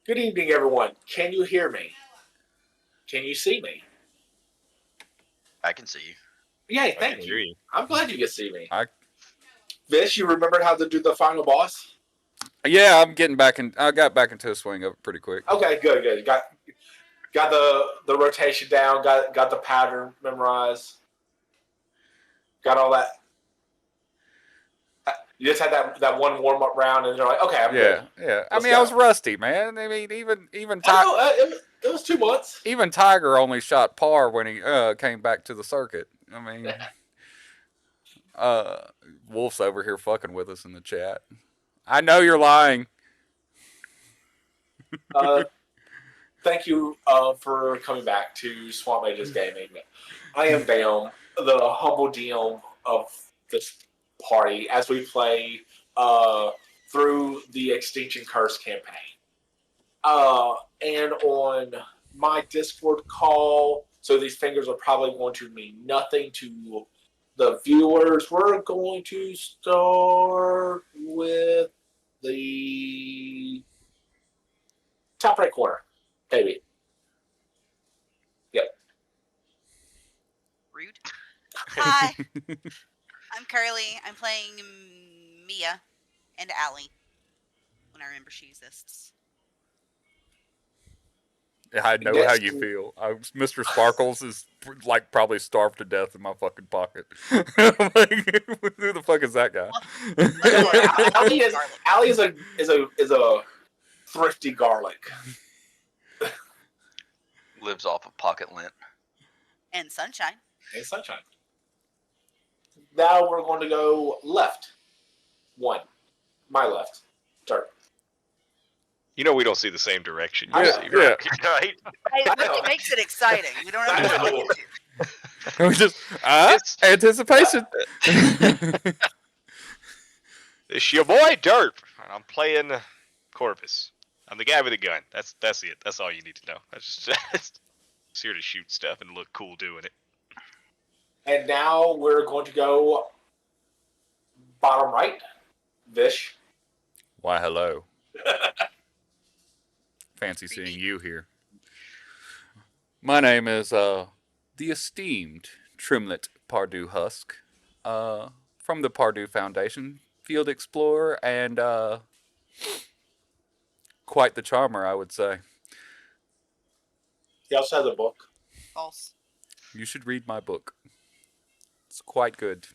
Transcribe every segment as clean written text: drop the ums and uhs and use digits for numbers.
Good evening, everyone. Can you hear me? Can you see me? I can see you. Yay, I thank can you. hear you. I'm glad you can see me. I Vish, you remembered how to do the final boss? Yeah, I'm getting back in. I got back into a swing of it pretty quick. Okay, good. Got the rotation down. Got the pattern memorized. Got all that. You just had that one warm up round, and you're like, okay, I'm good. Yeah. I Let's mean, I go. was rusty, man. I mean, even It was 2 months. even Tiger only shot par when he came back to the circuit. I mean, uh, Wolf's over here fucking with us in the chat. I know you're lying. Thank you for coming back to Swamp Mages Gaming. I am Bam, the humble DM of this party, as we play through the Extinction Curse campaign. And on my Discord call, so these fingers are probably going to mean nothing to the viewers. We're going to start with the top right corner, maybe. Yep. Rude. Hi, I'm Carly. I'm playing Mia and Allie. When I remember she exists. I know how you feel. Mr. Sparkles is like probably starved to death in my fucking pocket. Like, who the fuck is that guy? Allie is a thrifty garlic. Lives off of pocket lint. And Sunshine. And Sunshine. Now we're going to go left. One. My left. Start. You know we don't see the same direction. Yeah. Right? It really makes it exciting. We don't have to look at you. We just anticipation. It's your boy Derp. I'm playing Corvus. I'm the guy with a gun. That's it. That's all you need to know. That's just here to shoot stuff and look cool doing it. And now we're going to go bottom right. Vish. Why, hello. Fancy seeing you here. My name is the esteemed Trimlet Pardue Husk from the Pardue Foundation, field explorer, and quite the charmer, I would say. He also has a book. False. You should read my book. It's quite good.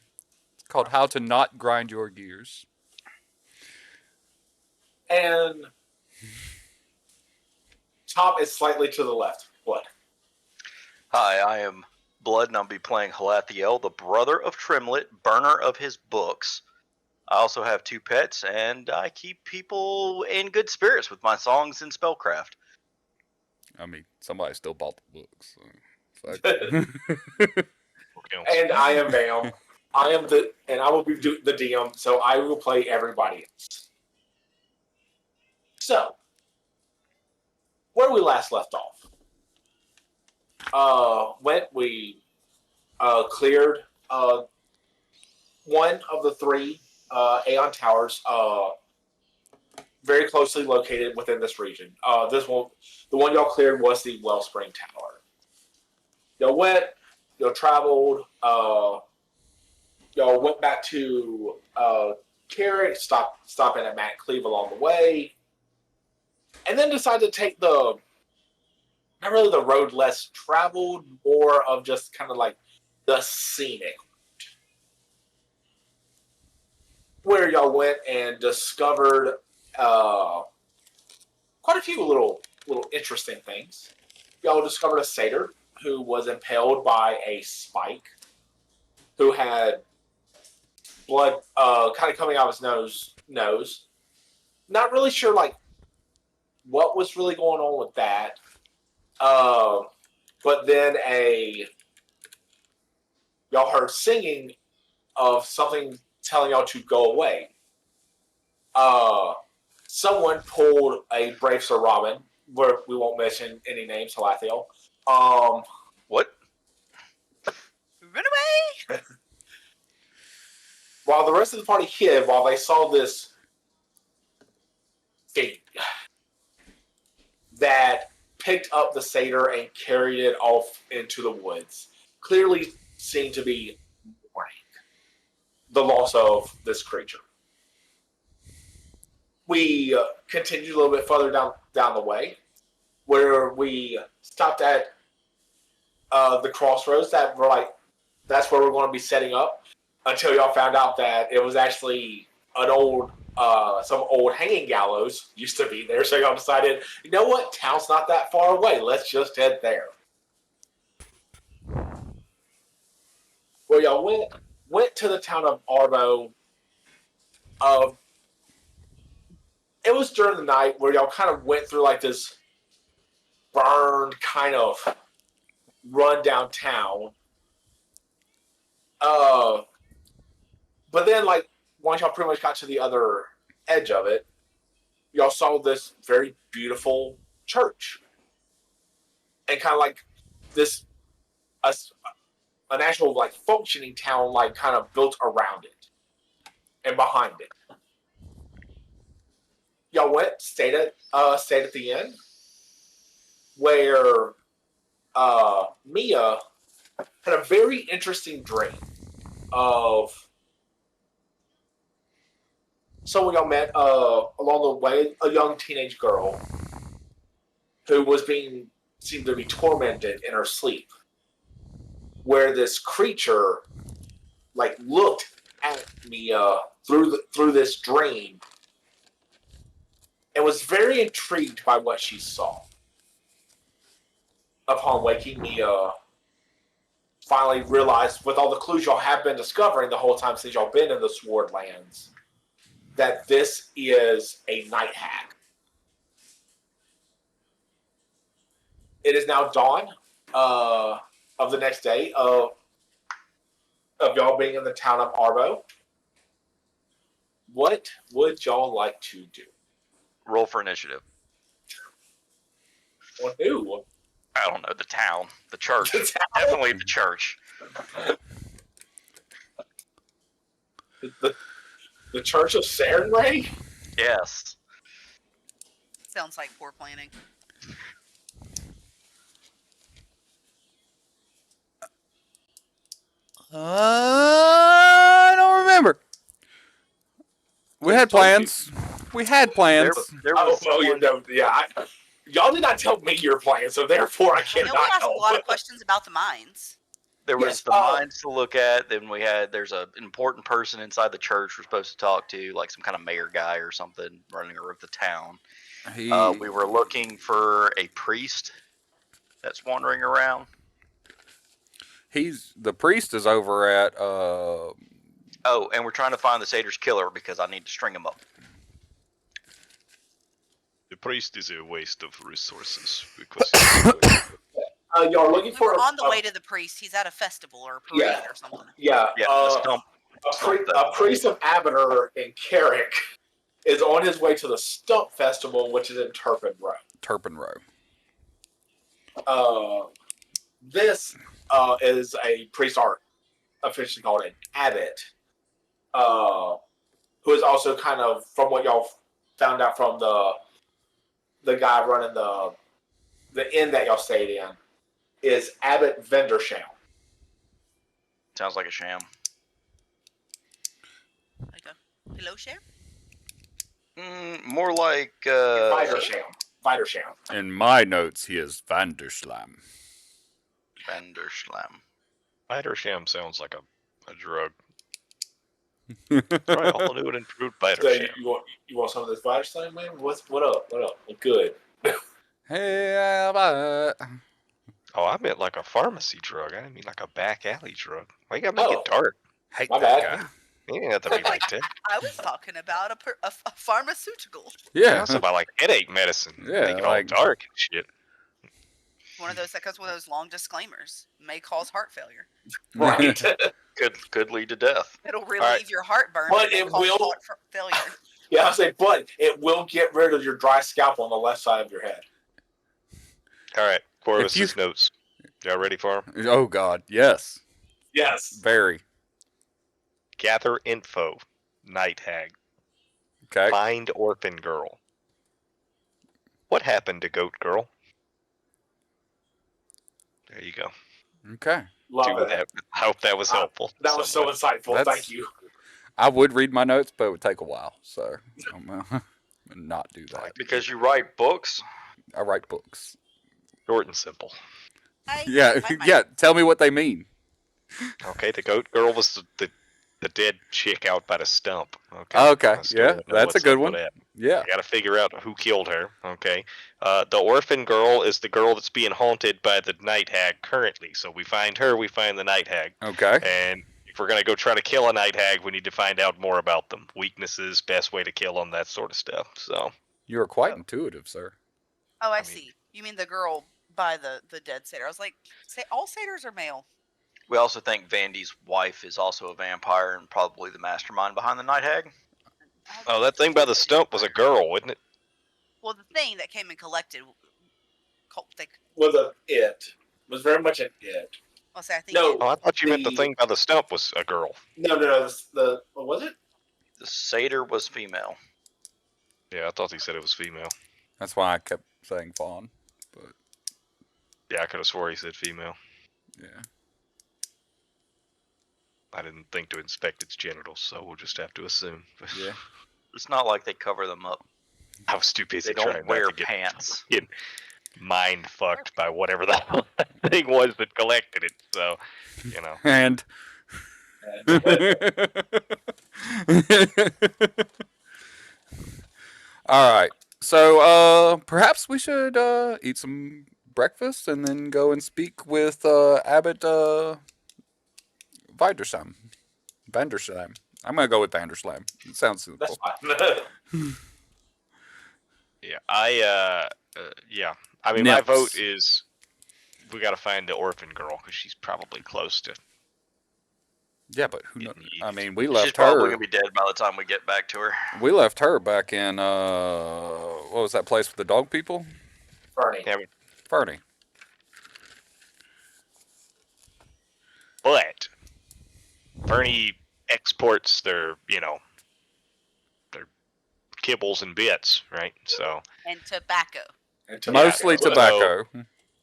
It's called How to Not Grind Your Gears. And top is slightly to the left. What? Hi, I am Blood, and I'll be playing Halathiel, the brother of Trimlet, burner of his books. I also have 2 pets, and I keep people in good spirits with my songs and spellcraft. I mean, somebody still bought the books. So. And I am Bam. I will be the DM, so I will play everybody else. So, where we last left off, we cleared one of the 3 Aeon towers, very closely located within this region. The one y'all cleared was the Wellspring Tower. Y'all went, y'all traveled, y'all went back to Carrot, stopping at Matt Cleve along the way, and then decided to take not really the road less traveled, more of just kind of like the scenic, where y'all went and discovered quite a few little interesting things. Y'all discovered a satyr who was impaled by a spike, who had blood kind of coming out of his nose. Not really sure what was really going on with that. But then y'all heard singing of something telling y'all to go away. Someone pulled a Brave Sir Robin, where we won't mention any names, Halathiel. What? Run away! While the rest of the party hid, while they saw this that picked up the satyr and carried it off into the woods. Clearly seemed to be mourning the loss of this creature. We continued a little bit further down the way, where we stopped at the crossroads that were like, that's where we're going to be setting up, until y'all found out that it was actually an old, some old hanging gallows used to be there. So y'all decided, you know what, town's not that far away. Let's just head there. Well, y'all went to the town of Arbo. It was during the night where y'all kind of went through like this burned kind of run downtown. But then, like, once y'all pretty much got to the other edge of it, y'all saw this very beautiful church. And kind of like this, an actual, like, functioning town, like, kind of built around it and behind it. Y'all stayed at the inn, where Mia had a very interesting dream of someone y'all met along the way, a young teenage girl who was seemed to be tormented in her sleep, where this creature like looked at Mia through this dream and was very intrigued by what she saw. Upon waking, Mia finally realized, with all the clues y'all have been discovering the whole time since y'all been in the Swardlands, that this is a night hag. It is now dawn of the next day of y'all being in the town of Arbo. What would y'all like to do? Roll for initiative. Well, who? I don't know. The town. The church. The town? Definitely the church. The Church of Sarenrae? Yes. Sounds like poor planning. I don't remember. We had plans. We had plans. There was you know, yeah. Y'all did not tell me your plan, so therefore I You cannot know, we asked help. a lot of questions about the mines. There Yes, was the mines to look at. Then there's an important person inside the church we're supposed to talk to, like some kind of mayor guy or something running around the town. We were looking for a priest that's wandering around. The priest is over at Oh, and we're trying to find the satyr's killer because I need to string him up. The priest is a waste of resources because y'all are looking We for were on the way to the priest. He's at a festival or a parade or something. Yeah, the stump. A priest of Abner in Carrick is on his way to the Stump Festival, which is in Turpin Row. Turpin Row. This is a priest, or officially called an abbot, who is also kind of, from what y'all found out from the guy running the inn that y'all stayed in, is Abbot Vendersham. Sounds like a sham. Like a hello share? More like Vidersham. In my notes, he is Vanderslam. Vanderschlam. Bidersham sounds like a drug. Try a whole new and improved So Bidersham. you want some of this Vidersham, man? What up? Good. Hey, Oh, I meant like a pharmacy drug. I didn't mean like a back alley drug. Why you gotta make Oh. it dark? hate My that bad. guy. You ain't have to be like that. I was talking about a pharmaceutical. Yeah. Also about like headache medicine. Yeah, Make it all like- dark and shit. One of those that goes with those long disclaimers. May cause heart failure. Right. Could lead to death. It'll relieve right. your heartburn. But may it cause will- heart failure. Yeah, I say, but it will get rid of your dry scalp on the left side of your head. All right, Corvus's If you- notes. Y'all ready for him? Oh God, yes, Yes. very. Gather info. Night hag. Okay. Find orphan girl. What happened to Goat Girl? There you go. Okay. Love it. I hope that was helpful. That was so somewhat. insightful. Thank you. I would read my notes, but it would take a while, so I'm gonna not do that. Because you write books. I write books. Short and simple. Yeah, my- yeah. Tell me what they mean. Okay, the Goat Girl was the dead chick out by the stump. Okay. Okay, I still yeah, don't know that's a what's good up with one. that. Yeah. I gotta figure out who killed her. Okay. The orphan girl is the girl that's being haunted by the night hag currently. So we find her, we find the night hag. Okay. And if we're gonna go try to kill a night hag, we need to find out more about them. Weaknesses, best way to kill them, that sort of stuff. So You are quite intuitive, sir. Oh, I mean- see. You mean the girl by the dead satyr? I was like, say all satyrs are male. We also think Vandy's wife is also a vampire and probably the mastermind behind the Night Hag. oh, that thing by the stump was a girl, wasn't it? Well, the thing that came and collected. Was was very much an it. Well, say I think. No. Oh, I thought you meant the The- thing by the stump was a girl. No. What was it? The satyr was female. Yeah, I thought he said it was female. That's why I kept saying fawn. But Yeah, I could have swore he said female. yeah. I didn't think to inspect its genitals, so we'll just have to assume. Yeah. It's not like they cover them up. I was too busy They trying don't not wear to get pants. mind fucked by whatever the hell that thing was that collected it. So, you know. And all right. So perhaps we should eat some breakfast and then go and speak with Abbot Vandersheim. Vandersheim. I'm gonna go with Vandersheim. It sounds That's simple. fine. Yeah, yeah. I mean, my Nips. vote is we got to find the orphan girl because she's probably close to. Yeah, but who knows? Getting I eaten. mean, we She's left probably her. gonna be dead by the time we get back to her. We left her back in what was that place with the dog people? Bernie. Yeah, Fernie. but Bernie exports their, their kibbles and bits, right? So And tobacco. And Mostly so- tobacco.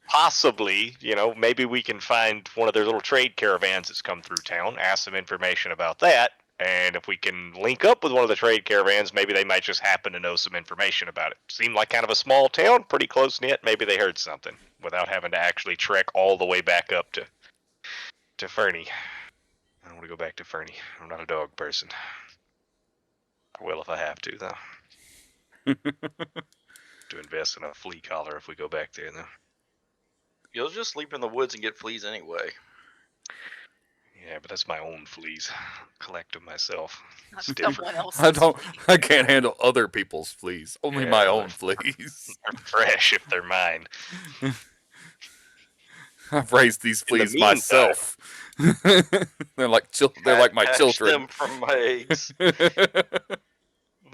possibly, maybe we can find one of their little trade caravans that's come through town, ask some information about that, and if we can link up with one of the trade caravans, maybe they might just happen to know some information about it. Seemed like kind of a small town, pretty close knit. Maybe they heard something without having to actually trek all the way back up to Fernie. I don't want to go back to Fernie. I'm not a dog person. I will if I have to, though. To invest in a flea collar if we go back there, though. You'll just sleep in the woods and get fleas anyway. Yeah, but that's my own fleas. Collect them myself. It's Not different. someone else's. I don't. fleas. I can't handle other people's fleas. Only Yeah, my well, own fleas. They're fresh if they're mine. I've raised these In the fleas meantime- myself. They're like they're like my Hatch children. them from my eggs.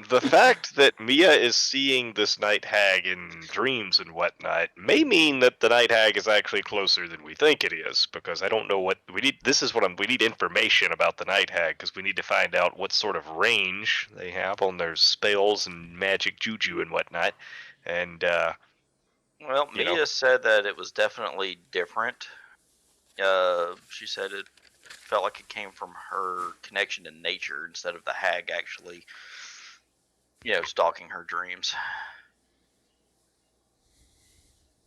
The fact that Mia is seeing this night hag in dreams and whatnot may mean that the night hag is actually closer than we think it is, because I don't know what we need. This is we need information about the night hag, because we need to find out what sort of range they have on their spells and magic juju and whatnot. And Well, You Mia know. said that it was definitely different. She said it felt like it came from her connection to nature instead of the hag actually, stalking her dreams.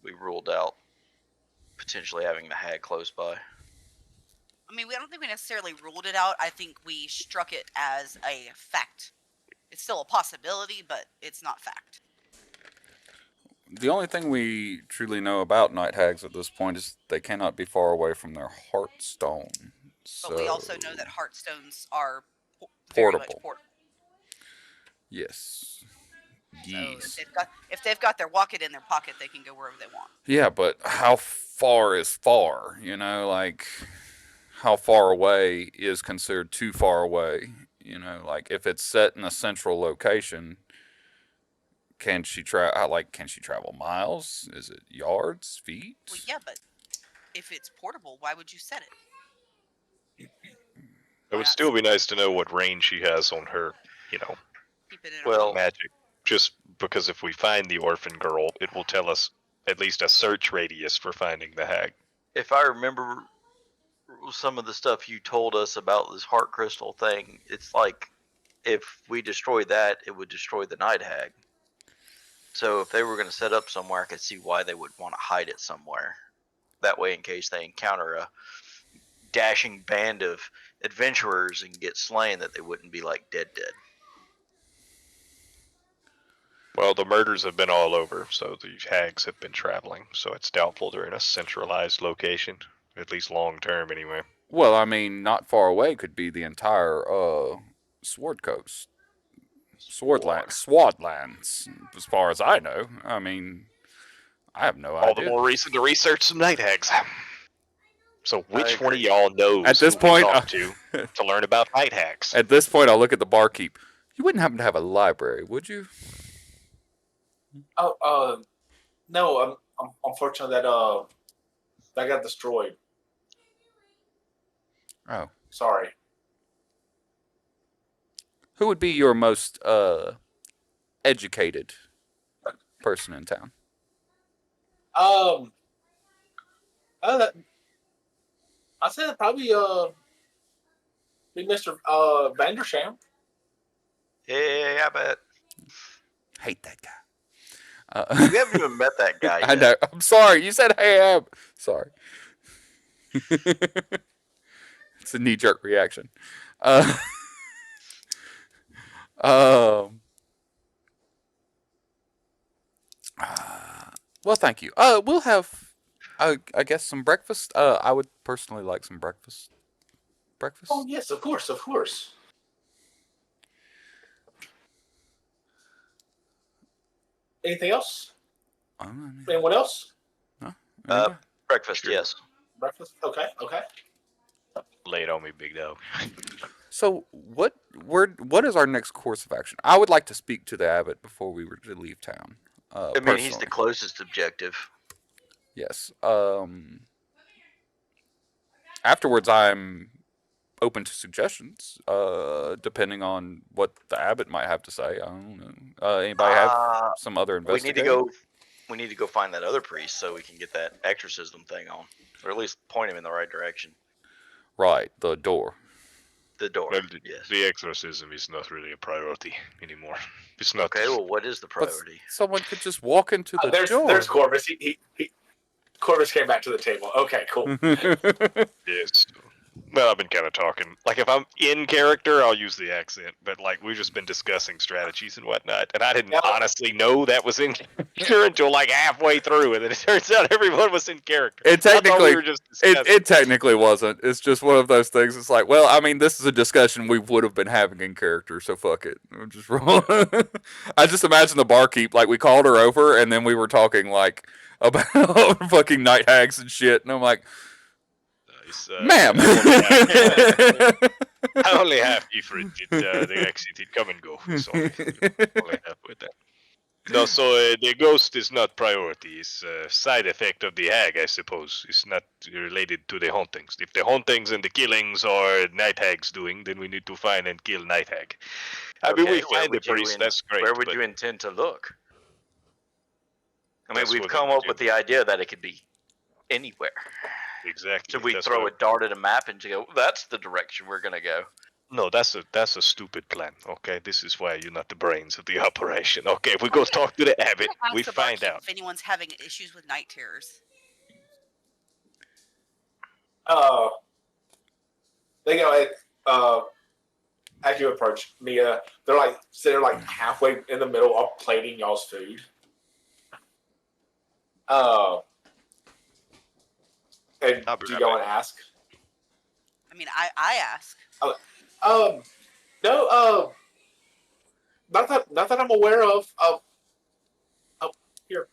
We ruled out potentially having the hag close by. I mean, I don't think we necessarily ruled it out. I think we struck it as a fact. It's still a possibility, but it's not fact. The only thing we truly know about night hags at this point is they cannot be far away from their heartstone. But we also know that heartstones are Portable. Very much portable. Yes. So Yes. if they've got their wallet in their pocket, they can go wherever they want. Yeah, but how far is far? Like how far away is considered too far away? Like if it's set in a central location, can she travel miles? Is it yards, feet? Well, yeah, but if it's portable, why would you set it? it would still be nice to know what range she has on her, Keep it in Well, a magic. Just because if we find the orphan girl, it will tell us at least a search radius for finding the hag. If I remember some of the stuff you told us about this heart crystal thing, it's like if we destroy that, it would destroy the night hag. So if they were going to set up somewhere, I could see why they would want to hide it somewhere. That way, in case they encounter a dashing band of adventurers and get slain, that they wouldn't be like dead. Well, the murders have been all over, so the hags have been traveling, so it's doubtful they're in a centralized location, at least long term anyway. Well, I mean, not far away could be the entire Sword Coast. Swardlands, as far as I know. I mean, I have no All the idea. more reason to research some night hags. So which one of agree. y'all knows At this who point, we talk to learn about night hags? At this point, I'll look at the barkeep. You wouldn't happen to have a library, would you? Oh, no. I'm unfortunately that got destroyed. Oh. Sorry. Who would be your most educated person in town? I'd say that probably be Mr. Vandersham. Yeah, I bet. Hate that guy. We haven't even met that guy yet. I know. I'm sorry. You said hey, I'm sorry. It's a knee-jerk reaction. Well, thank you. We'll have, I guess, some breakfast. I would personally like some breakfast. Breakfast? Oh yes, of course, of course. Anything else? Anyone else? Anybody? Breakfast, yes. Breakfast? Okay, okay. Lay it on me, big dog. So, what is our next course of action? I would like to speak to the abbot before we were to leave town. I mean, he's the closest objective. Yes. Afterwards, I'm open to suggestions, depending on what the abbot might have to say. I don't know. Anybody have some other investigation? We need to go find that other priest so we can get that exorcism thing on, or at least point him in the right direction. Right, the door. The door. Well, yes. The exorcism is not really a priority anymore. It's not. Okay, well, what is the priority? But someone could just walk into the door. There's Corvus. Corvus came back to the table. Okay, cool. Yes. Well, I've been kind of talking. Like, if I'm in character, I'll use the accent. But, like, we've just been discussing strategies and whatnot. And I didn't honestly know that was in character until, like, halfway through. And then it turns out everyone was in character. It technically, it technically wasn't. It's just one of those things. It's like, well, I mean, this is a discussion we would have been having in character, so fuck it. We'll just roll. I just imagine the barkeep, like, we called her over, and then we were talking, like, about fucking night hags and shit. And I'm like, ma'am. I only have different. The exit, it come and go. So only have with that. No, so the ghost is not priority. It's a side effect of the hag, I suppose. It's not related to the hauntings. If the hauntings and the killings are night hags doing, then we need to find and kill night hag. I mean, we find the priest. That's great. Where would you intend to look? I mean, we've come up with the idea that it could be anywhere. Exactly. Should we throw a dart at a map and go, that's the direction we're going to go? No, that's a stupid plan, okay? This is why you're not the brains of the operation. Okay, if we go talk to the abbot, we find out. If anyone's having issues with night terrors. They go, as you approach Mia, they're like halfway in the middle of plating y'all's food. And do you go and ask? I mean, I ask. No, not that I'm aware of. Here.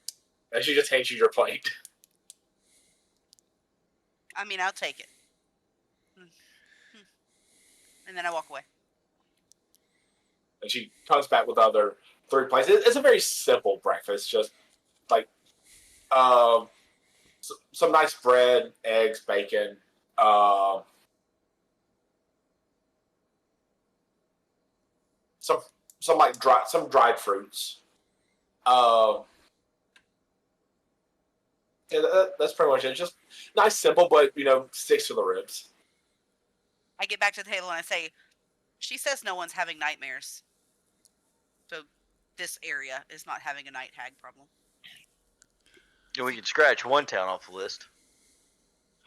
And she just hands you your plate. I mean, I'll take it. And then I walk away. And she comes back with the other 3 plates. It's a very simple breakfast, just like some nice bread, eggs, bacon, some dried fruits. Yeah, that's pretty much it. Just nice, simple, but sticks to the ribs. I get back to the table and I say, she says no one's having nightmares. So this area is not having a night hag problem. We can scratch one town off the list.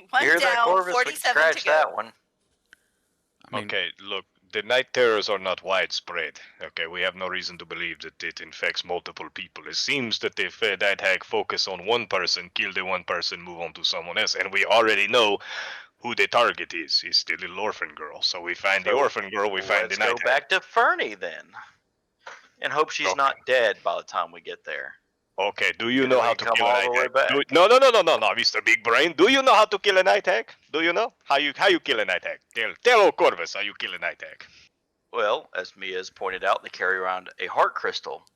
One You hear that, down, Corvus? We can 47 scratch to go. that one. I mean, Okay, look, the night terrors are not widespread. Okay, we have no reason to believe that it infects multiple people. It seems that if night hag focus on one person, kill the one person, move on to someone else, and we already know who the target is. It's the little orphan girl. So we find the So, orphan girl, we find the Let's night go hag. back to Fernie then, and hope she's Okay. not dead by the time we get there. Okay, do you And know we how can to come kill a all night the way hag? back. No, Mr. Big Brain. Do you know how to kill a night hag? Do you know how you kill a night hag? Tell old Corvus how you kill a night hag. Well, as Mia's pointed out, they carry around a heart crystal,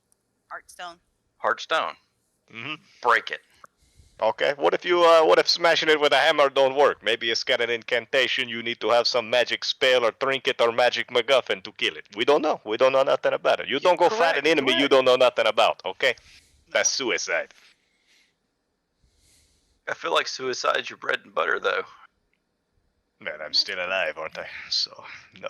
Heartstone. heart stone. Mm-hmm. Break it. Okay, what if smashing it with a hammer don't work? Maybe it's got an incantation, you need to have some magic spell or trinket or magic MacGuffin to kill it. We don't know. We don't know nothing about it. You don't go fight an enemy you don't know nothing about, okay? That's suicide. I feel like suicide's your bread and butter, though. Man, I'm still alive, aren't I? So, no.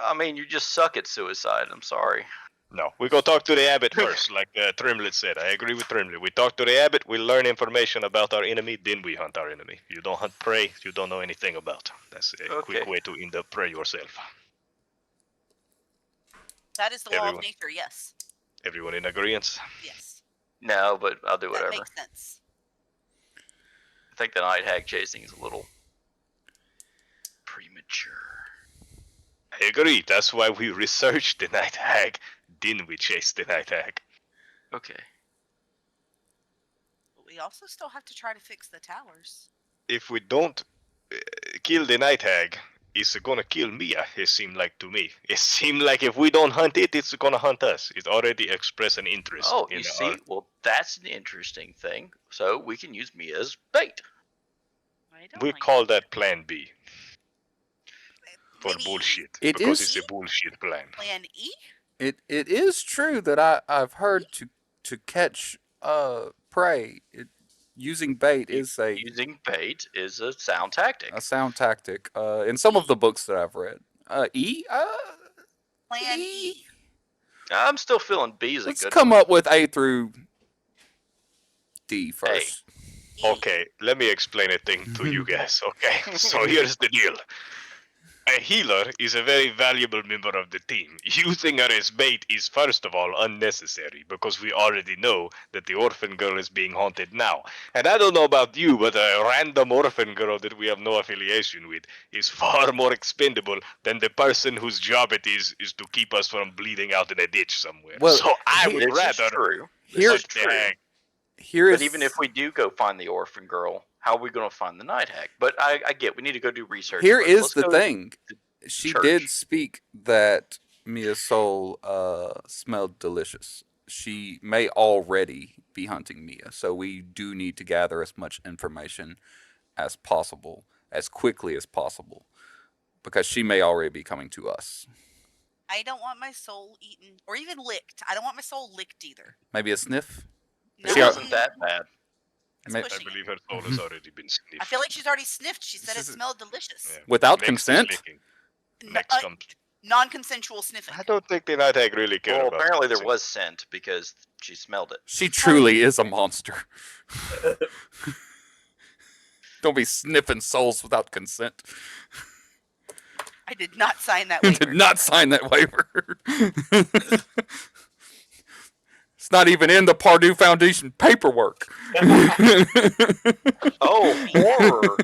I mean, you just suck at suicide. I'm sorry. No, we go talk to the abbot first, like Trimlet said. I agree with Trimlet. We talk to the abbot, we learn information about our enemy, then we hunt our enemy. You don't hunt prey you don't know anything about. That's a quick way to end up prey yourself. That is the law Everyone. of nature, yes. Everyone in agreement? Yes. No, but I'll do That whatever. makes sense. I think the night hag chasing is a little premature. I agree. That's why we researched the night hag. Then we chased the night hag. Okay. But we also still have to try to fix the towers. If we don't kill the night hag, it's gonna kill Mia, it seemed like to me. It seemed like if we don't hunt it, it's gonna hunt us. It already expressed an interest. Oh, in you see? Well, that's an interesting thing. So we can use Mia as bait. I don't We like call that Plan B. For maybe bullshit. It because is- it's a bullshit plan. Plan E? it is true that I've heard to catch prey. Using bait is Using bait is a sound tactic. a sound tactic. In some of the books that I've read, Plan E. I'm still feeling B is a Let's good come one. up with A through D first. E. Okay, let me explain a thing to you guys, okay? So here's the deal. A healer is a very valuable member of the team. Using her as bait is first of all unnecessary because we already know that the orphan girl is being haunted now. And I don't know about you, but a random orphan girl that we have no affiliation with is far more expendable than the person whose job it is to keep us from bleeding out in a ditch somewhere. Well, so I would This is rather true. Here- This is hunt the true. hag. Here But is even if we do go find the orphan girl, how are we going to find the night hag? But I get we need to go do research. here first. is Let's the go- thing. She church. did speak that Mia's soul smelled delicious. She may already be hunting Mia, so we do need to gather as much information as possible, as quickly as possible, because she may already be coming to us. I don't want my soul eaten or even licked. I don't want my soul licked either. Maybe a sniff? It She- wasn't that bad. That's May- I pushing it. believe her soul has already been sniffed. I feel like she's already sniffed. She said it This is- smelled delicious. Yeah. Without Next is consent? licking. N- Next comes. non-consensual sniffing. I don't think the night hag really cared Well, about apparently there consent. was scent because she smelled it. She truly is a monster. Don't be sniffing souls without consent. I did not sign that Did waiver. not sign that waiver. It's not even in the Pardue Foundation paperwork. Oh, horror!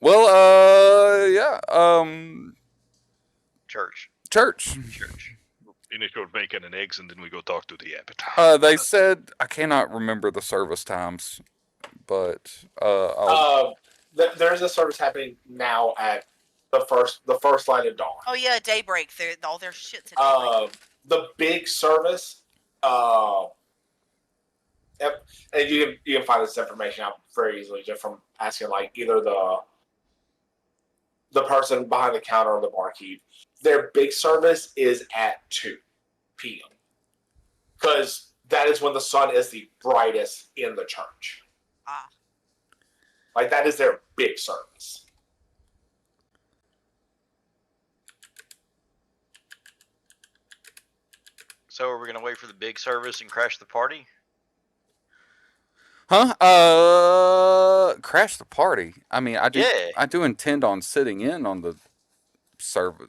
Well, yeah. Church. Church. Finish your bacon and eggs, and then we go talk to the abbot. They said I cannot remember the service times, but There's a service happening now at the first light of dawn. Oh yeah, daybreak. All their shit's at daybreak. The big service. Yep, and you can find this information out very easily just from asking like either the person behind the counter or the barkeep, their big service is at 2 p.m. Because that is when the sun is the brightest in the church. Ah. Like, that is their big service. So are we gonna wait for the big service and crash the party? Huh? Crash the party. I mean, I do. Yeah. I do intend on sitting in on the service.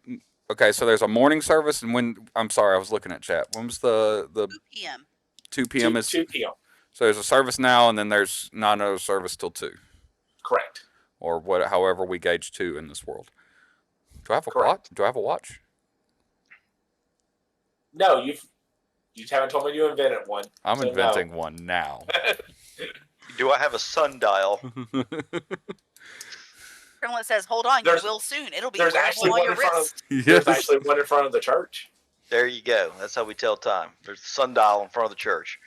Okay, so there's a morning service, and when I'm sorry, I was looking at chat. When was the 2 p.m. 2 p.m. 2, is 2 p.m. so there's a service now, and then there's not another service till 2, Correct. or what? However we gauge 2 in this world. Do I have a watch? Correct. Do I have a watch? No, you haven't told me you invented one. I'm so inventing one now. Do I have a sundial? Trimlet says, "Hold on, There's- you will soon. It'll be there's wearable actually on one your in front of- wrist." There's actually one in front of the church. There you go. That's how we tell time. There's a sundial in front of the church.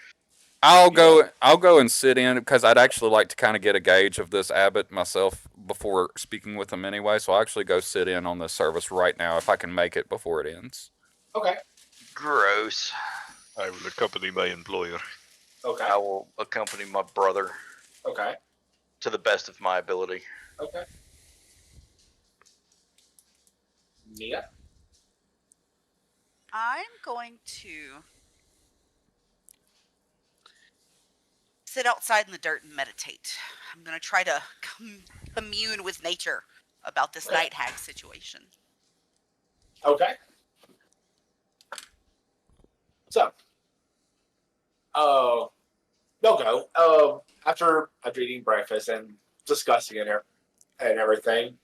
I'll go and sit in because I'd actually like to kind of get a gauge of this abbot myself before speaking with him anyway. So I'll actually go sit in on this service right now if I can make it before it ends. Okay. Gross. I will accompany my employer. Okay. I will accompany my brother Okay. to the best of my ability. Okay. Mia? I'm going to sit outside in the dirt and meditate. I'm going to try to commune with nature about this night hag situation. Okay. So, they'll go. After eating breakfast and discussing it and everything,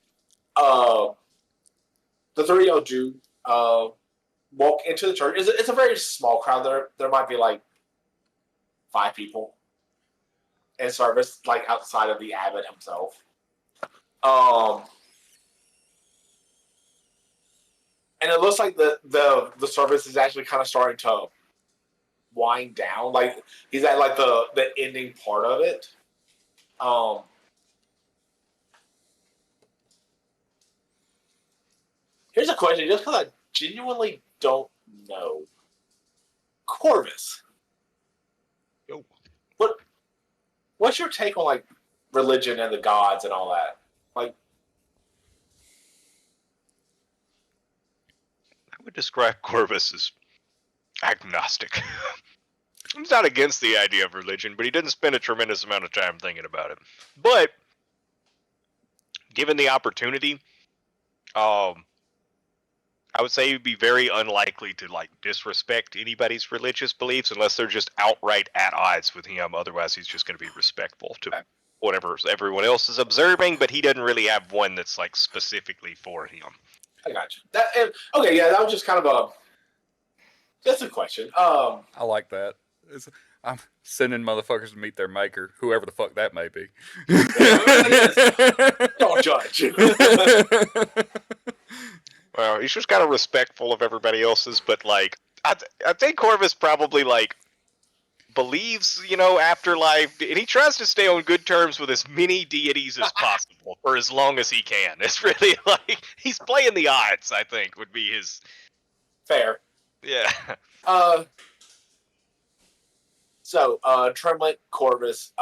the three of you walk into the church. It's a very small crowd. There might be like 5 people in service, like outside of the abbot himself. And it looks like the service is actually kind of starting to wind down. Like he's at like the ending part of it. Here's a question, just because I genuinely don't know. Corvus. Yo. What's your take on like religion and the gods and all that? Like, I would describe Corvus as agnostic. He's not against the idea of religion, but he didn't spend a tremendous amount of time thinking about it. But given the opportunity, I would say he'd be very unlikely to like disrespect anybody's religious beliefs unless they're just outright at odds with him. Otherwise, he's just going to be respectful to whatever everyone else is observing, but he doesn't really have one that's like specifically for him. I got you. Okay, yeah, that was just kind of just a question. I like that. I'm sending motherfuckers to meet their maker, whoever the fuck that may be. Don't judge. Well, he's just kind of respectful of everybody else's, but like, I think Corvus probably like believes, afterlife, and he tries to stay on good terms with as many deities as possible for as long as he can. It's really like he's playing the odds. I think would be his Fair. yeah. So, Tremlet, Corvus,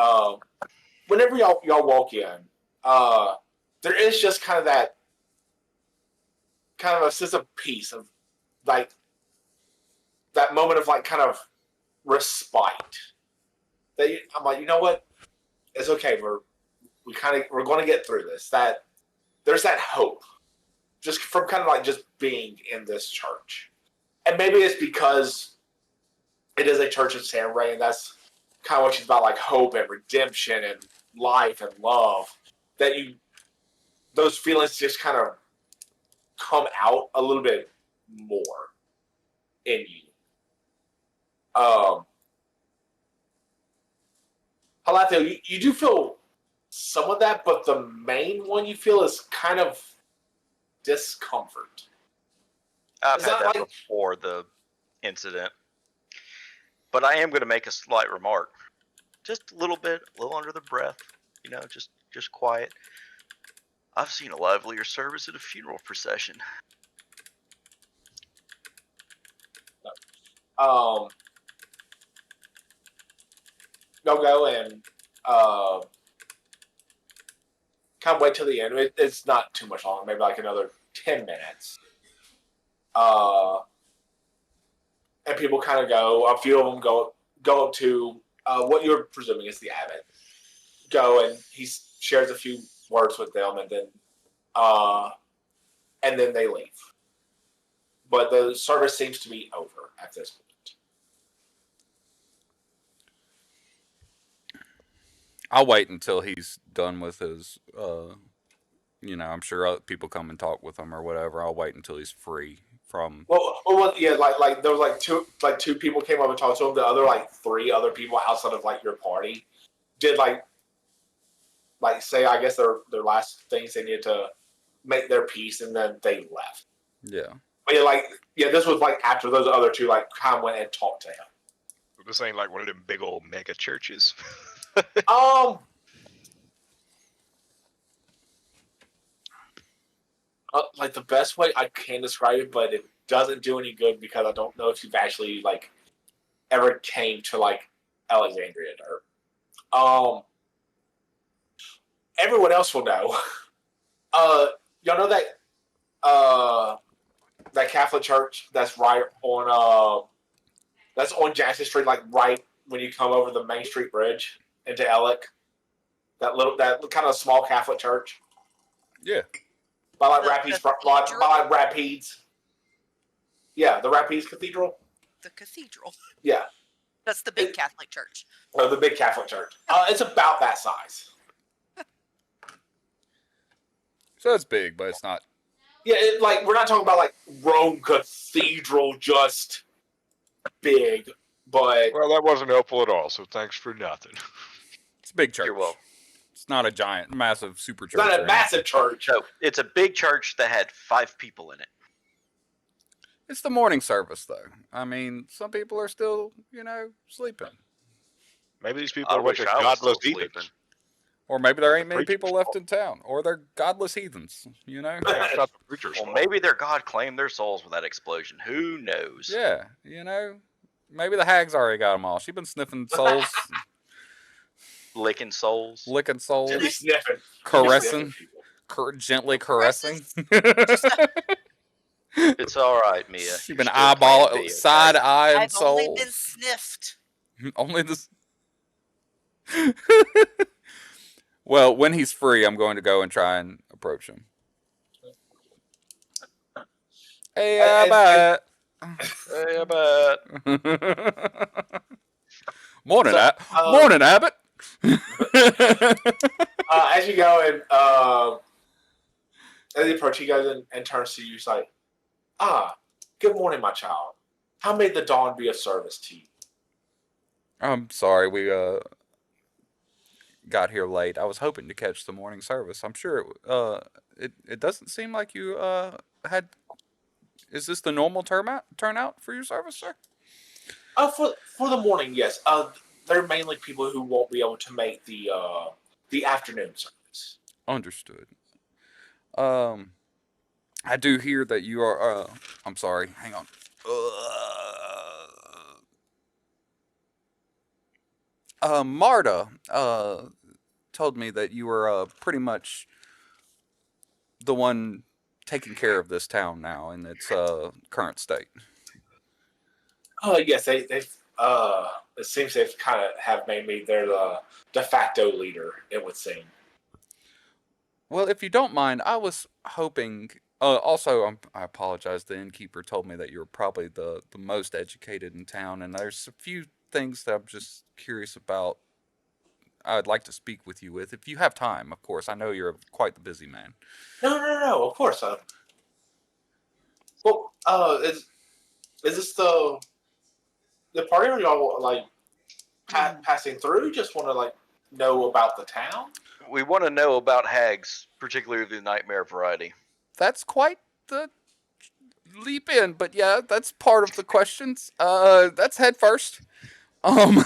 whenever y'all walk in, there is just kind of a sense of peace, of like that moment of like kind of respite. I'm like, you know what? It's okay. We're going to get through this. That there's that hope, just from kind of like just being in this church, and maybe it's because it is a church of samurai, and that's kind of what she's about, like hope and redemption and life and love. That those feelings just kind of come out a little bit more in you. Halatio, you do feel some of that, but the main one you feel is kind of discomfort. I've Is had that that like- before the incident. But I am going to make a slight remark. Just a little bit, a little under the breath, just quiet. I've seen a livelier service at a funeral procession. They'll go and kind of wait till the end. It's not too much longer, maybe like another 10 minutes. And people kind of go. A few of them go up to what you're presuming is the abbot. Go and he shares a few words with them, and then they leave. But the service seems to be over at this point. I'll wait until he's done with his. I'm sure other people come and talk with him or whatever. I'll wait until he's free from. Well, yeah, like there was two people came up and talked to him. The other three other people outside of your party did say I guess their last things they needed to make their peace, and then they left. Yeah. But this was after those other two kind of went and talked to him. This ain't like one of them big old mega churches. The best way I can describe it, but it doesn't do any good because I don't know if you've actually ever came to Alexandria or everyone else will know. Y'all know that Catholic church that's right on that's on Jackson Street, right when you come over the Main Street Bridge into Ellick. That kind of small Catholic church. Yeah. By Rapides. Yeah, the Rapides Cathedral. The cathedral. Yeah. That's the big Catholic church. Oh, the big Catholic church. It's about that size. So it's big, but it's not. Yeah, we're not talking about Rome Cathedral, just big, but Well, that wasn't helpful at all. So thanks for nothing. It's a big church. You're welcome. It's not a giant, massive super church. It's not a massive church. No, it's a big church that had 5 people in it. It's the morning service, though. I mean, some people are still, sleeping. Maybe these people I are a bunch wish of I was godless still heathens. sleeping. Or maybe there ain't The many people preacher's left in town. Or they're godless heathens, Yeah, it's not the preacher's Well, fault. maybe their god claimed their souls with that explosion. Who knows? Yeah, maybe the hag's already got them all. She's been sniffing souls, Licking souls. licking souls, Just be sniffing. caressing, gently caressing. It's all right, Mia. She's You're been still Plan B, okay? side eyeing I've only souls. been sniffed. Only this. Well, when he's free, I'm going to go and try and approach him. Hey, Abbott. Hey, I bet. Morning, So, Morning, Abbott. As you go and as you approach, he goes and turns to you. He's like, good morning, my child. How may the dawn be of service to you? I'm sorry, we got here late. I was hoping to catch the morning service. I'm sure it doesn't seem like you had. Is this the normal turnout for your service, sir? For the morning, yes. They're mainly people who won't be able to make the afternoon service. Understood. I do hear that you are. I'm sorry. Hang on. Marta told me that you were pretty much the one taking care of this town now in its current state. Yes, they've. It seems they've kind of have made me their de facto leader. It would seem. Well, if you don't mind, I was hoping. Also, I apologize. The innkeeper told me that you're probably the most educated in town, and there's a few things that I'm just curious about. I'd like to speak with you with, if you have time, of course. I know you're quite the busy man. No. Of course. Well, is this the party, or y'all passing through? Just want to know about the town. We want to know about hags, particularly the nightmare variety. That's quite the leap in, but yeah, that's part of the questions. That's head first. I'm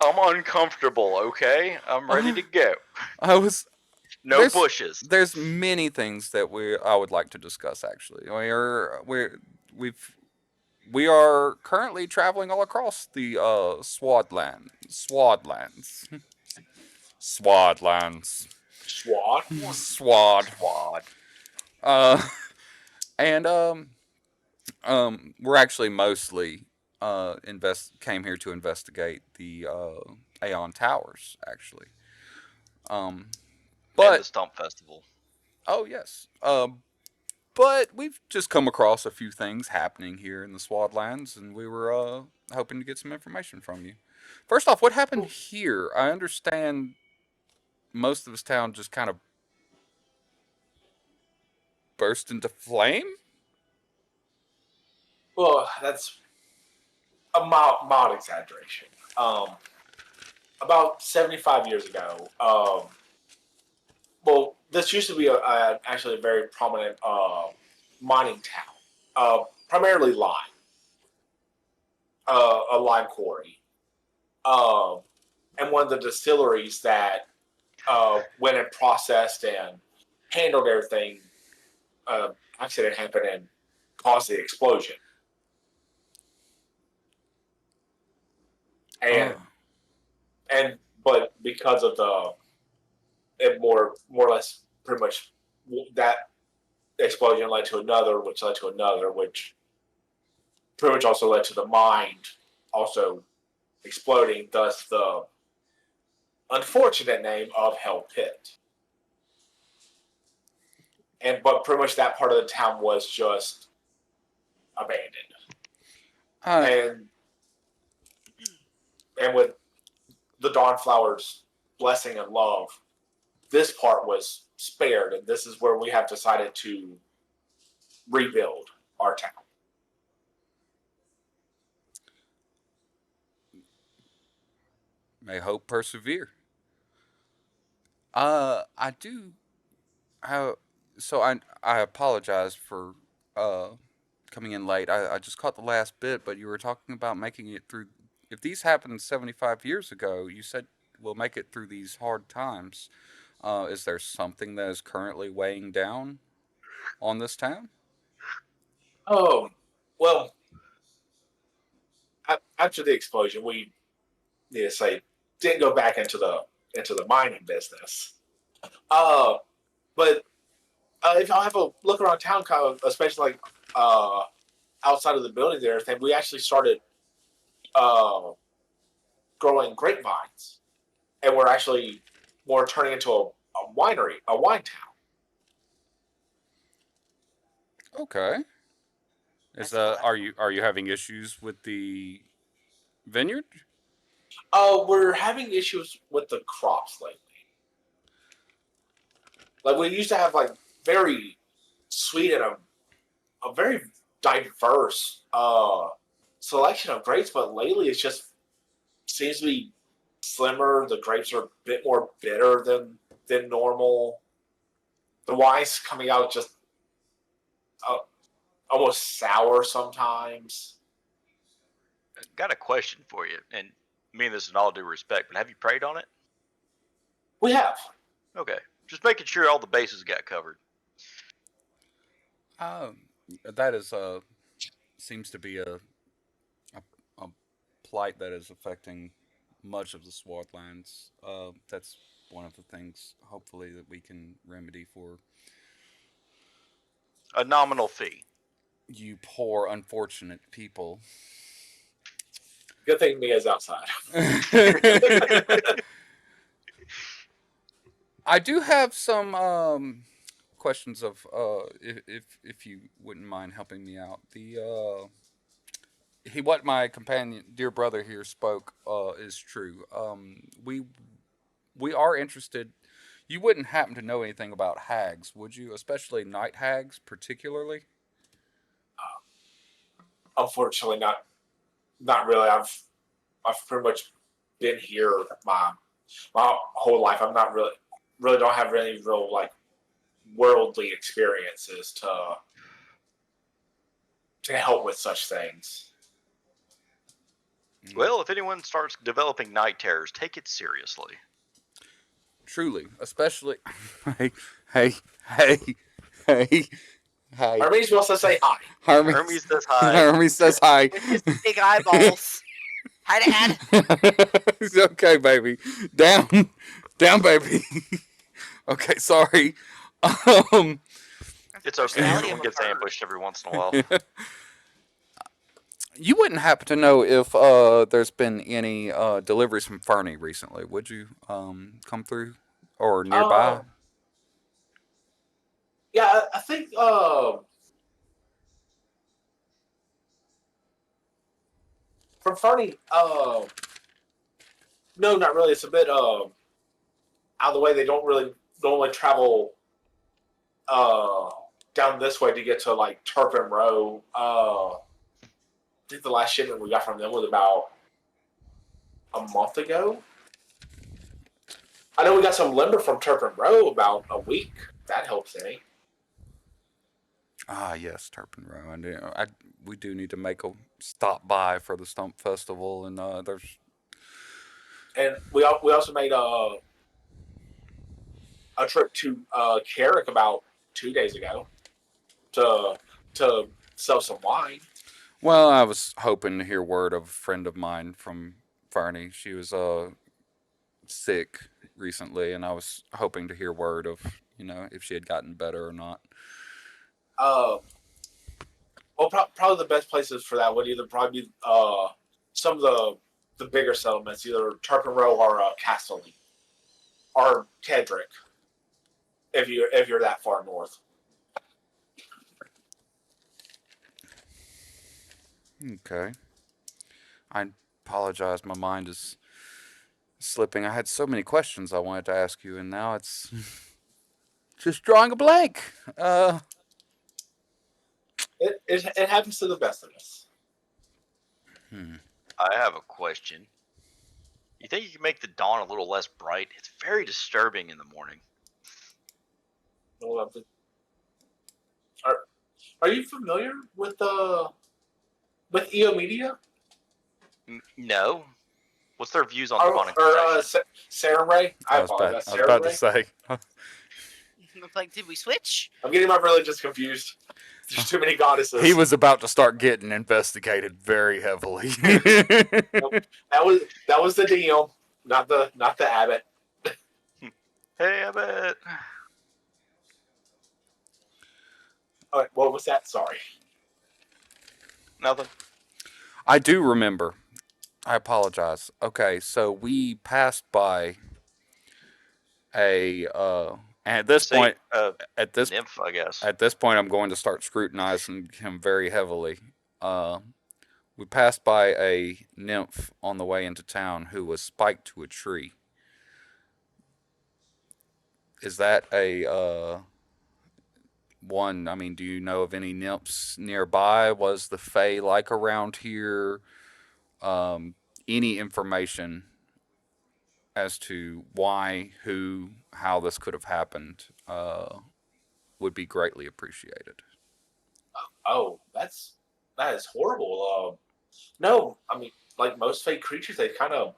uncomfortable, okay? I'm ready to go. I was No bushes. There's many things that I would like to discuss. Actually, we are currently traveling all across the Swardlands. Swardlands. SWAT. Swad. Squad. Uh, and we're actually mostly came here to investigate the Aeon Towers. Actually, And but the Stump Festival. oh yes, but we've just come across a few things happening here in the Swardlands, and we were hoping to get some information from you. First off, what happened here? I understand most of this town just kind of burst into flame. Well, that's a mild exaggeration. About 75 years ago, well, this used to be actually a very prominent mining town, primarily lime, a lime quarry, uh, and one of the distilleries that went and processed and handled everything. Accident happened and caused the explosion, and Oh. and but because of it more or less pretty much that explosion led to another, which led to another, which pretty much also led to the mine also exploding, thus the unfortunate name of Hell Pit. But pretty much that part of the town was just abandoned. Uh, And with the Dawnflower's blessing and love, this part was spared, and this is where we have decided to rebuild our town. May hope persevere. I do. So I apologize for uh coming in late. I just caught the last bit, but you were talking about making it through. If these happened 75 years ago, you said we'll make it through these hard times. Is there something that is currently weighing down on this town? Oh, well, after the explosion, we need to say didn't go back into the mining business. Uh, but if I have a look around town, kind of, especially like outside of the buildings and everything, we actually started uh, growing grapevines, and we're actually more turning into a winery, a wine town. Okay. That's cool. Are you having issues with the vineyard? We're having issues with the crops lately. Like we used to have like very sweet and a very diverse selection of grapes, but lately it just seems to be slimmer. The grapes are a bit more bitter than normal. The wine's coming out just uh, almost sour sometimes. Got a question for you, and I mean this in all due respect, but have you prayed on it? We have. Okay. Just making sure all the bases got covered. Um, that is seems to be a plight that is affecting much of the Swardlands. That's one of the things, hopefully, that we can remedy for A nominal fee. you poor, unfortunate people. Good thing Mia's outside. I do have some questions of if you wouldn't mind helping me out. What my companion, dear brother here spoke is true. We are interested. You wouldn't happen to know anything about hags, would you? Especially night hags, particularly. Unfortunately, not really. I've pretty much been here my whole life. I'm not really don't have any real like worldly experiences to help with such things. Well, if anyone starts developing night terrors, take it seriously. truly, especially. Hey, hey, hey, hey, hey. Hermes wants to say hi. Hermes says hi. Hermes says hi. With his big eyeballs. Hi, Dad. It's okay, baby. Down, down, baby. Okay, sorry. Um, It's okay. Personality Everyone of a gets bird. ambushed every once in a while. you wouldn't happen to know if there's been any deliveries from Fernie recently, would you? Come through or nearby? Yeah, I think from Fernie, no, not really. It's a bit out of the way. They don't really normally travel down this way to get to like Turpin Row. I think the last shipment we got from them was about a month ago. I know we got some lumber from Turpin Row about a week. That helps any. Ah, yes, Turpin Row. We do need to make a stop by for the Stump Festival, and there's. And we also made a trip to Carrick about 2 days ago to sell some wine. Well, I was hoping to hear word of a friend of mine from Fernie. She was sick recently, and I was hoping to hear word of if she had gotten better or not. Well, probably the best places for that would either probably be some of the bigger settlements, either Turpin Row or Castelli or Kedrick, if you're that far north. Okay. I apologize. My mind is slipping. I had so many questions I wanted to ask you, and now it's just drawing a blank. It happens to the best of us. I have a question. You think you can make the dawn a little less bright? It's very disturbing in the morning. Are you familiar with EO Media No. What's their views on or demonic possession? Sarah Ray? I I apologize. was Sarah about Ray? to say. Like, did we switch? I'm getting my religions confused. There's too many goddesses. He was about to start getting investigated very heavily. That was the DM, not the abbot. Hey, I bet. All right, what was that? Sorry. Nothing. I do remember. I apologize. Okay, so we passed by a and at this point at this nymph, I guess. at this point I'm going to start scrutinizing him very heavily. We passed by a nymph on the way into town who was spiked to a tree. Is that a one? I mean, do you know of any nymphs nearby? Was the Fae like around here? Any information as to why, who, how this could have happened would be greatly appreciated. Oh, that is horrible. No, I mean, like most fake creatures, they kind of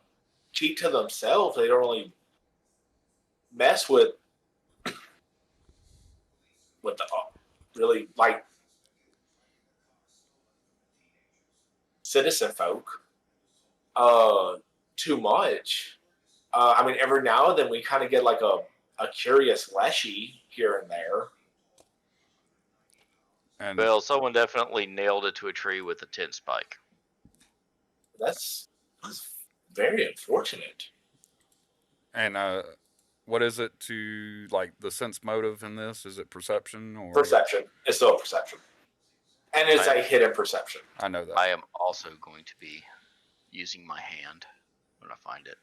keep to themselves. They don't really mess with the really like citizen folk too much. I mean, every now and then we kind of get like a curious leshy here and there. And Well, someone definitely nailed it to a tree with a tin spike. That's very unfortunate. And what is it to like the sense motive in this? Is it perception or Perception. It's still a perception. And it's a hidden perception. I know that. I am also going to be using my hand when I find it.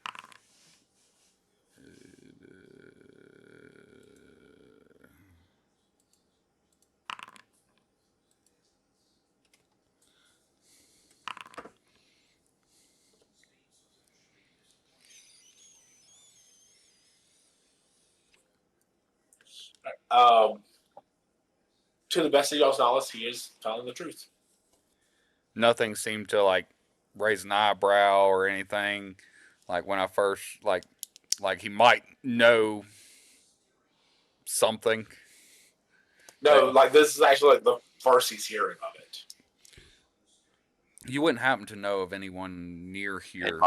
To the best of y'all's knowledge, he is telling the truth. Nothing seemed to like raise an eyebrow or anything. Like when I first like Like he might know something. No, like this is actually like the first he's hearing of it. You wouldn't happen to know of anyone near And here.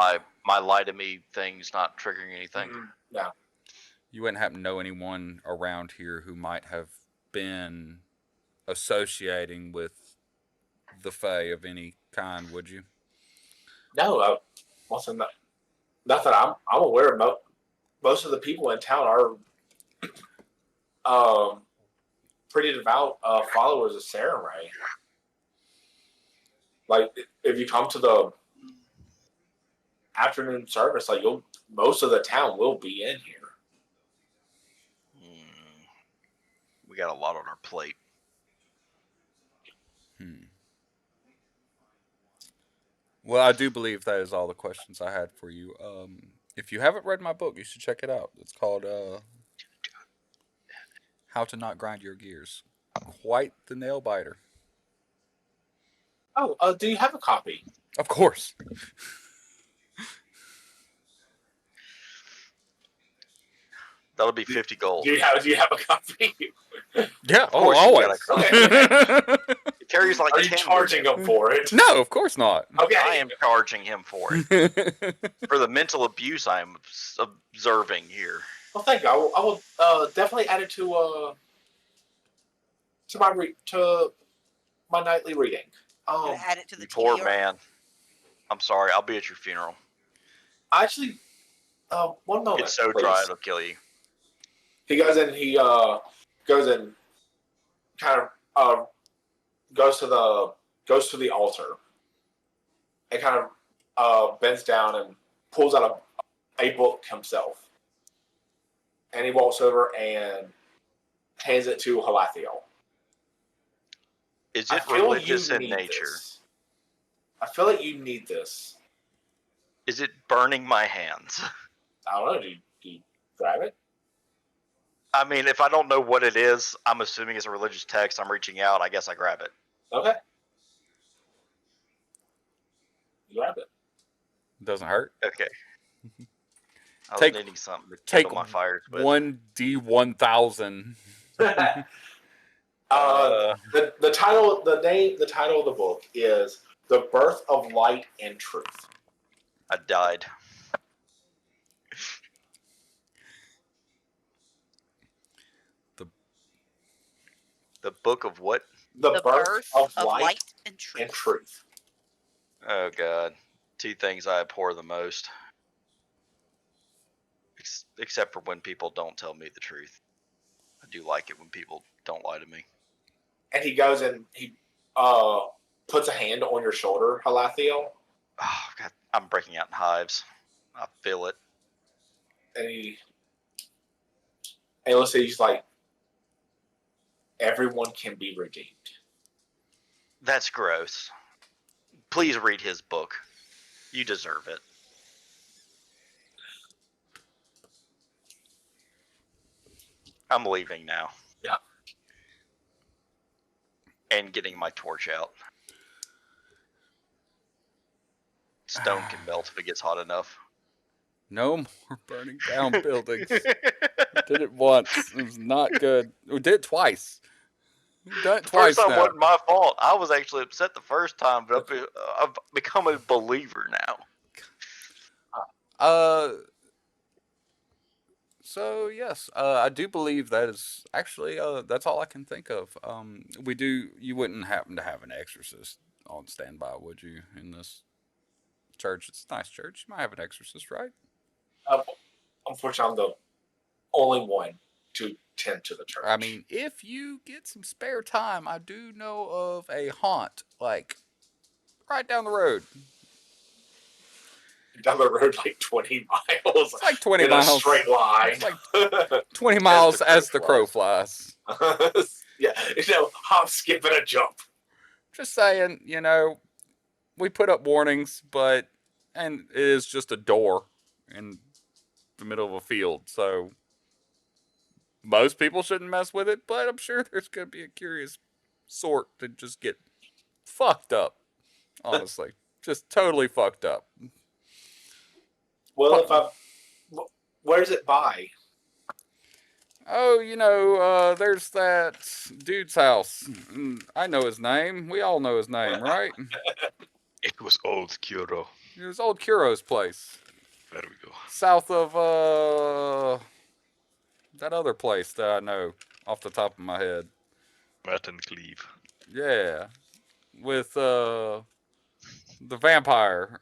my lie to me thing's not triggering anything. No. You wouldn't happen to know anyone around here who might have been associating with the Fae of any kind, would you? No, also not that I'm aware of. Most of the people in town are pretty devout followers of Sarah Ray. Like if you come to the afternoon service, like most of the town will be in here. We got a lot on our plate. Well, I do believe that is all the questions I had for you. If you haven't read my book, you should check it out. It's called How to Not Grind Your Gears. Quite the nail biter. Oh, do you have a copy? Of course. That'll be 50 gold. Do you have a copy? Yeah, course you always. It carries like Are you 10 charging with it. him for it? No, of course not. Okay. I am charging him for it. For the mental abuse I am observing here. Well, thank you. I will definitely add it to my nightly reading. Gonna add it to the You poor TBR. man. I'm sorry. I'll be at your funeral. Actually, one moment. It's so please. dry it'll kill you. He goes in. He goes in. Kind of goes to the altar. And kind of bends down and pulls out a book himself. And he walks over and hands it to Halathiel. Is I it feel religious you in need nature? this. I feel like you need this. Is it burning my hands? I don't know. Do you grab it? I mean, if I don't know what it is, I'm assuming it's a religious text. I'm reaching out. I guess I grab it. Okay. You grab it. Doesn't hurt. Okay. I was Take- needing something to take kindle my fires with. 1D1000. The title of the book is The Birth of Light and Truth. I died. The book of what? The birth of light and truth. and truth. Oh God, two things I abhor the most. Except for when people don't tell me the truth. I do like it when people don't lie to me. And he goes and he puts a hand on your shoulder, Halathiel, Oh God, I'm breaking out in hives. I feel it. and let's say he's like, everyone can be redeemed. That's gross. Please read his book. You deserve it. I'm leaving now. Yeah. And getting my torch out. Stone can melt if it gets hot enough. No more burning down buildings. Did it once. It was not good. We did it twice. We've done it twice First time now. wasn't my fault. I was actually upset the first time, but I've become a believer now. So yes, I do believe that is actually that's all I can think of. You wouldn't happen to have an exorcist on standby, would you? In this church, it's a nice church. You might have an exorcist, right? Unfortunately, I'm the only one to tend to the church. I mean, if you get some spare time, I do know of a haunt like right down the road. down the road like 20 miles. It's like 20 in miles. a straight line. It's like 20 miles as the crow flies. Yeah, hop, skip, and a jump. Just saying, we put up warnings, and it is just a door in the middle of a field, so most people shouldn't mess with it, but I'm sure there's going to be a curious sort to just get fucked up, honestly. Just totally fucked up. Well, Where's it by? Oh, there's that dude's house. I know his name. We all know his name, right? It was old Kuro. It was old Kuro's place. There we go. South of, that other place that I know off the top of my head. Matt and Cleve. Yeah. With, the vampire.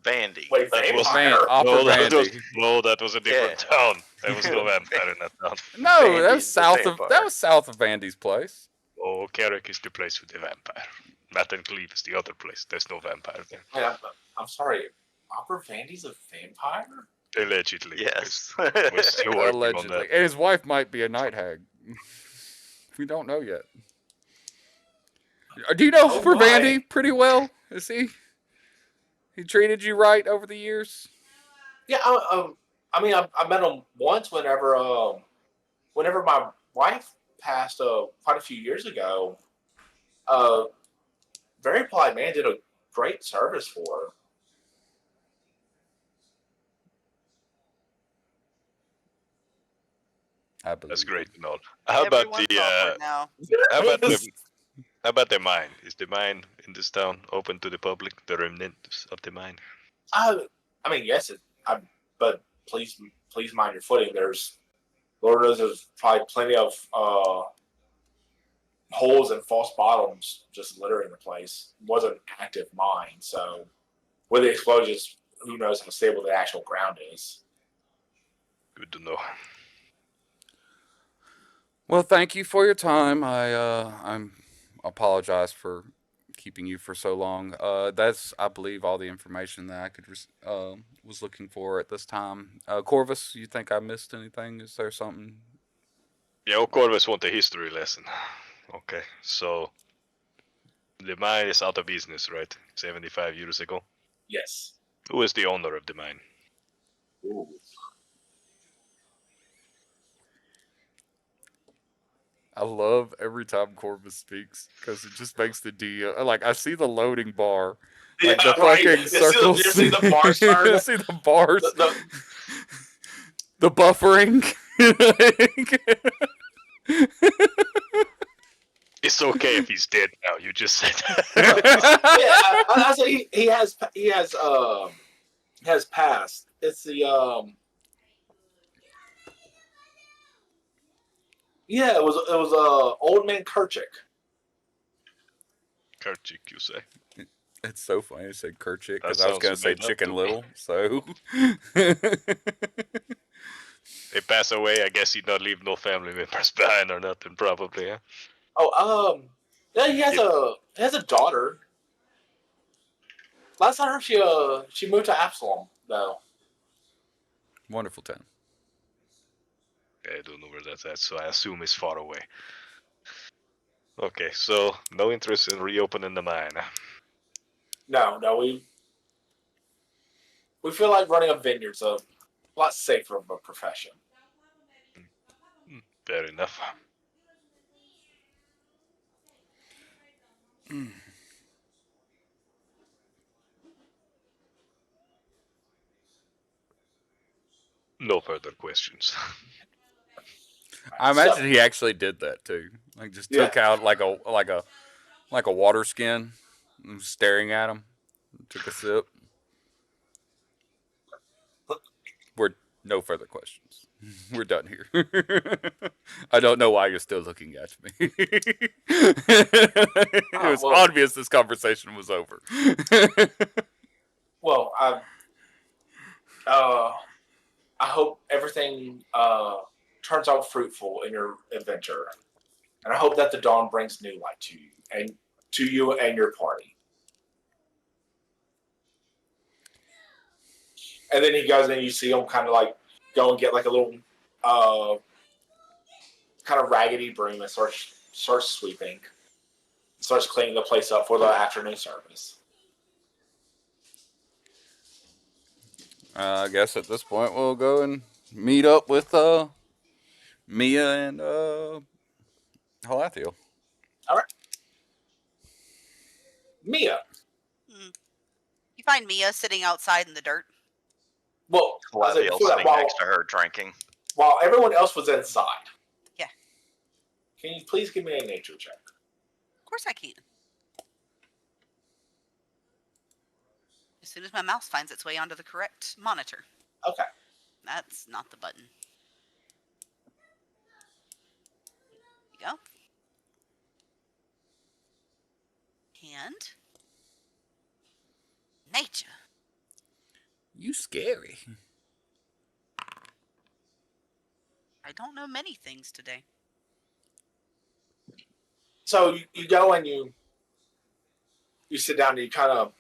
Vandy. Wait, That was vampire? Opera that was a different town. There was no vampire in that town. No, Vandy that was is the south of vampire. Vandy's place. Oh, Carrick is the place with the vampire. Matt and Cleve is the other place. There's no vampire there. Wait, I'm sorry. Opera Vandy's a vampire? Allegedly. Yes. We're still working on Allegedly. that. And his wife might be a night hag. We don't know yet. Do you know Oh, Opera my. Vandy pretty well? Is he? He treated you right over the years? Yeah, I mean, I met him once whenever my wife passed quite a few years ago. Very polite man, did a great service for her. I believe. That's great and all. How about Everyone's the awkward now. how about the how about the mine? Is the mine in this town open to the public? The remnants of the mine? I mean, yes, but please mind your footing. Lord knows there's probably plenty of holes and false bottoms just littering the place. It was an active mine, so with the explosions, who knows how stable the actual ground is. Good to know. Well, thank you for your time. I apologize for keeping you for so long. That's, I believe, all the information that I could was looking for at this time. Corvus, you think I missed anything? Is there something? Yeah, of course, want a history lesson. Okay, so the mine is out of business, right? 75 years ago. Yes. Who is the owner of the mine? Ooh. I love every time Corvus speaks because it just makes the deal. Like, I see the loading bar. Like the right. fucking circles. You see the bars turn? I see the bars. The- The buffering. It's okay if he's dead now. You just said yeah, I say he has passed. It's the yeah, it was old man Kerchik. Kerchik, you say? It's so funny you said Kerchik because That I was going to sounds say made up Chicken to me. Little. So They pass away. I guess he not leave no family members behind or nothing, probably. Yeah. Oh, yeah, he has a daughter. Last I heard, she moved to Absalom though. wonderful town. I don't know where that's at, so I assume it's far away. Okay, so no interest in reopening the mine. No, we feel like running a vineyard's a lot safer of a profession. Fair enough. No further questions. I imagine he actually did that too. Like just took out like a water skin, and was staring at him. Took a sip. We're no further questions. We're done here. I don't know why you're still looking at me. It was obvious this conversation was over. Well, I hope everything turns out fruitful in your adventure, and I hope that the dawn brings new light to you and your party. And then he goes and you see him kind of like go and get like a little kind of raggedy broom and starts sweeping, starts cleaning the place up for the afternoon service. I guess at this point we'll go and meet up with Mia and Halathiel. All right, Mia. You find Mia sitting outside in the dirt. Well, I was like, Galadriel before that, sitting next to her drinking. while everyone else was inside. Yeah. Can you please give me a nature check? Of course I can. As soon as my mouse finds its way onto the correct monitor. Okay. That's not the button. There you go. And nature. You scary. I don't know many things today. So you go and you sit down and you kind of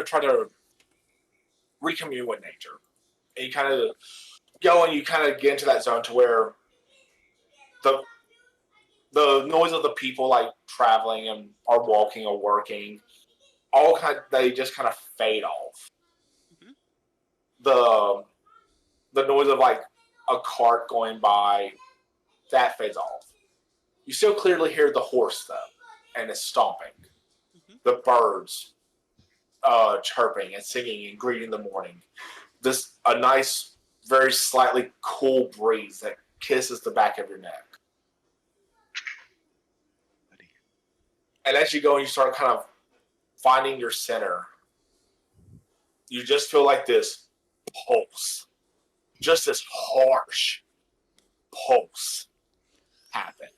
try to recommune with nature. And you kind of go and you kind of get into that zone to where the noise of the people like traveling and are walking or working, they just kind of fade off. Mhm. The noise of like a cart going by, that fades off. You still clearly hear the horse though, and it's stomping. Mhm. The birds chirping and singing and greeting the morning. A nice, very slightly cool breeze that kisses the back of your neck. And as you go and you start kind of finding your center, you just feel like this pulse, just this harsh pulse happen.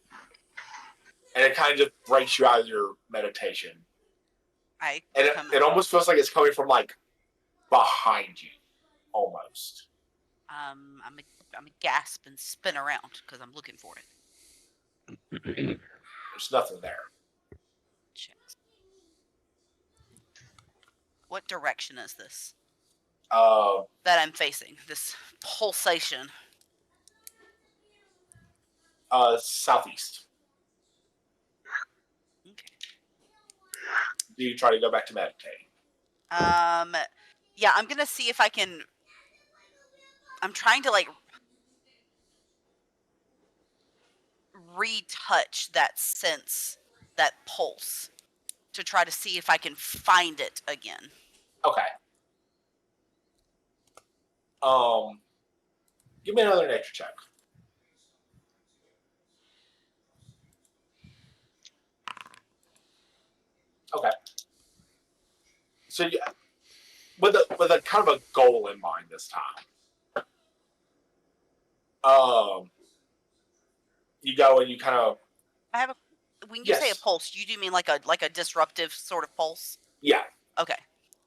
And it kind of just breaks you out of your meditation. And it almost feels like it's coming from like behind you, almost. I'm a gasp and spin around because I'm looking for it. There's nothing there. Checks. What direction is this that I'm facing? This pulsation. Southeast. Okay. Do you try to go back to meditating? Yeah, I'm gonna see if I can. I'm trying to like retouch that sense, that pulse, to try to see if I can find it again. Okay. Give me another nature check. Okay. So with a kind of a goal in mind this time. You go and you kind of I have a. When you say a Yes. pulse, you do mean like a disruptive sort of pulse? yeah. Okay.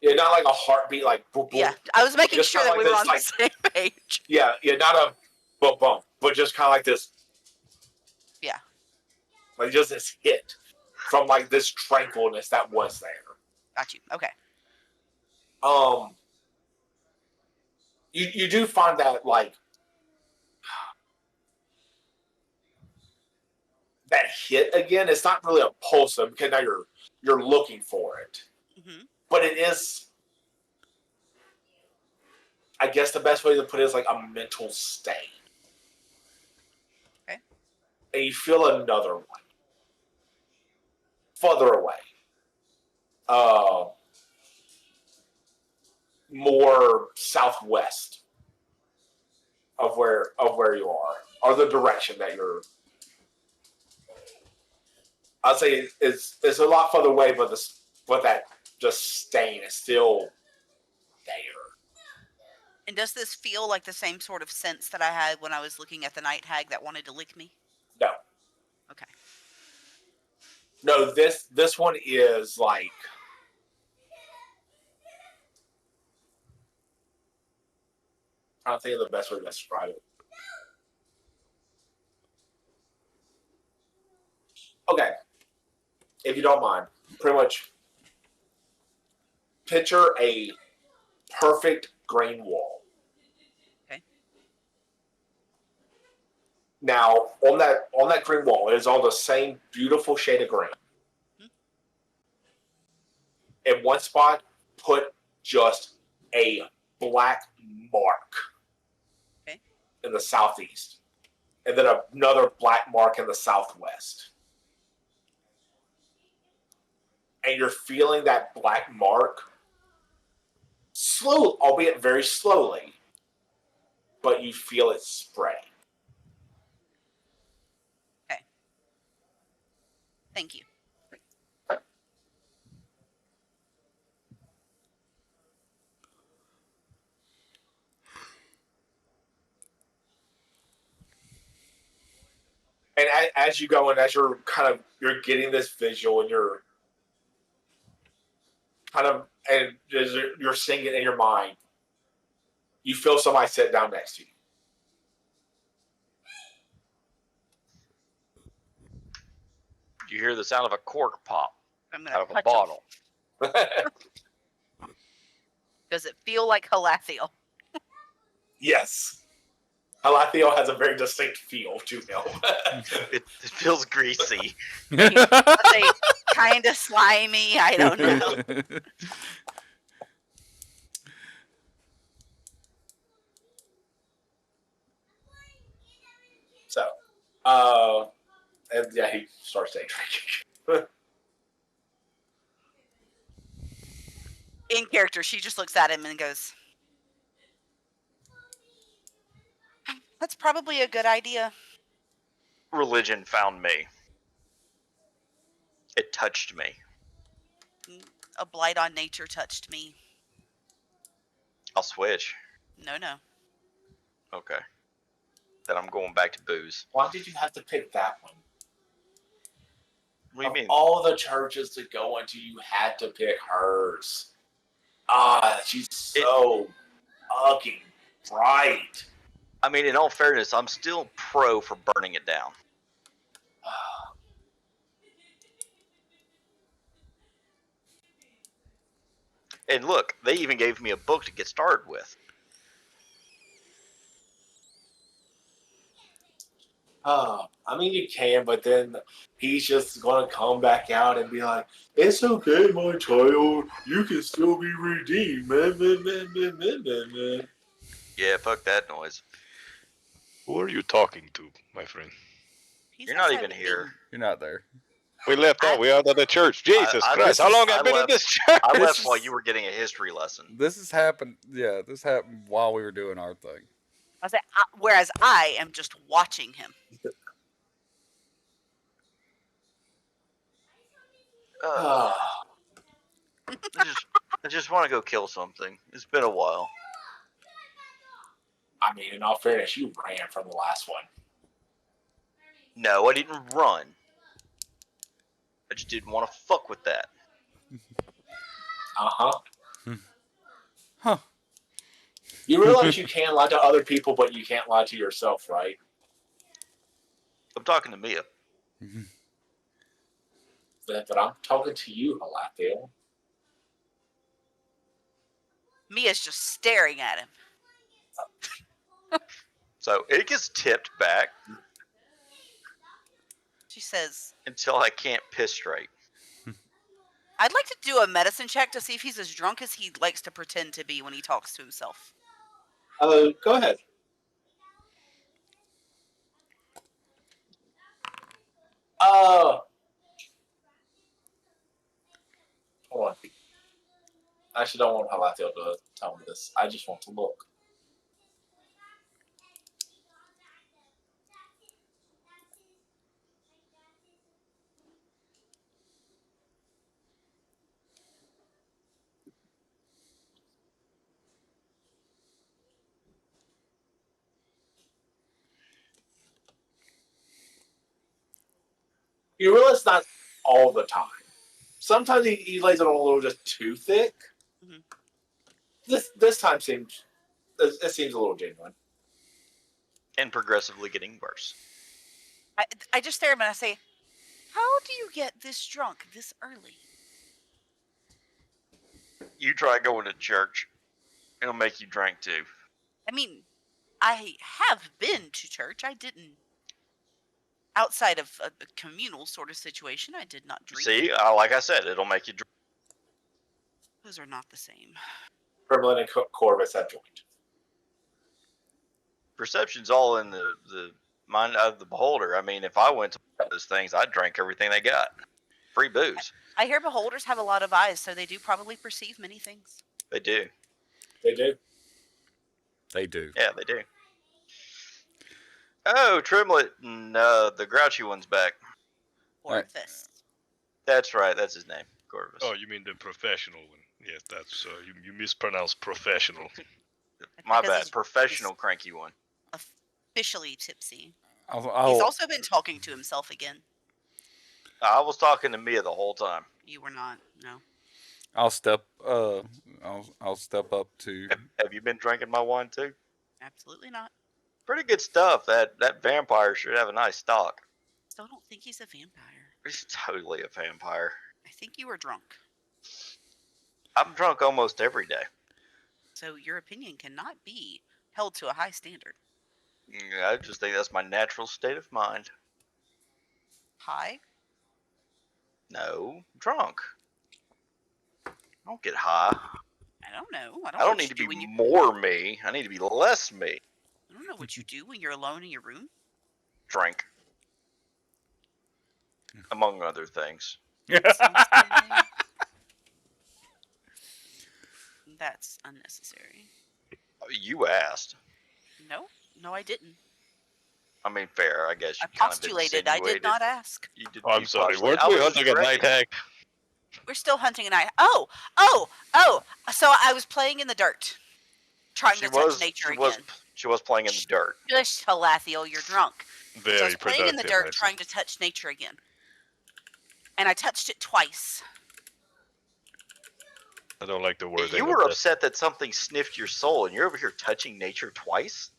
Yeah, not like a heartbeat like boom, boom. Yeah, I was making Just sure kinda that like we were this, on like- the same page. Yeah, not a bump bump, but just kind of like this. Yeah. Like just this hit from like this tranquilness that was there. Got you. Okay. You do find that like that hit again. It's not really a pulse because now you're looking for it, Mm-hmm. but it is. I guess the best way to put it is like a mental state. Okay. And you feel another one further away. More southwest of where you are, or the direction that you're. I'd say it's a lot further away, but that just stain is still there. And does this feel like the same sort of sense that I had when I was looking at the night hag that wanted to lick me? No. Okay. No, this one is like I don't think of the best way to describe it. Okay. If you don't mind, pretty much picture a perfect green wall. Okay. Now, on that green wall, it is all the same beautiful shade of green. In one spot, put just a black mark in the southeast, and then another black mark in the southwest. And you're feeling that black mark slow, albeit very slowly, but you feel it spreading. Thank you. And as you go and as you're you're getting this visual and you're and as you're seeing it in your mind, you feel somebody sit down next to you. You hear the sound of a cork pop I'm gonna out of a touch bottle. him. Does it feel like Halathiel? Yes. Halathiel has a very distinct feel to him. It feels greasy. Are they kind of slimy? I don't know. So, and yeah, he starts day drinking. In character, she just looks at him and goes, "That's probably a good idea." Religion found me. It touched me. A blight on nature touched me. I'll switch. No. Okay. Then I'm going back to booze. Why did you have to pick that one? What do you Of mean? all the churches to go into, you had to pick hers. She's so fucking bright. I mean, in all fairness, I'm still pro for burning it down. And look, they even gave me a book to get started with. I mean, you can, but then he's just going to come back out and be like, "It's okay, my child. You can still be redeemed, man." Yeah, fuck that noise. Who are you talking to, my friend? He's You're not outside even with here. me. You're not there. We left out. We are at the church. Jesus I- Christ! How long have I been in left- this church? I This left is- while you were getting a history lesson. This has happened. Yeah, this happened while we were doing our thing. I say, whereas I am just watching him. I just want to go kill something. It's been a while. I mean, in all fairness, you ran from the last one. No, I didn't run. I just didn't want to fuck with that. Huh. You realize you can lie to other people, but you can't lie to yourself, right? I'm talking to Mia. But I'm talking to you, Halathiel. Mia's just staring at him. So it gets tipped back She says, until I can't piss straight. "I'd like to do a medicine check to see if he's as drunk as he likes to pretend to be when he talks to himself." Go ahead. Hold on. I actually don't want Halathiel to tell me this. I just want to look. You realize not all the time. Sometimes he lays it on a little just too thick. Mhm. This time seems it seems a little genuine. And progressively getting worse. I just stare at him and I say, "How do you get this drunk this early?" You try going to church. It'll make you drink too. I mean, I have been to church. I didn't. Outside of a communal sort of situation, I did not drink. See, like I said, it'll make you drink. Those are not the same. Kremlin and Corvus have joined. Perception's all in the mind of the beholder. I mean, if I went to those things, I'd drink everything they got. Free booze. I hear beholders have a lot of eyes, so they do probably perceive many things. They do. They do. They do. Yeah, they do. Oh, Trimlet and the grouchy one's back. Orvis. That's right. That's his name, Corvus. Oh, you mean the professional one? Yes, that's you mispronounced professional. My Because bad. Professional cranky one. Officially tipsy. He's I'll also been talking to himself again. I was talking to Mia the whole time. You were not. No. I'll step I'll step up to Have you been drinking my wine too? Absolutely not. Pretty good stuff. That vampire should have a nice stock. Still don't think he's a vampire. He's totally a vampire. I think you were drunk. I'm drunk almost every day. So your opinion cannot be held to a high standard. I just think that's my natural state of mind. High? No, drunk. I don't get high. I don't know. I I don't, know don't what need you to do be when you. more me. I need to be less me. I don't know what you do when you're alone in your room. Drink. Among other things. That sounds silly. That's unnecessary. You asked. No, I didn't. I mean, fair, I guess. You I kind of postulated. I did not ask. You did. Oh, I'm you sorry. postulated. Weren't I we was hunting a night correcting you. hag? We're still hunting a night. Oh. So I was playing in the dirt, trying to touch nature again. She was playing in the dirt. Shush, Halathiel, you're drunk. So I was Very playing in the productive. dirt, I see. trying to touch nature again, and I touched it twice. I don't like the word. You were upset that something sniffed your soul, and you're over here touching nature twice?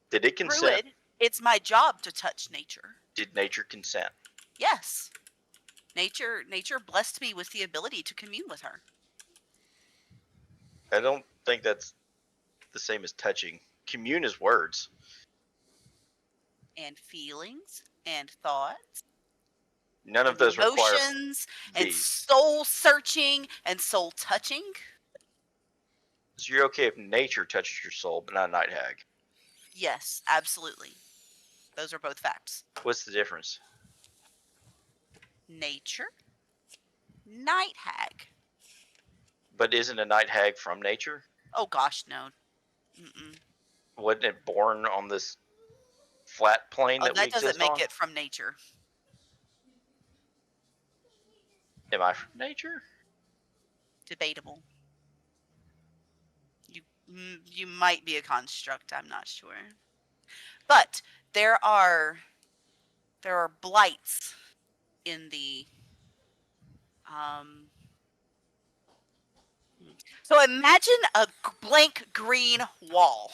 Did it consent? Druid, it's my job to touch nature. Did nature consent? Yes. Nature blessed me with the ability to commune with her. I don't think that's the same as touching. Commune is words. And feelings and thoughts. None of And those require emotions and these. soul searching and soul touching. So you're okay if nature touches your soul, but not a night hag. Yes, absolutely. Those are both facts. What's the difference? Nature, night hag. But isn't a night hag from nature? Oh gosh, no. Mm-mm. Wasn't it born on this flat plane Oh, that we that exist doesn't make on? it from nature. Am I from nature? Debatable. You might be a construct. I'm not sure. But there are blights in the So imagine a blank green wall.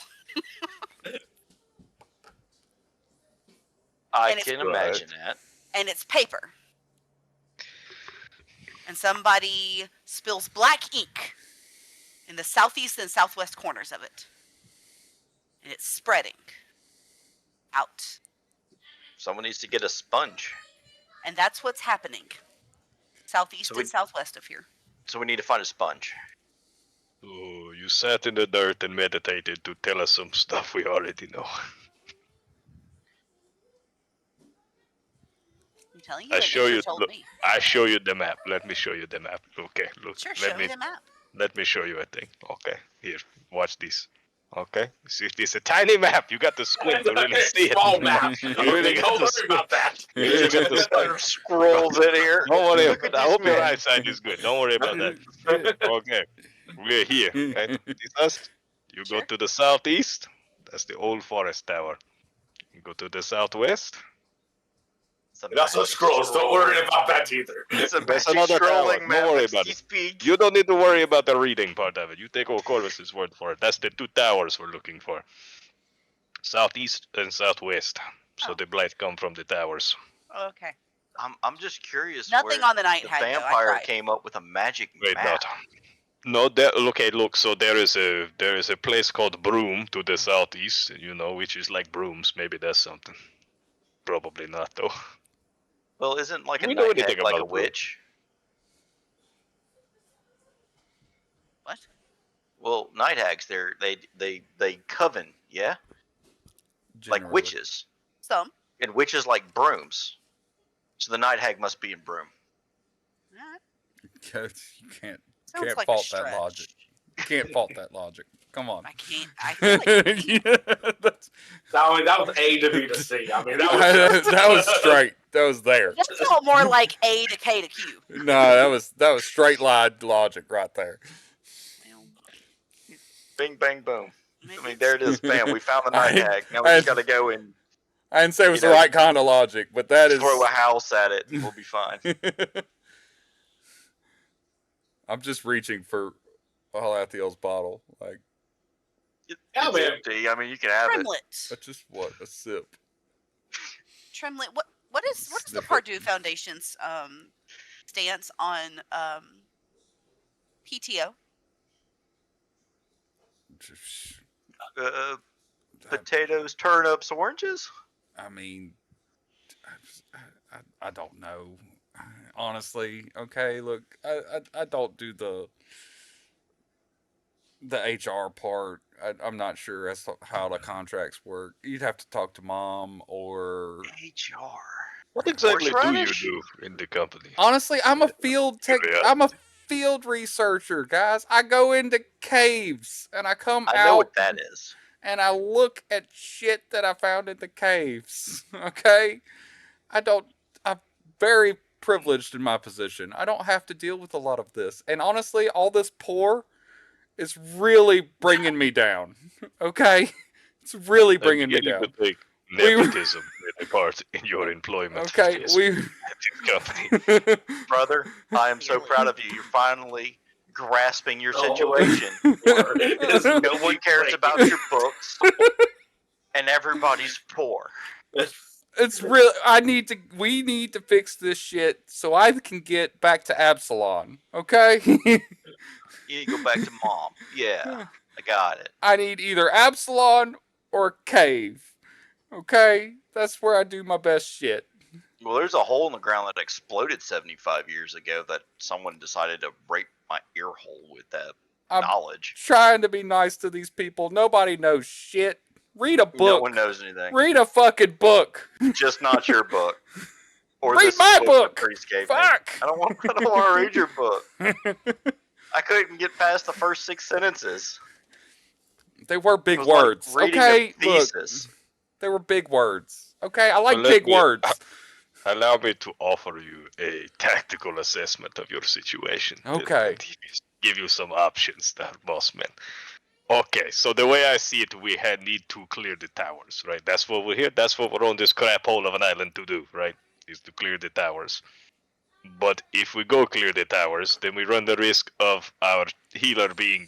I And it's- can imagine that. And it's paper. And somebody spills black ink in the southeast and southwest corners of it. And it's spreading out. Someone needs to get a sponge. And that's what's happening. Southeast So and southwest of here. So we need to find a sponge. Oh, you sat in the dirt and meditated to tell us some stuff we already know. I'm telling you, I what show nature you. told Look, me. I show you the map. Let me show you the map. Okay, look. Sure, show let me the map. Let me show you a thing. Okay, here, watch this. Okay, see, it's a tiny map. You got to squint to really see it. Small map. You really got Don't to worry squint. about that. You really got to squint. Scrolls in here. Don't worry. Look at I this hope your man. eyesight is good. Don't worry about that. Okay, we're here. Okay, this us. You Sure. go to the southeast. That's the old forest tower. You go to the southwest. And also scrolls. Don't worry about that either. It's a That's magic another tower. scrolling Don't map. worry as about you it. speak. You don't need to worry about the reading part of it. You take old Corvus's word for it. That's the two towers we're looking for. Southeast and southwest. So Oh. the blight come from the towers. Okay. I'm just curious. Nothing where on the night the hag, though. I vampire tried. came up with a magic Wait, map. not. No, there. Okay, look. So there is a place called Broom to the southeast. You know, which is like brooms. Maybe that's something. Probably not though. Well, isn't like a We know night anything hag like a about Broom. witch? What? Well, night hags, they coven, yeah, like Generally. witches, Some. and witches like brooms. So the night hag must be in Broom. Alright. You can't Sounds like a fault that stretch. logic. You can't fault that logic. Come on. I can't. I feel like I can't. Yeah, that's, That was A to B to C. I mean, that was just... that was straight. That was there. That felt more like A to K to Q. No, that was straight line logic right there. Well, Bing, bang, boom. maybe I mean, there it is. Bam, we found the night I- hag. Now we I- just got to go and I didn't say it was You the know, right kind of logic, but that is. throw a house at it and we'll be fine. I'm just reaching for Halathiel's bottle. Like, Yeah, It's man. empty. I mean, you can have it. Tremlet. that's just what? A sip. Tremlet. What is the Sniff it. Pardue Foundation's stance on PTO? Potatoes, turnips, oranges. I mean, I don't know. Honestly, okay, look, I don't do the HR part. I'm not sure as to how the contracts work. You'd have to talk to mom or... HR. What exactly do you Horseradish? do in the company? Honestly, I'm a field tech. Curiosity. I'm a field researcher, guys. I go into caves and I come I know out what that is. and I look at shit that I found in the caves. Okay, I'm very privileged in my position. I don't have to deal with a lot of this, and honestly, all this poor is really bringing me down. Okay, it's really I'm bringing me beginning down. to take We- nepotism in a part in your employment. Okay, Yes, we. at this company. Brother, I am so proud of you. You're finally grasping your Oh. situation. It's No one cares about your books, and everybody's poor. It's real. We need to fix this shit so I can get back to Absalon. Okay. You need to go back to mom. Yeah, I got it. I need either Absalon or a cave. Okay, that's where I do my best shit. Well, there's a hole in the ground that exploded 75 years ago that someone decided to rape my ear hole with that I'm knowledge. trying to be nice to these people. Nobody knows shit. Read a book. No one knows anything. Read a fucking book. Just not your book. Or Read this my the book. priest gave me. Fuck. I don't want to read your book. I couldn't get past the first 6 sentences. They were It big was like words. reading Okay, a look. thesis. They were big words. Okay, I like Well, let big me- words. Allow me to offer you a tactical assessment of your situation. Okay. And give you some options there, boss man. Okay, so the way I see it, we need to clear the towers, right? That's what we're here. That's what we're on this crap hole of an island to do, right? Is to clear the towers. But if we go clear the towers, then we run the risk of our healer being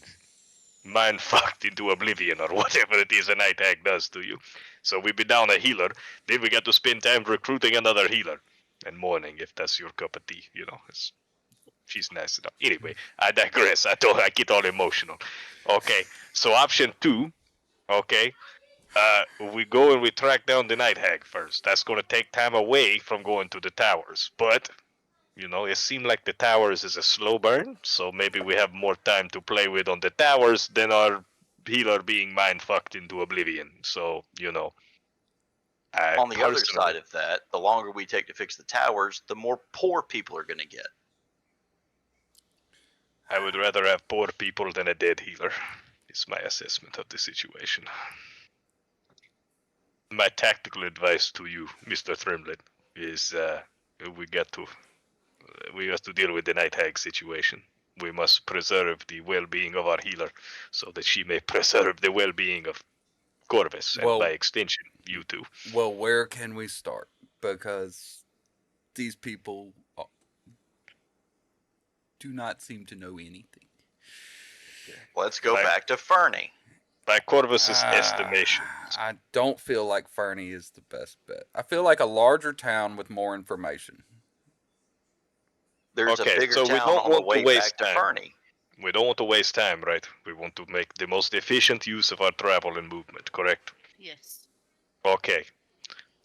mind fucked into oblivion or whatever it is a night hag does to you. So we be down a healer, then we got to spend time recruiting another healer and mourning if that's your cup of tea, you know. She's nice enough. Anyway, I digress. I get all emotional. Okay, so option 2, okay, we go and we track down the night hag first. That's going to take time away from going to the towers, but you know, it seemed like the towers is a slow burn, so maybe we have more time to play with on the towers than our healer being mind fucked into oblivion. So, you know. On the other side of that, the longer we take to fix the towers, the more poor people are going to get. I would rather have poor people than a dead healer, is my assessment of the situation. My tactical advice to you, Mr. Trimlet, is we have to deal with the night hag situation. We must preserve the well-being of our healer so that she may preserve the well-being of Corvus, and Well- by extension, you too. Well, where can we start? Because these people do not seem to know anything. Let's go Right. back to Fernie. By Corvus's estimation, I don't feel like Fernie is the best bet. I feel like a larger town with more information. There's Okay, a bigger so we town don't on the want to way waste back to time. Fernie. we don't want to waste time, right? We want to make the most efficient use of our travel and movement, correct? Yes. Okay.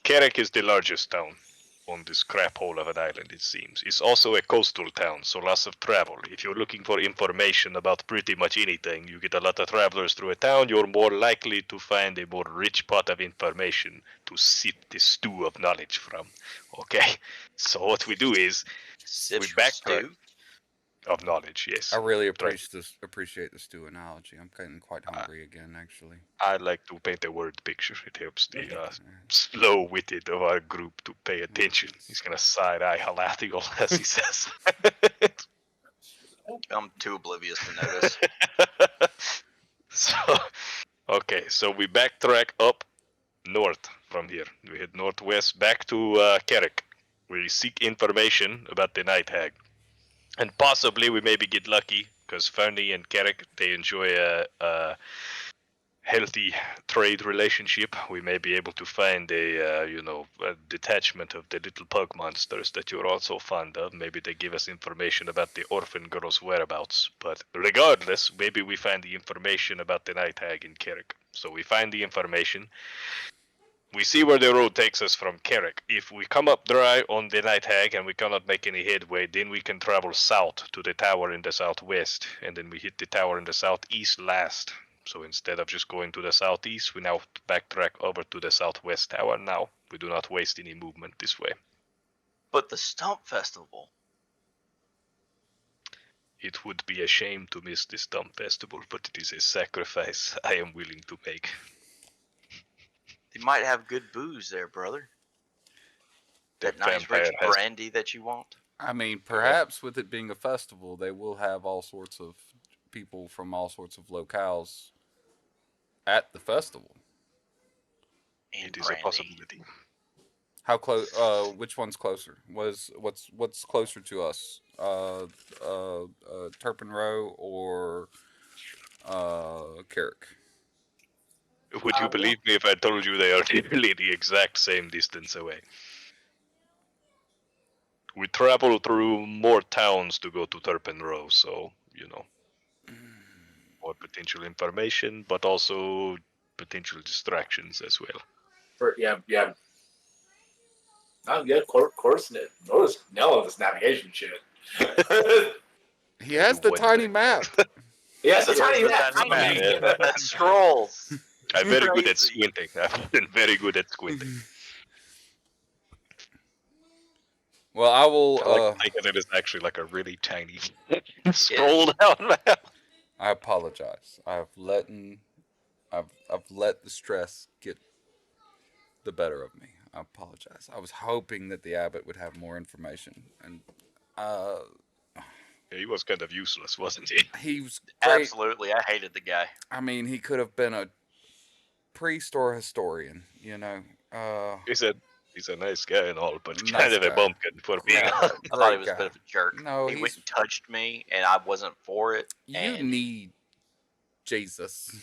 Carrick is the largest town on this crap hole of an island, it seems. It's also a coastal town, so lots of travel. If you're looking for information about pretty much anything, you get a lot of travelers through a town, you're more likely to find a more rich pot of information to sip the stew of knowledge from. Okay? So what we do is, Sip We your backtrack. stew. Of knowledge, yes. I really Right. appreciate the stew analogy. I'm getting quite hungry again, actually. I like to paint a word picture. It helps the slow-witted of our group to pay attention. He's gonna side-eye Halathiel as he says. I'm too oblivious to notice. So, okay, so we backtrack up north from here. We head northwest back to Carrick. We seek information about the Night Hag. And possibly we maybe get lucky, because Fernie and Carrick, they enjoy a healthy trade relationship. We may be able to find a detachment of the little pug monsters that you're also fond of. Maybe they give us information about the orphan girl's whereabouts. But regardless, maybe we find the information about the Night Hag in Carrick. So we find the information. We see where the road takes us from Carrick. If we come up dry on the Night Hag and we cannot make any headway, then we can travel south to the tower in the southwest, and then we hit the tower in the southeast last. So instead of just going to the southeast, we now backtrack over to the southwest tower now. We do not waste any movement this way. But the Stump Festival. It would be a shame to miss the Stump Festival, but it is a sacrifice I am willing to make. They might have good booze there, brother. The That nice vampire rich has- brandy that you want. I mean, perhaps with it being a festival, they will have all sorts of people from all sorts of locales at the festival. And It is brandy. a possibility. How close? Which one's closer? What's closer to us? Turpin Row or Carrick? Would you believe me if I told you they are nearly the exact same distance away? We travel through more towns to go to Turpin Row, so, more potential information, but also potential distractions as well. Yeah. Oh, yeah, of course. Notice Nell of this navigation shit. He has the What tiny the- map. Yes, That's a tiny the map. tiny map. Yeah. That scrolls. I'm very good at Crazy. squinting. I've been very good at squinting. Well, I will. I like to think that it is actually like a really tiny scroll down map. I apologize. I've let the stress get the better of me. I apologize. I was hoping that the abbot would have more information, and Yeah, he was kind of useless, wasn't he? he was great. Absolutely. I hated the guy. I mean, he could have been a priest or a historian. He's a nice guy and all, but Nice kind of guy. a bumpkin for being Yeah, honest. I thought he great was a guy. bit of a jerk. No, he went he's. and touched me, and I wasn't for it. You and need Jesus.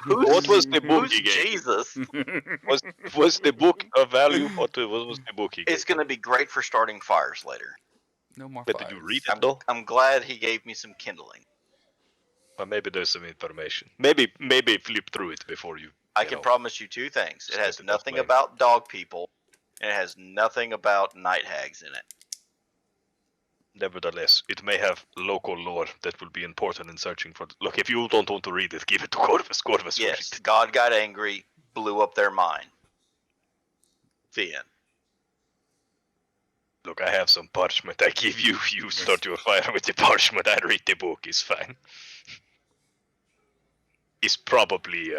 What was the book Who's he gave? Jesus? Was the book of value? What was the book he gave? It's going to be great for starting fires later. No more. But did you fires. read it though? I'm glad he gave me some kindling. Well, maybe there's some information. Maybe flip through it before you. I can promise you two things. It Set has it nothing aflame. about dog people, and it has nothing about night hags in it. Nevertheless, it may have local lore that will be important in searching for. Look, if you don't want to read it, give it to Corvus. Corvus will Yes, read it. God got angry, blew up their mind. The end. Look, I have some parchment. I give you. You start your fire with the parchment. I read the book. It's fine. It's probably,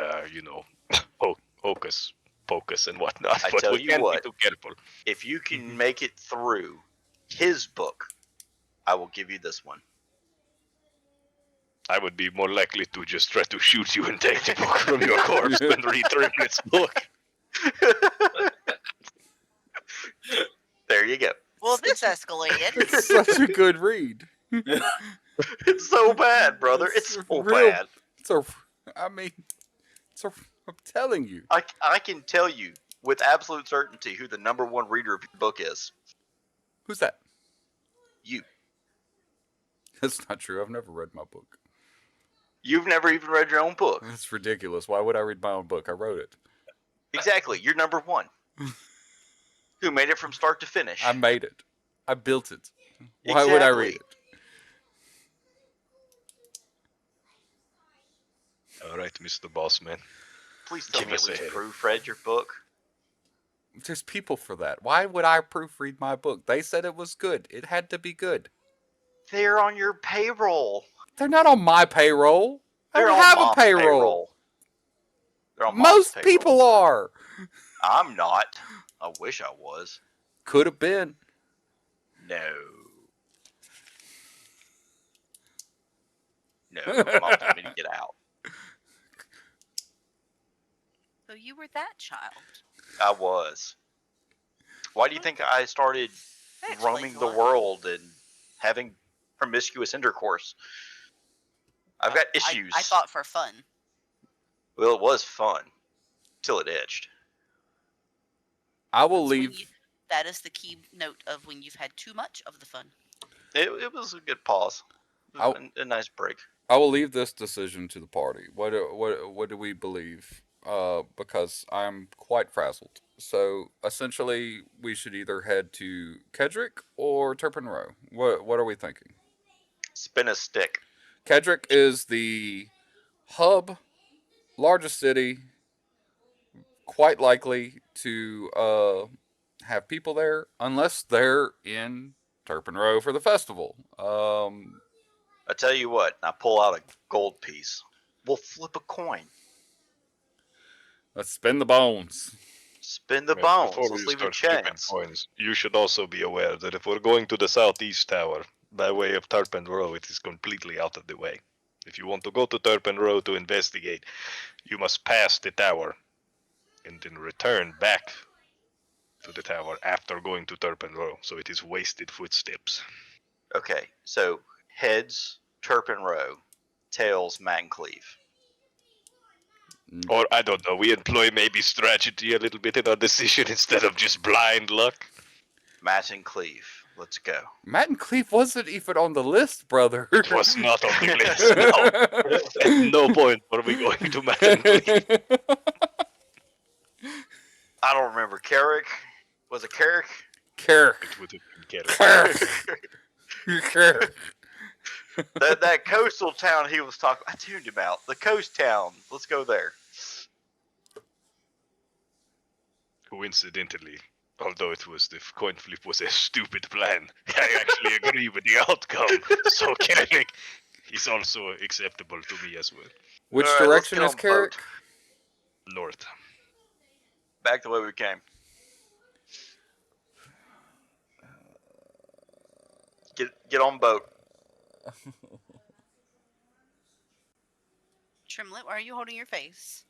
hocus pocus and whatnot. I but tell we you can't what. be too careful. If you can make it through his book, I will give you this one. I would be more likely to just try to shoot you and take the book from your corpse than read Trimlet's book. There you go. Well, this escalated. It's such a good read. It's so bad, brother. It's so real- bad. I'm telling you. I can tell you with absolute certainty who the number one reader of your book is. Who's that? You. That's not true. I've never read my book. You've never even read your own book. That's ridiculous. Why would I read my own book? I wrote it. Exactly. You're number one. Who made it from start to finish. I made it. I built it. Why would I read it? All right, Mr. Bossman. Please tell Give me at us a least header. proofread your book. There's people for that. Why would I proofread my book? They said it was good. It had to be good. They're on your payroll. They're not on my payroll. I They're don't on have a Mom's payroll. They're on Mom's Most payroll. people are. I'm not. I wish I was. Could have been. No. No. Mom told me to get out. So you were that child. I was. Why do you think I started That explains roaming a the lot. world and having promiscuous intercourse? I've got issues. I thought for fun. Well, it was fun. Till it itched. I will That's when leave. that is the key note of when you've had too much of the fun. It was a good pause. A nice break. I will leave this decision to the party. What do we believe? Because I'm quite frazzled. So essentially, we should either head to Kedrick or Turpin Row. What are we thinking? Spin a stick. Kedrick is the hub, largest city, quite likely to have people there, unless they're in Turpin Row for the festival. I tell you what, I pull out a gold piece. We'll flip a coin. Let's spin the bones. Spin the Well, bones. before Let's we leave a start flipping chance. coins, you should also be aware that if we're going to the southeast tower by way of Turpin Row, it is completely out of the way. If you want to go to Turpin Row to investigate, you must pass the tower and then return back to the tower after going to Turpin Row. So it is wasted footsteps. Okay, so heads, Turpin Row. Tails, Matt and Cleve. Or, I don't know, we employ maybe strategy a little bit in our decision instead of just blind luck. Matt and Cleve. Let's go. Matt and Cleve wasn't even on the list, brother. It was not on the list, no. At no point were we going to Matt and Cleve. I don't remember. Carrick? Was it Carrick? Carrick. It would have been Carrick. Carrick. that coastal town he was talking. I tuned him out. The coast town. Let's go there. Coincidentally, although it was the coin flip was a stupid plan, I actually agree with the outcome. So Carrick is also acceptable to me as well. Which All right, let's direction get is on Carrick? boat. North. Back the way we came. Get on boat. Trimlet, why are you holding your face?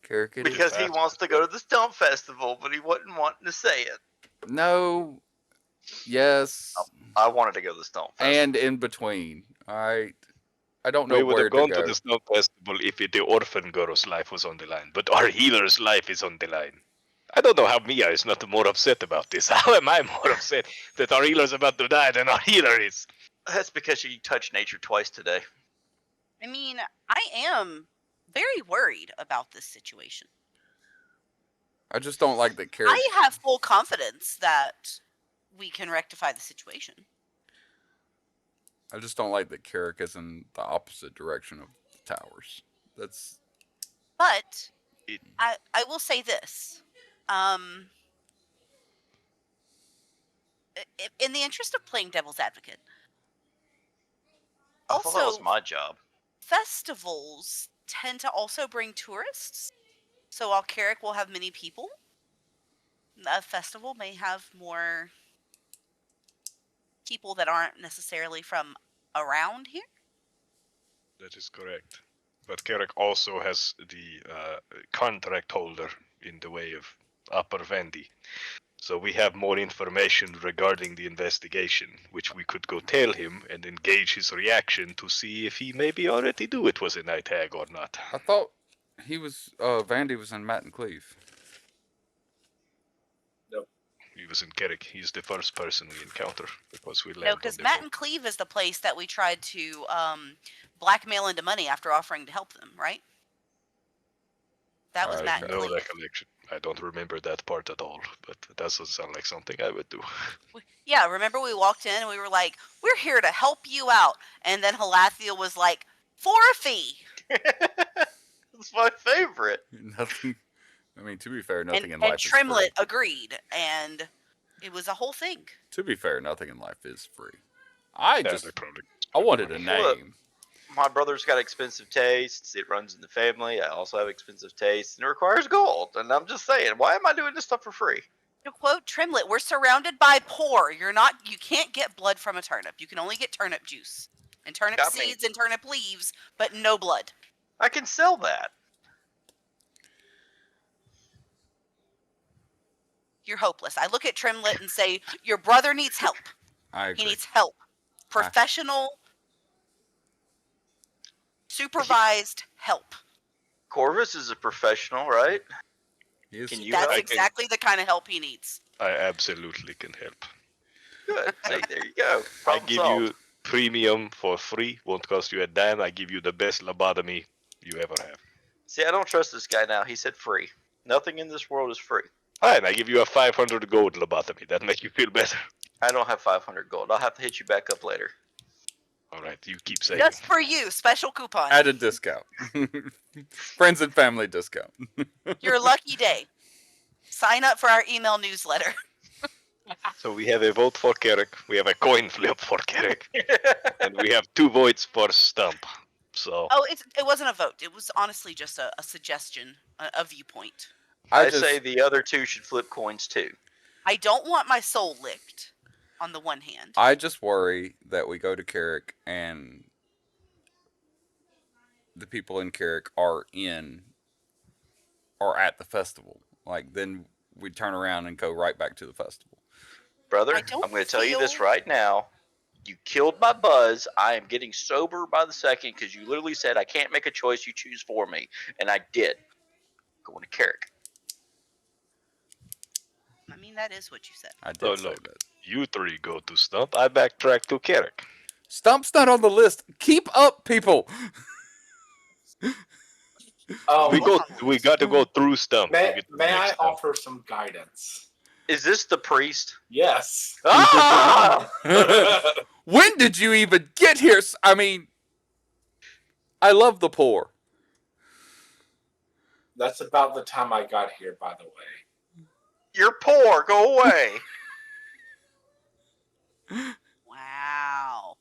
Carrick it is. Because he wants to go to the Stump Festival, but he wasn't wanting to say it. No. Yes. I wanted to go to the Stump Festival. And in between. Alright. I don't know We would where have to gone go. to the Snow Festival if the orphan girl's life was on the line, but our healer's life is on the line. I don't know how Mia is not more upset about this. How am I more upset that our healer's about to die than our healer is? That's because you touched nature twice today. I mean, I am very worried about this situation. I just don't like that Carrick. I have full confidence that we can rectify the situation. I just don't like that Carrick is in the opposite direction of the towers. That's. But It- I will say this. In the interest of playing devil's advocate, I thought that was also my job. festivals tend to also bring tourists. So while Carrick will have many people, a festival may have more people that aren't necessarily from around here. That is correct. But Carrick also has the contract holder in the way of Upper Vandy. So we have more information regarding the investigation, which we could go tell him and engage his reaction to see if he maybe already knew it was a night hag or not. I thought he was. Vandy was in Matt and Cleve. He was in Carrick. He's the first person we encounter because we landed No, on because the Matt boat. and Cleve is the place that we tried to blackmail into money after offering to help them, right? That was I Matt I and have no Cleve. recollection. I don't remember that part at all, but that doesn't sound like something I would do. Yeah, remember we walked in and we were like, "We're here to help you out," and then Halathia was like, "For a fee." It's my favorite. Nothing. I mean, to be fair, nothing in And life is free. Trimlet agreed, and it was a whole thing. To be fair, nothing in life is free. I Yeah, just they probably. I wanted a Look. name. My brother's got expensive tastes. It runs in the family. I also have expensive tastes, and it requires gold. And I'm just saying, why am I doing this stuff for free? To quote Trimlet, we're surrounded by poor. You can't get blood from a turnip. You can only get turnip juice and turnip Got me. seeds and turnip leaves, but no blood. I can sell that. You're hopeless. I look at Trimlet and say, your brother needs help. I He agree. needs help. Professional, supervised help. Corvus is a professional, right? Yes. Can you That's help? exactly the kind of help he needs. I absolutely can help. Good. See, there you go. I Problem give solved. you premium for free. Won't cost you a dime. I give you the best lobotomy you ever have. See, I don't trust this guy now. He said free. Nothing in this world is free. Fine, I give you a 500 gold lobotomy. That make you feel better. I don't have 500 gold. I'll have to hit you back up later. All right, you keep saying. Just for you, special coupon. At a discount. Friends and family discount. Your lucky day. Sign up for our email newsletter. So we have a vote for Carrick. We have a coin flip for Carrick. And we have 2 votes for Stump. So Oh, it wasn't a vote. It was honestly just a suggestion, a viewpoint. I say the other 2 should flip coins too. I don't want my soul licked, on the one hand. I just worry that we go to Carrick and the people in Carrick are at the festival. Like, then we turn around and go right back to the festival. Brother, I don't I'm going to tell you this feel- right now. You killed my buzz. I am getting sober by the second because you literally said I can't make a choice. You choose for me, and I did. Going to Carrick. I mean, that is what you said. I did So say look. that. you 3 go to Stump. I backtrack to Carrick. Stump's not on the list. Keep up, people. We got to go through Stump. to May, get to the may I next Stump. offer some guidance? Is this the priest? Yes. Ah! When did you even get here? I mean, I love the poor. That's about the time I got here, by the way. You're poor. Go away. Wow.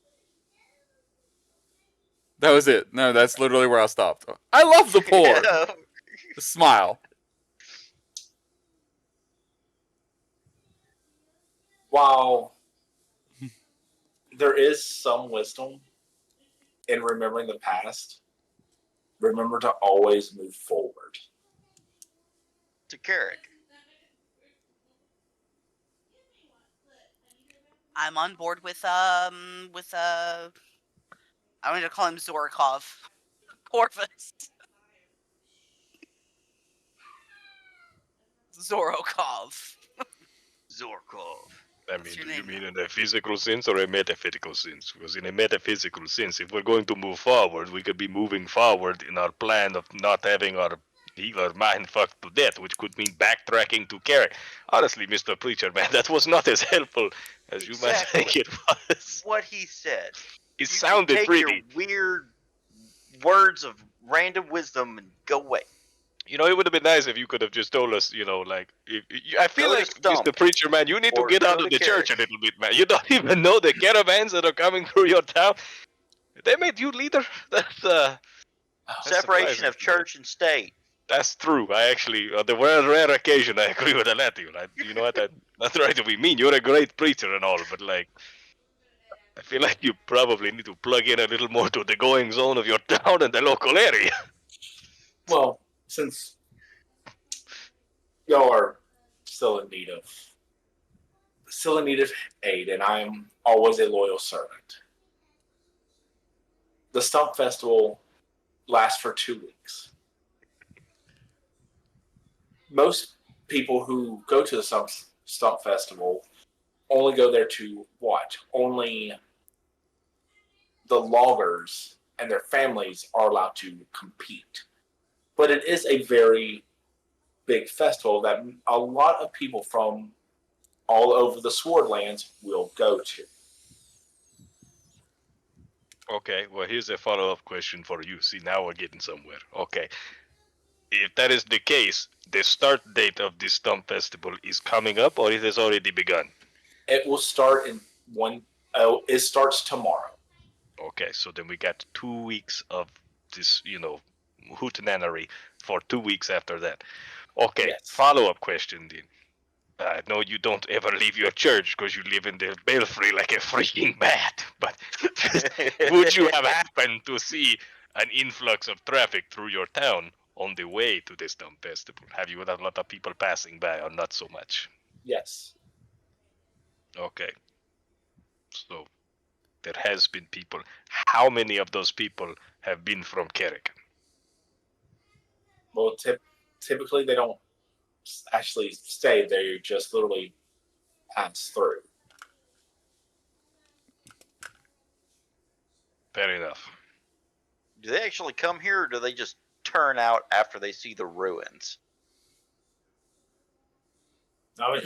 That was it. No, that's literally where I stopped. I love the poor. Yeah. Smile. While there is some wisdom in remembering the past, remember to always move forward. To Carrick. I'm on board with I'm going to call him Zorkov. Corvus. Zorokov. Zorkov. I What's mean, your do you name mean now? in a physical sense or a metaphysical sense? Because in a metaphysical sense, if we're going to move forward, we could be moving forward in our plan of not having our healer mind fucked to death, which could mean backtracking to Carrick. Honestly, Mr. Preacher Man, that was not as helpful as you might Exactly. think it was. What he said. It You sounded can take pretty. your weird words of random wisdom and go away. You know, it would have been nice if you could have just told us, I feel Go to like, Stump. Mr. Preacher Man, you need to Or get go out to of the church a Carrick. little bit, man. You don't even know the caravans that are coming through your town. They made you leader? That's Separation surprising, of church and state. That's true. I actually, on the rare occasion, I agree with Alethio. You know what? That's right to be mean. You're a great preacher and all, but I feel like you probably need to plug in a little more to the goings on of your town and the local area. Well, since y'all are still in need of aid, and I'm always a loyal servant. The Stump Festival lasts for 2 weeks. Most people who go to the Stump Festival only go there to watch. Only the loggers and their families are allowed to compete. But it is a very big festival that a lot of people from all over the Swardlands will go to. Okay, well, here's a follow-up question for you. See, now we're getting somewhere. Okay. If that is the case, the start date of this Stump Festival is coming up, or it has already begun? It will start in 1 It starts tomorrow. Okay, so then we got 2 weeks of this, hootenannery for 2 weeks after that. Okay, Yes. follow-up question then. I know you don't ever leave your church because you live in the belfry like a freaking bat, but would you have happened to see an influx of traffic through your town on the way to this dumb festival? Have you had a lot of people passing by or not so much? Yes. Okay. So there has been people. How many of those people have been from Kerrigan? Well, typically they don't actually stay. They just literally pass through. Fair enough. Do they actually come here, or do they just turn out after they see the ruins? I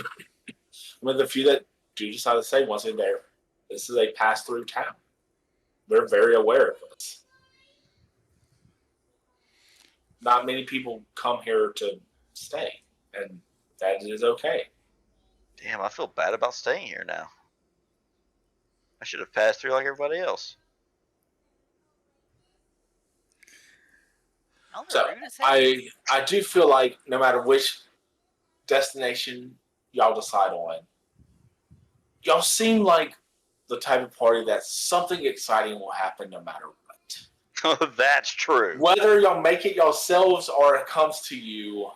mean, the few that do decide to stay once they're there, this is a pass-through town. They're very aware of this. Not many people come here to stay, and that is okay. Damn, I feel bad about staying here now. I should have passed through like everybody else. Oh, So they're rude as hell. I do feel like no matter which destination y'all decide on, y'all seem like the type of party that something exciting will happen no matter what. That's true. Whether y'all make it yourselves or it comes to you,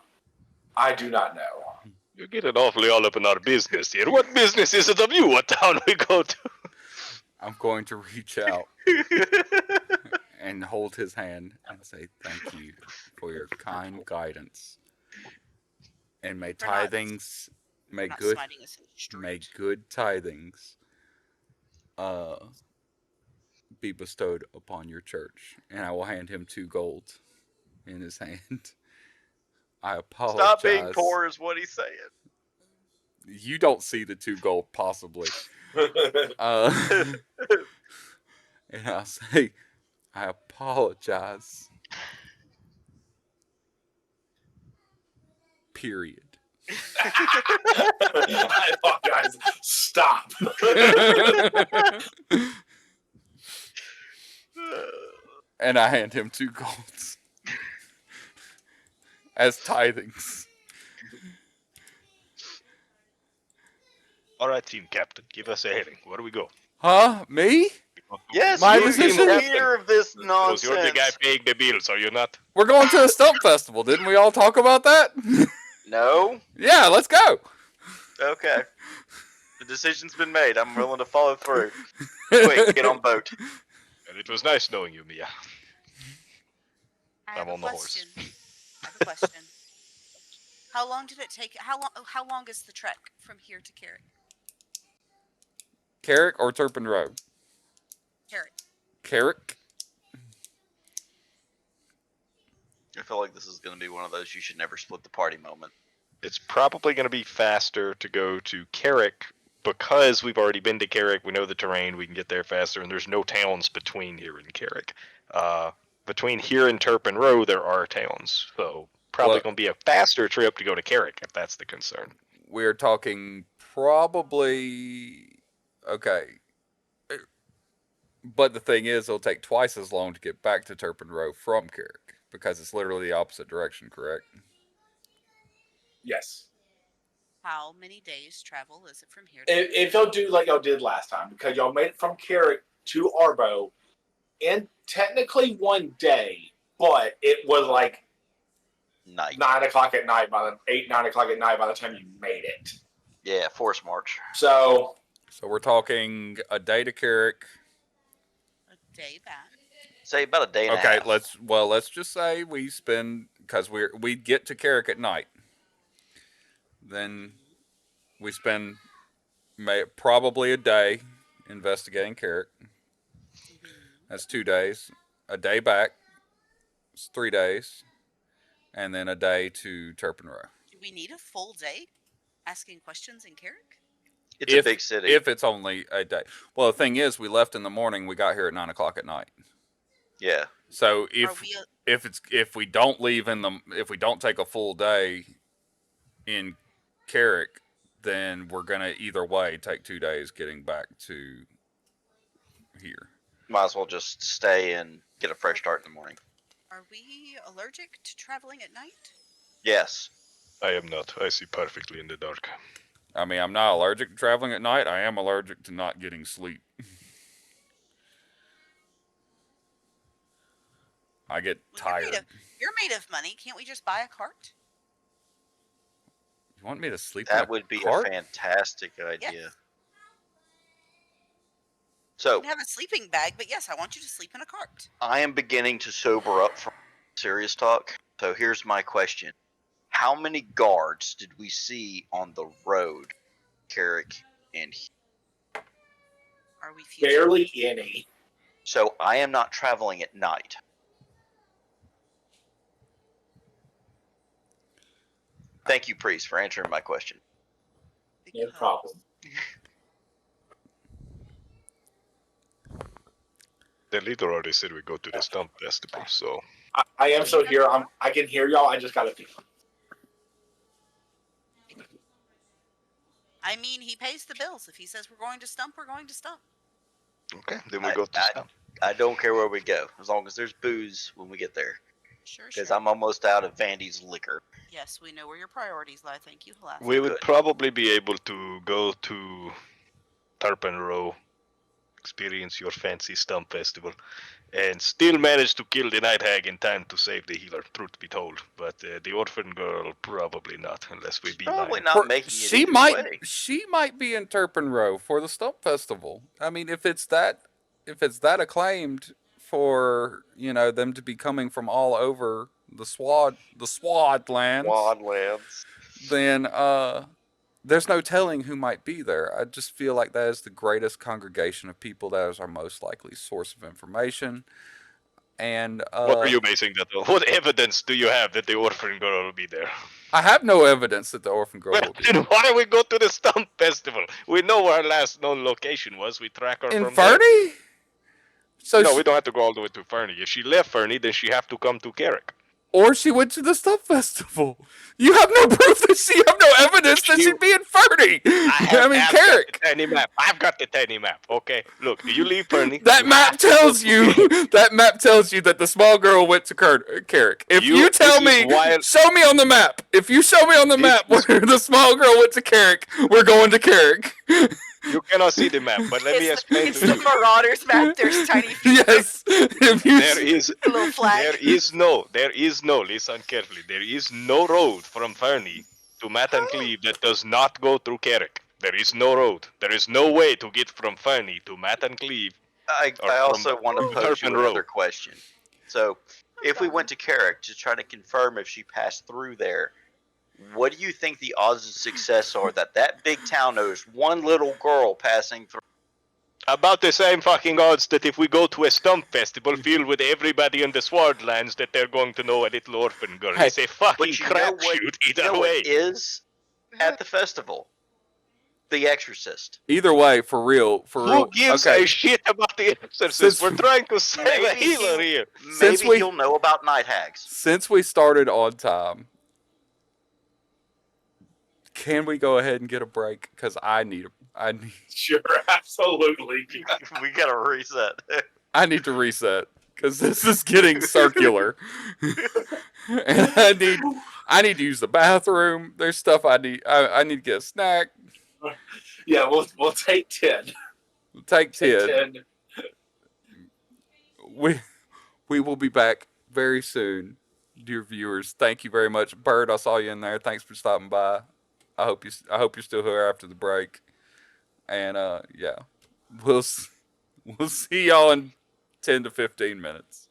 I do not know. You're getting awfully all up in our business here. What business is it of you what town we go to? I'm going to reach out and hold his hand and say thank you for your kind guidance. And may We're not- tithings, They're may not good, smiting us in the street. may good tithings, be bestowed upon your church. And I will hand him 2 gold in his hand. I apologize. Stop being poor is what he's saying. You don't see the 2 gold, possibly. And I'll say, I apologize. Period. I apologize. Stop. And I hand him 2 golds as tithings. All right, team captain, give us a heading. Where do we go? Huh? Me? Yes, My you're position? the leader of this Because nonsense. you're the guy paying the bills, are you not? We're going to a stump festival. Didn't we all talk about that? No? Yeah, let's go. Okay. The decision's been made. I'm willing to follow through. Quick, get on boat. And it was nice knowing you, Mia. I have I'm a on the horse. question. I have a question. How long did it take? How long is the trek from here to Carrick? Carrick or Turpin Road? Carrick. Carrick? I feel like this is going to be one of those you should never split the party moment. It's probably going to be faster to go to Carrick because we've already been to Carrick. We know the terrain. We can get there faster, and there's no towns between here and Carrick. Between here and Turpin Row, there are towns. So probably What? going to be a faster trip to go to Carrick if that's the concern. We're talking probably... Okay. But the thing is, it'll take twice as long to get back to Turpin Row from Carrick. Because it's literally the opposite direction, correct? Yes. How many days travel is it from here? If y'all do like y'all did last time, because y'all made it from Carrick to Arbo in technically one day, but it was like Night. 9 o'clock at night by the 9 o'clock at night by the time you made it. Yeah, force march. So we're talking a day to Carrick. A day back. Say about a day and a Okay, half. let's just say we spend, because we get to Carrick at night. Then we spend probably a day investigating Carrick. That's 2 days. A day back. It's 3 days. And then a day to Turpin Row. Do we need a full day asking questions in Carrick? It's a big city. If it's only a day. Well, the thing is, we left in the morning. We got here at 9 o'clock at night. Yeah. So Are if we don't leave if we don't take a full day in Carrick, then we're gonna either way take 2 days getting back to here. Might as well just stay and get a fresh start in the morning. Are we allergic to traveling at night? Yes. I am not. I see perfectly in the dark. I mean, I'm not allergic to traveling at night. I am allergic to not getting sleep. I get Well, tired. you're made of money. Can't we just buy a cart? You want me to sleep in That a would be cart? a fantastic idea. Yes. You So can have a sleeping bag, but yes, I want you to sleep in a cart. I am beginning to sober up from serious talk. So here's my question. How many guards did we see on the road, Carrick and Are we fugitive? Barely any. So I am not traveling at night. Thank you, Priest, for answering my question. No Because- problem. The leader already said we go to the Stump Festival, so I am so here. I can hear y'all. I just gotta. I mean, he pays the bills. If he says we're going to Stump, we're going to Stump. okay, then we go to Stump. I don't care where we go, as long as there's booze when we get there. Sure, Because sure. I'm almost out of Vandy's liquor. Yes, we know where your priorities lie. Thank you, Halas. We would Good. probably be able to go to Tarpon Row, experience your fancy Stump Festival, and still manage to kill the Night Hag in time to save the healer, truth be told. But the orphan girl, probably not, unless we be Probably lying. not making it She either might. way. She might be in Turpin Row for the Stump Festival. I mean, if it's that acclaimed for them to be coming from all over the Swardlands, Wildlands. then there's no telling who might be there. I just feel like that is the greatest congregation of people. That is our most likely source of information. And What are you basing that on? What evidence do you have that the orphan girl will be there? I have no evidence that the orphan girl Well, will be then why we go to the Stump Festival? We know where her last known location was. We track her in from there. Fernie. So No, she, we don't have to go all the way to Fernie. If she left Fernie, then she have to come to Carrick. or she went to the Stump Festival. You have no proof that you have no evidence that she'd be in Fernie. I mean, I've Carrick. got the tiny map. I've got the tiny map. Okay, look, you leave Fernie. That you map have to go tells to you. Carrick. That map tells you that the small girl went to Carrick. If you tell this is me, wild. show me on the map. If you show me on the This map is- where the small girl went to Carrick, we're going to Carrick. You cannot see the map, but let me explain It's to the you. Marauders map. There's tiny feet. Yes. If you There is A little flag. there is no, listen carefully, there is no road from Fernie to Matancleve that does not go through Carrick. There is no road. There is no way to get from Fernie to Matancleve. I Or also from want to pose you Turpin Row. another question. So, if we went to Carrick to try to confirm if she passed through there, what do you think the odds of success are that big town knows one little girl passing through? About the same fucking odds that if we go to a Stump Festival filled with everybody in the Swardlands that they're going to know a little orphan girl. Hey, It's a fucking But you know what? crapshoot You either know way. what is at the festival? The Exorcist. Either way, for real. Who gives okay. a shit about the Exorcist? Since- We're trying to save a Maybe healer here. Since Maybe he'll know about night hags. Since we started on time, can we go ahead and get a break? Because I need Sure, absolutely. We gotta reset. I need to reset because this is getting circular, and I need to use the bathroom. There's stuff I need. I need to get a snack. Yeah, we'll take 10. Take Take 10. 10. We will be back very soon, dear viewers. Thank you very much, Bird. I saw you in there. Thanks for stopping by. I hope you're still here after the break. And yeah, we'll see y'all in 10 to 15 minutes.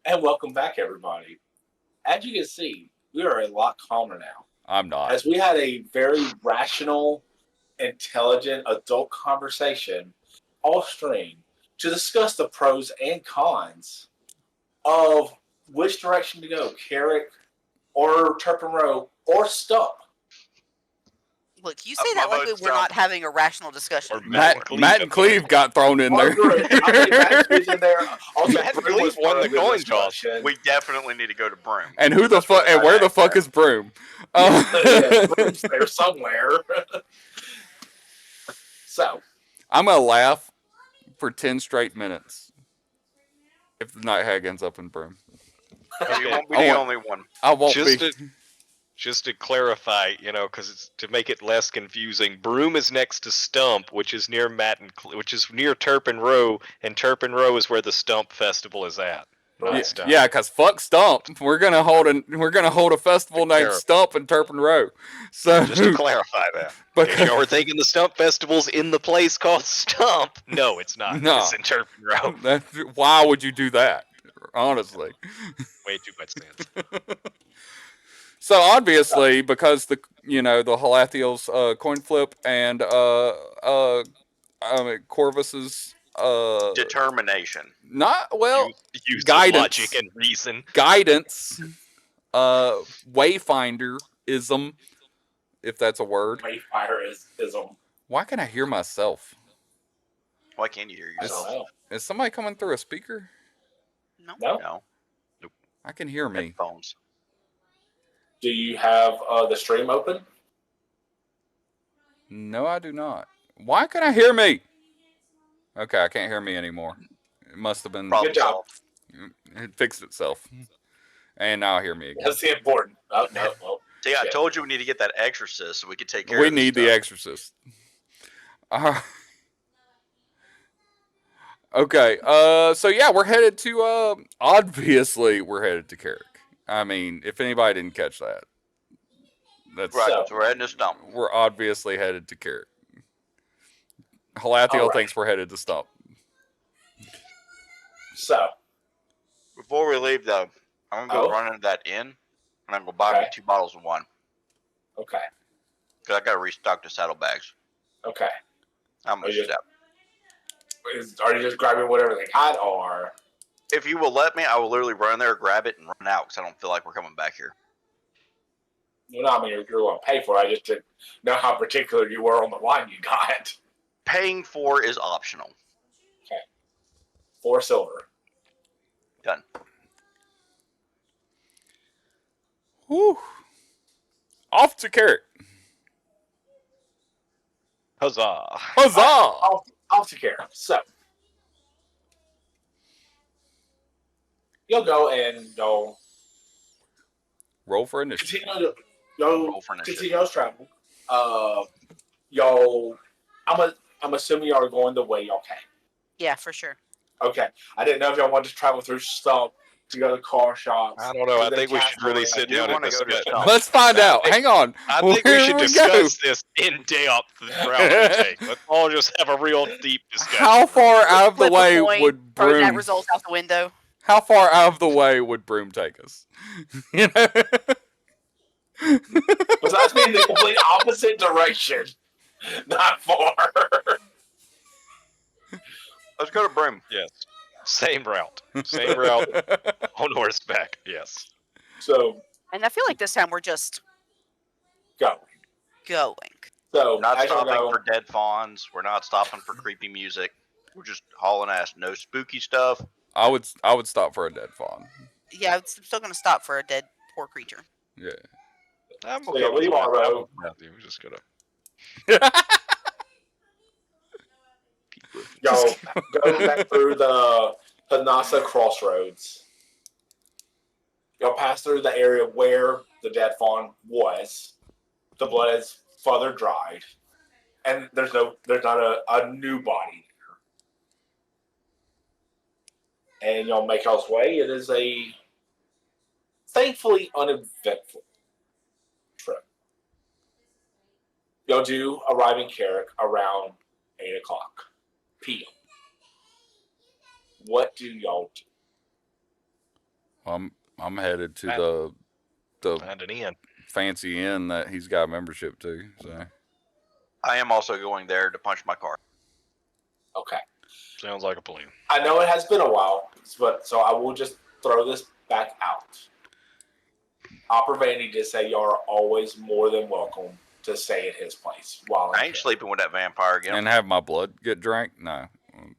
And welcome back, everybody. As you can see, we are a lot calmer now. I'm not. As we had a very rational, intelligent, adult conversation off stream to discuss the pros and cons of which direction to go, Carrick or Turpin Row or Stump. Look, you say My that like vote's we're not having a rational discussion. Or Matt and Cleve got thrown in there. Agree. I mean, Matt was in there. Also, Matt Broom Cleve was won part the of the coin toss. discussion. We definitely need to go to Broom. And who the That's fuck? where And where the at fuck there. is Broom? Yeah, Broom's there somewhere. So, I'm gonna laugh for 10 straight minutes if the Night Hag ends up in Broom. You won't be I the want- only one. I won't Just be. Just to clarify, because it's to make it less confusing. Broom is next to Stump, which is near which is near Turpin Row, and Turpin Row is where the Stump Festival is at. Right. Stump. Yeah, cause fuck Stump. We're gonna hold a festival named Terrible. Stump in Turpin Row. So Just to clarify that. If y'all were thinking the Stump Festival's in the place called Stump, no, it's not. No. It's in Turpin Row. Why would you do that? Honestly. Way too much sense. So obviously, because the Halathiel's coin flip and Corvus's Determination. Use guidance. of logic and reason. guidance, wayfinderism, if that's a word. Wayfireism. Why can I hear myself? Why can't you hear I don't yourself? know. Is somebody coming through a speaker? No. No? No. I can hear me. Headphones. Do you have the stream open? No, I do not. Why can I hear me? Okay, I can't hear me anymore. It must have been. Problem Good job. solved. It fixed itself. And now I hear me again. That's the important. Oh, no. Well, See, I shit. told you we need to get that exorcist so we could take care We of this need the stuff. exorcist. Okay, so yeah, we're headed to, obviously we're headed to Carrick. I mean, if anybody didn't catch that. That's Right, So- so we're heading to Stump. We're obviously headed to Carrick. Halathiel Alright. thinks we're headed to Stump. So, Before we leave, though, I'm going to go Oh. run into that inn, and I'm going to buy me Okay. 2 bottles of wine. okay. Because I got to restock the saddlebags. Okay. How much you is that? Are you just grabbing whatever they got, or? If you will let me, I will literally run there, grab it, and run out because I don't feel like we're coming back here. Well, no, I mean, you're going to pay for it. I just didn't know how particular you were on the wine you got. Paying for is optional. 4 silver. Done. Whew. Off to Carrick. Huzzah! Huzzah! Off to care. So, you'll go and you'll Roll for initiative. continue to Roll for initiative. continuous travel. Y'all, I'm assuming y'all are going the way y'all came. Yeah, for sure. Okay. I didn't know if y'all wanted to travel through Stump to go to car shops. I don't know. I to think we should really Castle. sit do down and wanna go to discuss. Stump. Let's find out. Hang on. I think we Here should we discuss this in depth throughout the take. Let's all just have a real deep discussion. How far out of the Flip a way coin, would throw that Broom? result out the window. How far out of the way would Broom take us? You know? But that's being the complete opposite direction. Not far. Let's go to Broom. Yes. Same route. Same route on horseback. Yes. So, And I feel like this time we're just go. going. So, We're not as you stopping know, for dead fawns. We're not stopping for creepy music. We're just hauling ass. No spooky stuff. I would stop for a dead fawn. Yeah, I'm still going to stop for a dead poor creature. Yeah. I'm So, yeah, leave that. our road. We're just gonna. y'all go back through the Hanasa Crossroads. Y'all pass through the area where the dead fawn was. The blood is further dried, and there's not a new body there. And y'all make y'all's way. It is a thankfully uneventful trip. Y'all do arrive in Carrick around 8:00 p.m. What do y'all do? I'm headed to That- the And an inn. fancy inn that he's got a membership to. So I am also going there to punch my car. Okay. Sounds like a plan. I know it has been a while, but so I will just throw this back out. Opera Vandy did say y'all are always more than welcome to stay at his place while I ain't sleeping with that vampire again. and have my blood get drank? No.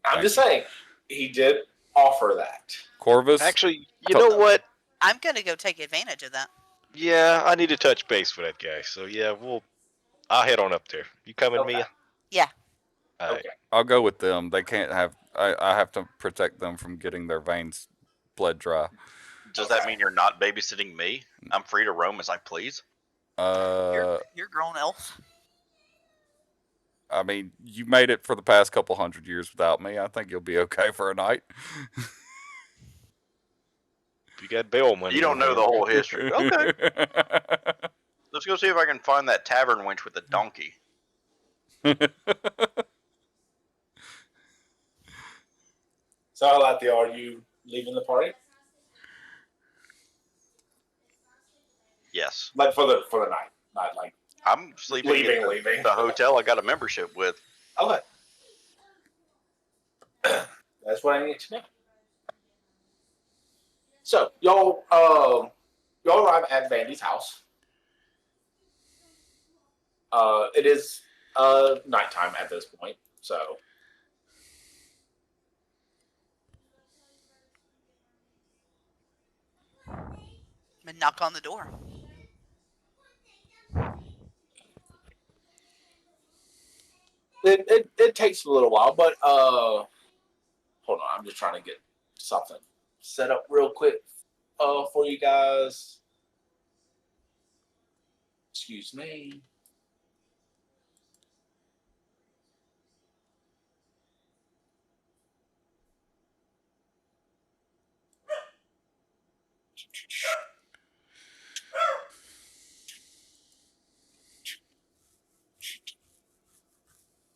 I'm just saying he did offer that. Corvus. Actually, you know what? I'm gonna go take advantage of that. Yeah, I need to touch base with that guy. So yeah, I'll head on up there. You coming, Okay. Mia? Yeah. All right. Okay. I'll go with them. They can't have. I have to protect them from getting their veins blood dry. Does that mean you're not babysitting me? I'm free to roam as I please. You're grown elf. I mean, you made it for the past couple hundred years without me. I think you'll be okay for a night. If you got bail money, You don't know the whole history. Okay. Let's go see if I can find that tavern wench with the donkey. So, Alethea, are you leaving the party? Yes. Like for the night, not like I'm sleeping leaving. at the hotel I got a membership with. Okay. That's what I need to know. So y'all arrive at Vandy's house. It is nighttime at this point, so And knock on the door. it takes a little while, but hold on, I'm just trying to get something set up real quick for you guys. Excuse me.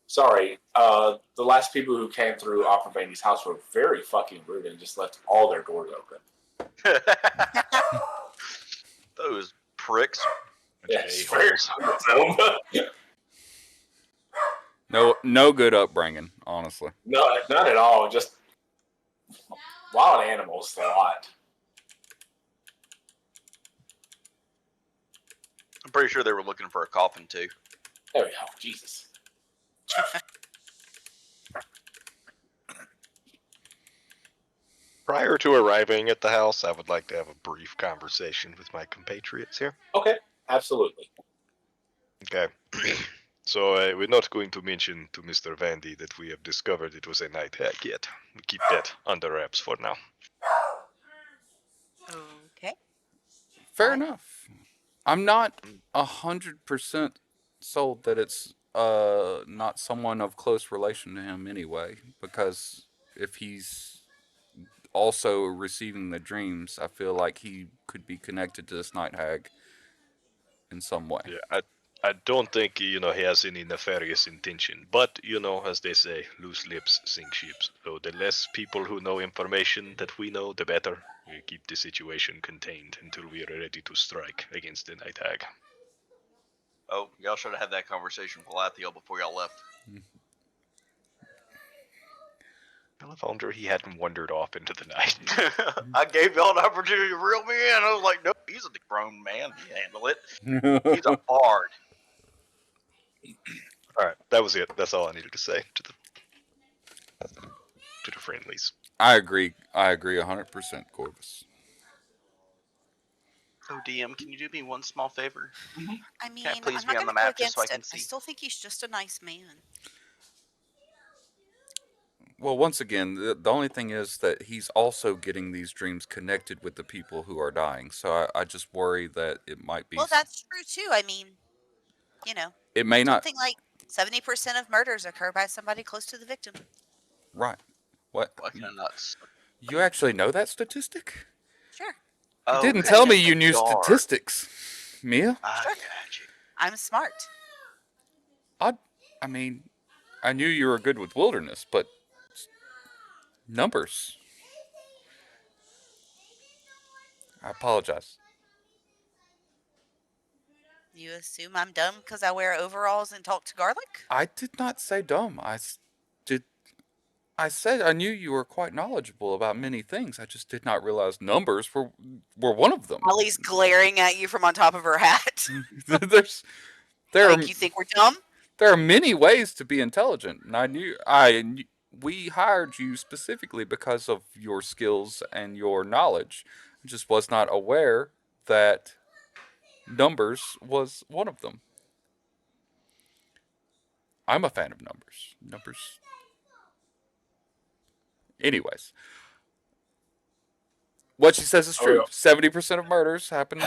Sorry, the last people who came through Opera Vandy's house were very fucking rude and just left all their doors open. Those pricks. Yes, A-holes. No good upbringing, honestly. No, not at all. Just wild animals a lot. I'm pretty sure they were looking for a coffin too. There we go. Jesus. Prior to arriving at the house, I would like to have a brief conversation with my compatriots here. Okay, absolutely. Okay. So we're not going to mention to Mr. Vandy that we have discovered it was a night hack yet. We keep that under wraps for now. Okay. Fair Fine. enough. I'm not 100% sold that it's not someone of close relation to him anyway, because if he's also receiving the dreams, I feel like he could be connected to this night hag in some way. Yeah, I don't think he has any nefarious intention. But as they say, loose lips sink ships. So the less people who know information that we know, the better. We keep the situation contained until we are ready to strike against the night hag. Oh, y'all should have had that conversation with Lathiel before y'all left. I wonder he hadn't wandered off into the night. I gave y'all an opportunity to reel me in. I was like, nope, he's a grown man. He handle it. He's a bard. All right, that was it. That's all I needed to say to the friendlies. I agree 100%, Corvus. Oh, DM, can you do me one small favor? I mean, Can I please I'm be not on the gonna go map just so I against can it. I see? still think he's just a nice man. Well, once again, the only thing is that he's also getting these dreams connected with the people who are dying. So I just worry that it might be. Well, that's true too. I mean, It may not. something like 70% of murders occur by somebody close to the victim. Right. What? Why can I not? You actually know that statistic? Sure. You Oh, didn't that's tell me just you a knew jar. statistics, Mia. I Sure. got you. I'm smart. I mean, I knew you were good with wilderness, but numbers. I apologize. You assume I'm dumb because I wear overalls and talk to garlic? I did not say dumb. I said I knew you were quite knowledgeable about many things. I just did not realize numbers were one of them. Ollie's glaring at you from on top of her hat. There's there are Like, you think we're dumb? there are many ways to be intelligent, and we hired you specifically because of your skills and your knowledge. I just was not aware that numbers was one of them. I'm a fan of numbers. Numbers. Anyways, what she says is Oh, true. yeah. 70% of murders happen,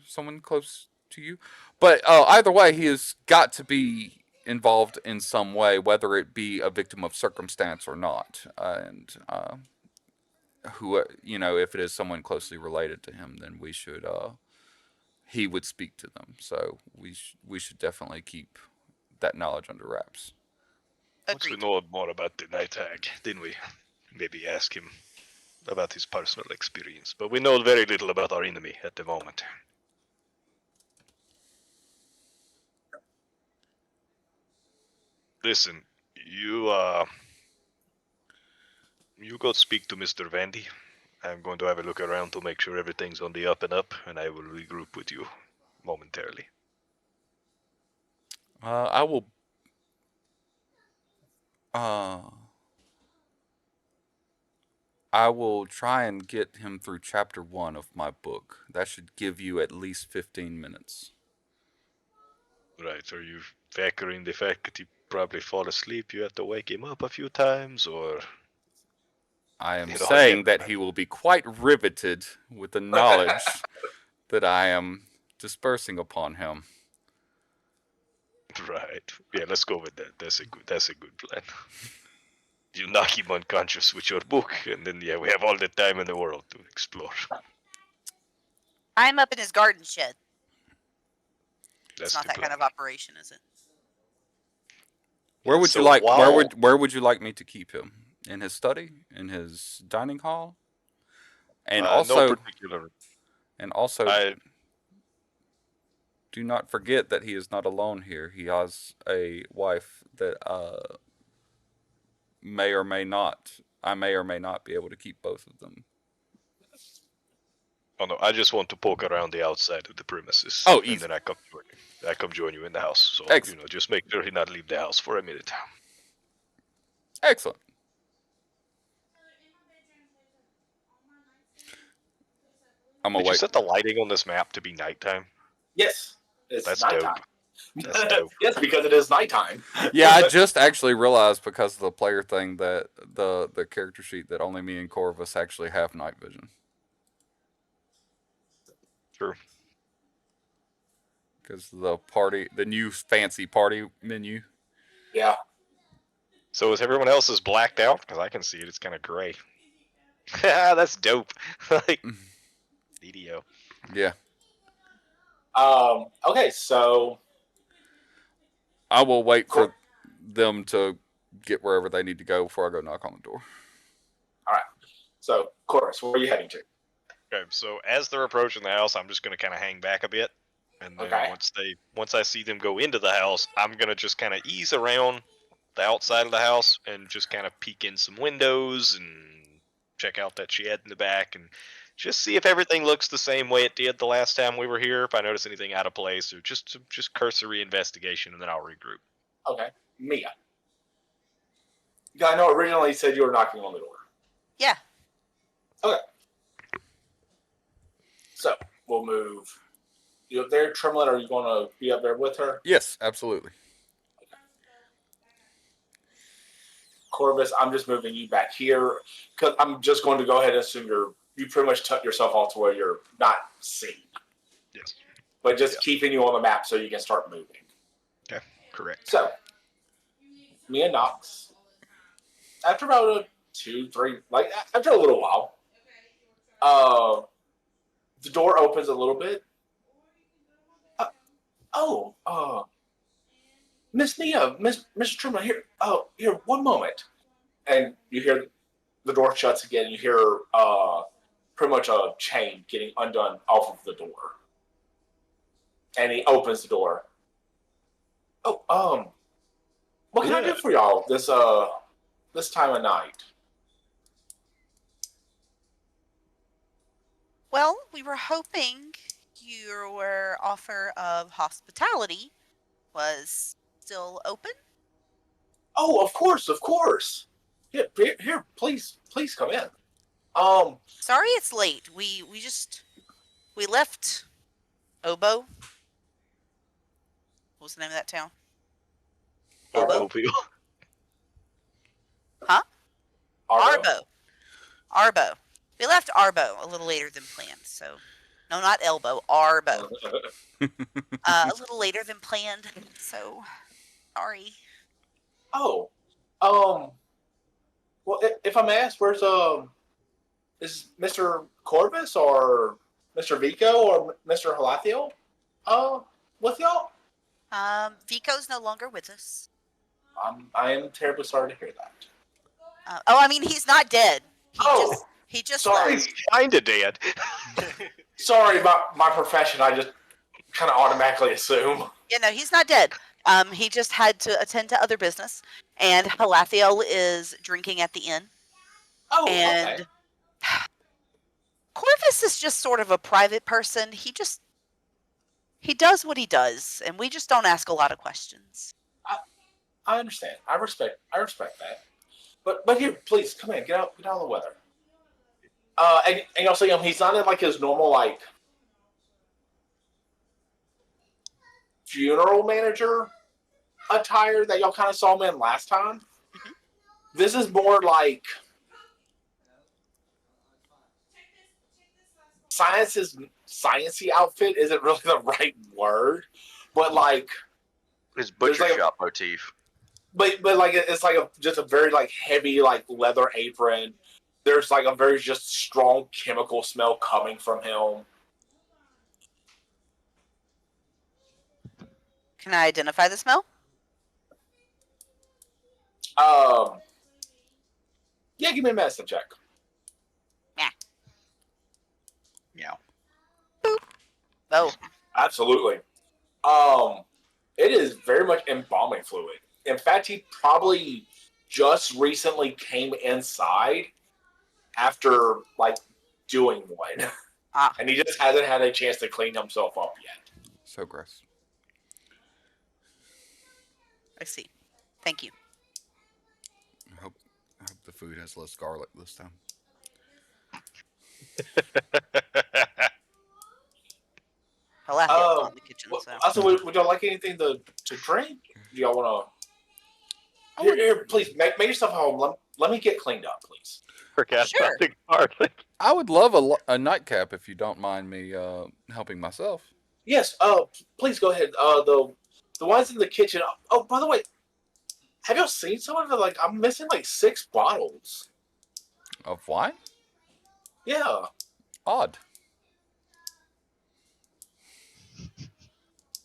someone close to you. But either way, he has got to be involved in some way, whether it be a victim of circumstance or not. And if it is someone closely related to him, then he would speak to them. So we should definitely keep that knowledge under wraps. Once we Agreed. know more about the night hag, then we maybe ask him about his personal experience. But we know very little about our enemy at the moment. Listen, you go speak to Mr. Vandy. I'm going to have a look around to make sure everything's on the up and up, and I will regroup with you momentarily. I will. I will try and get him through chapter 1 of my book. That should give you at least 15 minutes. Right, are you factoring the fact that he probably fall asleep, you have to wake him up a few times, or... I am saying that he will be quite riveted with the knowledge that I am dispersing upon him. Right. Yeah, let's go with that. That's a good plan. You knock him unconscious with your book, and then we have all the time in the world to explore. I'm up in his garden shed. That's It's not the that plan. kind of operation, is it? Where would So you like while- where would you like me to keep him? In his study? In his dining hall? And also no particular. and also do not forget that he is not alone here. He has a wife that I may or may not be able to keep both of them. Oh no, I just want to poke around the outside of the premises. Oh, and easy. then I come join you in the house. So Excellent. just make sure he not leave the house for a minute. Excellent. I'm gonna Did you wait. set the lighting on this map to be nighttime? Yes, it's That's nighttime. dope. That's dope. Yes, because it is nighttime. Yeah, I just actually realized because of the player thing that the character sheet that only me and Corvus actually have night vision. Sure. Because the new fancy party menu. Yeah. So is everyone else is blacked out? Because I can see it. It's kind of gray. That's dope. Like, DDO. Yeah. Okay, so I will wait Cool. for them to get wherever they need to go before I go knock on the door. so Chorus, where are you heading to? Okay, so as they're approaching the house, I'm just gonna kind of hang back a bit, and then Okay. once I see them go into the house, I'm gonna just kind of ease around the outside of the house and just kind of peek in some windows and check out that shed in the back and just see if everything looks the same way it did the last time we were here. If I notice anything out of place, or just cursory investigation, and then I'll regroup. Okay, Mia. Yeah, I know originally you said you were knocking on the door. Yeah. So we'll move. You up there, Tremlett? Are you going to be up there with her? Yes, absolutely. Corvus, I'm just moving you back here because I'm just going to go ahead and assume you pretty much tuck yourself off to where you're not seen, Yes. but just keeping you on the map so you can start moving. Correct. So, Mia knocks. After about 2, 3, after a little while, the door opens a little bit. Miss Nia, Mr. Truman, here. Oh, here, one moment. And you hear the door shuts again. You hear pretty much a chain getting undone off of the door. And he opens the door. Oh, what can I do for y'all this time of night? Well, we were hoping your offer of hospitality was still open. Oh, of course. Here, please come in. Sorry it's late. We left Obo. What was the name of that town? Obo? Huh? Arbo. Arbo. We left Arbo a little later than planned, so no, not Elbow, Arbo. A little later than planned, so sorry. Oh, well, if I may ask, where's is Mr. Corvus or Mr. Vico or Mr. Halathiel with y'all? Vico's no longer with us. I am terribly sorry to hear that. I mean, he's not dead. He just sorry. left. He's kind of dead. Sorry about my profession. I just kind of automatically assume. Yeah, no, he's not dead. He just had to attend to other business, and Halathiel is drinking at the inn. Oh, and okay. Corvus is just sort of a private person. He does what he does, and we just don't ask a lot of questions. I understand. I respect that. But here, please come in. Get out of the weather. And you'll see him. He's not in like his normal like funeral manager attire that y'all kind of saw him in last time. Mm-hmm. This is more like sciencey outfit isn't really the right word, but like His butcher like shop motif. But like it's like just a very like heavy like leather apron. There's like a very just strong chemical smell coming from him. Can I identify the smell? Yeah, give me a medicine check. Yeah. Oh, Absolutely. It is very much embalming fluid. In fact, he probably just recently came inside after like doing one, and he just hasn't had a chance to clean himself up yet. So gross. I see. Thank you. I hope the food has less garlic this time. Halathiel's not in the kitchen, so. Also, would y'all like anything to drink? Do y'all want to? Here, please make yourself home. Let me get cleaned up, please. Forgot Sure. about the garlic. I would love a nightcap if you don't mind me helping myself. Yes. Please go ahead. The ones in the kitchen. Oh, by the way, have y'all seen some of the like? I'm missing like 6 bottles. Of wine? Yeah. Odd.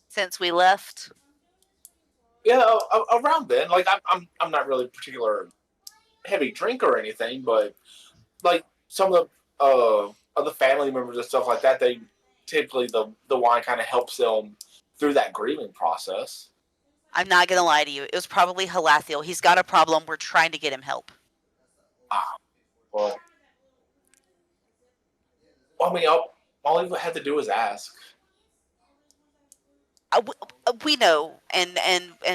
Since we left. Yeah. Around then, like I'm not really a particular heavy drinker or anything, but like some of the family members and stuff like that, they typically the wine kind of helps them through that grieving process. I'm not gonna lie to you. It was probably Halathiel. He's got a problem. We're trying to get him help. Well, I mean, all you had to do was ask. We know, and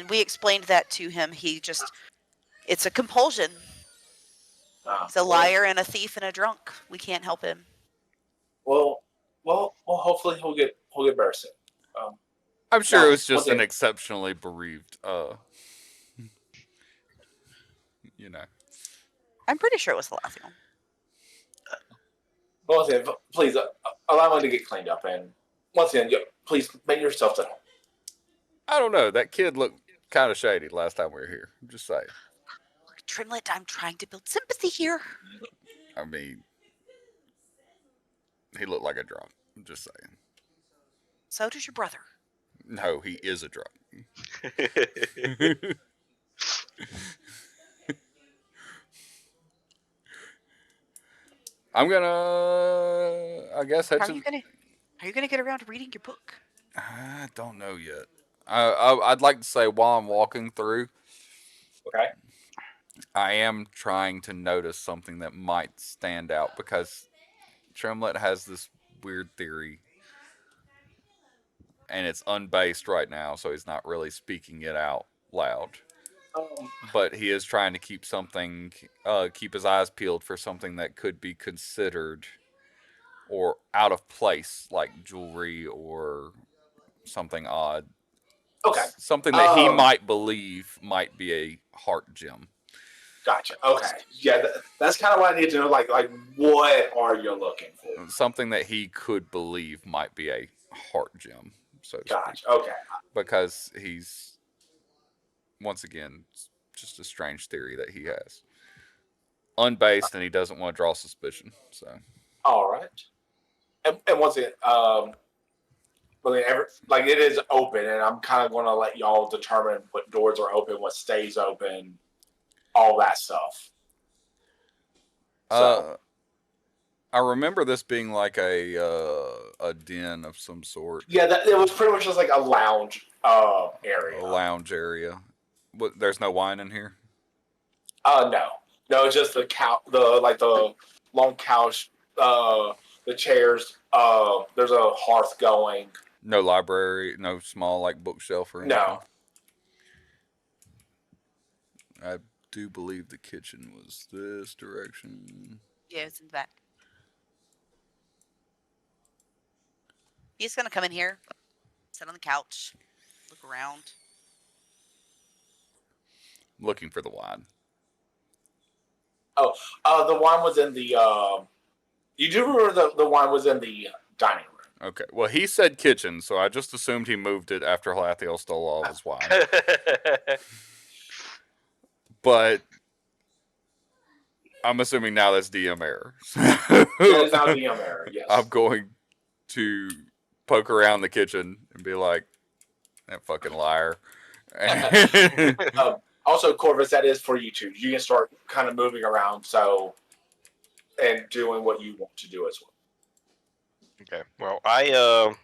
we explained that to him. It's a compulsion. He's a liar and a thief and a drunk. We can't help him. Well, hopefully he'll get better soon. I'm sure No, it was just one an thing- exceptionally bereaved, you know. I'm pretty sure it was Halathiel. Once again, please allow me to get cleaned up, and once again, please make yourself at home. I don't know. That kid looked kind of shady last time we were here. I'm just saying. Trimlet, I'm trying to build sympathy here. I mean, he looked like a drunk. I'm just saying. So does your brother. No, he is a drunk. I'm gonna, I guess, head How to. are you gonna get around to reading your book? I don't know yet. I'd like to say while I'm walking through, Okay. I am trying to notice something that might stand out because Tremlet has this weird theory, and it's unbased right now, so he's not really speaking it out loud. Um, But he is trying to keep his eyes peeled for something that could be considered or out of place, like jewelry or something odd. okay. Something that he Um, might believe might be a heart gem. Gotcha. Okay. Yeah, that's kind of what I need to know. Like, what are you looking for? Something that he could believe might be a heart gem, so to speak. Gotcha. Okay. Because he's, once again, just a strange theory that he has. Unbased, and he doesn't want to draw suspicion. So, All right. And once again, like it is open, and I'm kind of going to let y'all determine what doors are open, what stays open, all that stuff. So, I remember this being like a den of some sort. yeah, it was pretty much just like a lounge area. A lounge area. What? There's no wine in here. No, it's just the long couch, the chairs. There's a hearth going. No library. No small like bookshelf or anything. No. I do believe the kitchen was this direction. Yeah, it's in the back. He's gonna come in here, sit on the couch, look around. Looking for the wine. The wine was in the. You do remember the wine was in the dining room. Okay. Well, he said kitchen, so I just assumed he moved it after Halathiel stole all of his wine. But I'm assuming now that's DM error. That is now DM error. Yes. I'm going to poke around the kitchen and be like, "That fucking liar." Also, Corvus, that is for you too. You can start kind of moving around, and doing what you want to do as well. Okay. Well,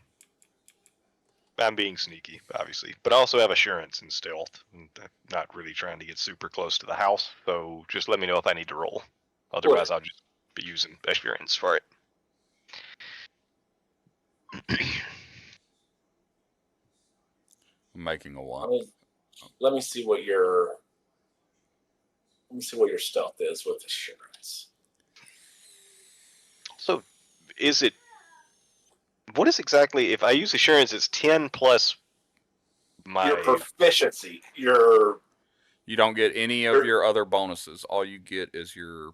I'm being sneaky, obviously, but I also have assurance and stealth. I'm not really trying to get super close to the house, so just let me know if I need to roll. Otherwise, I'll just be using assurance for it. I'm making a wine. Let me see what your stealth is with assurance. So, what is exactly, if I use assurance, it's 10 plus your proficiency. You don't get any of your other bonuses. All you get is your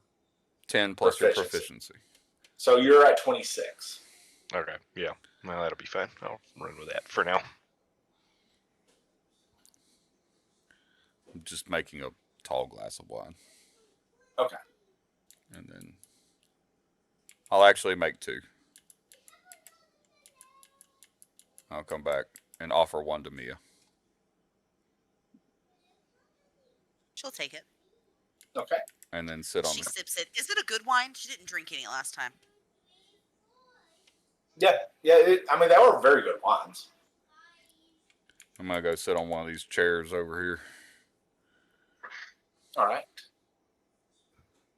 10 plus your proficiency. So you're at 26. Okay, yeah. Well, that'll be fine. I'll run with that for now. I'm just making a tall glass of wine. Okay. And then I'll actually make 2. I'll come back and offer one to Mia. She'll take it. Okay. And then sit on She it. sips it. Is it a good wine? She didn't drink any last time. Yeah. They were very good wines. I'm going to go sit on one of these chairs over here. All right.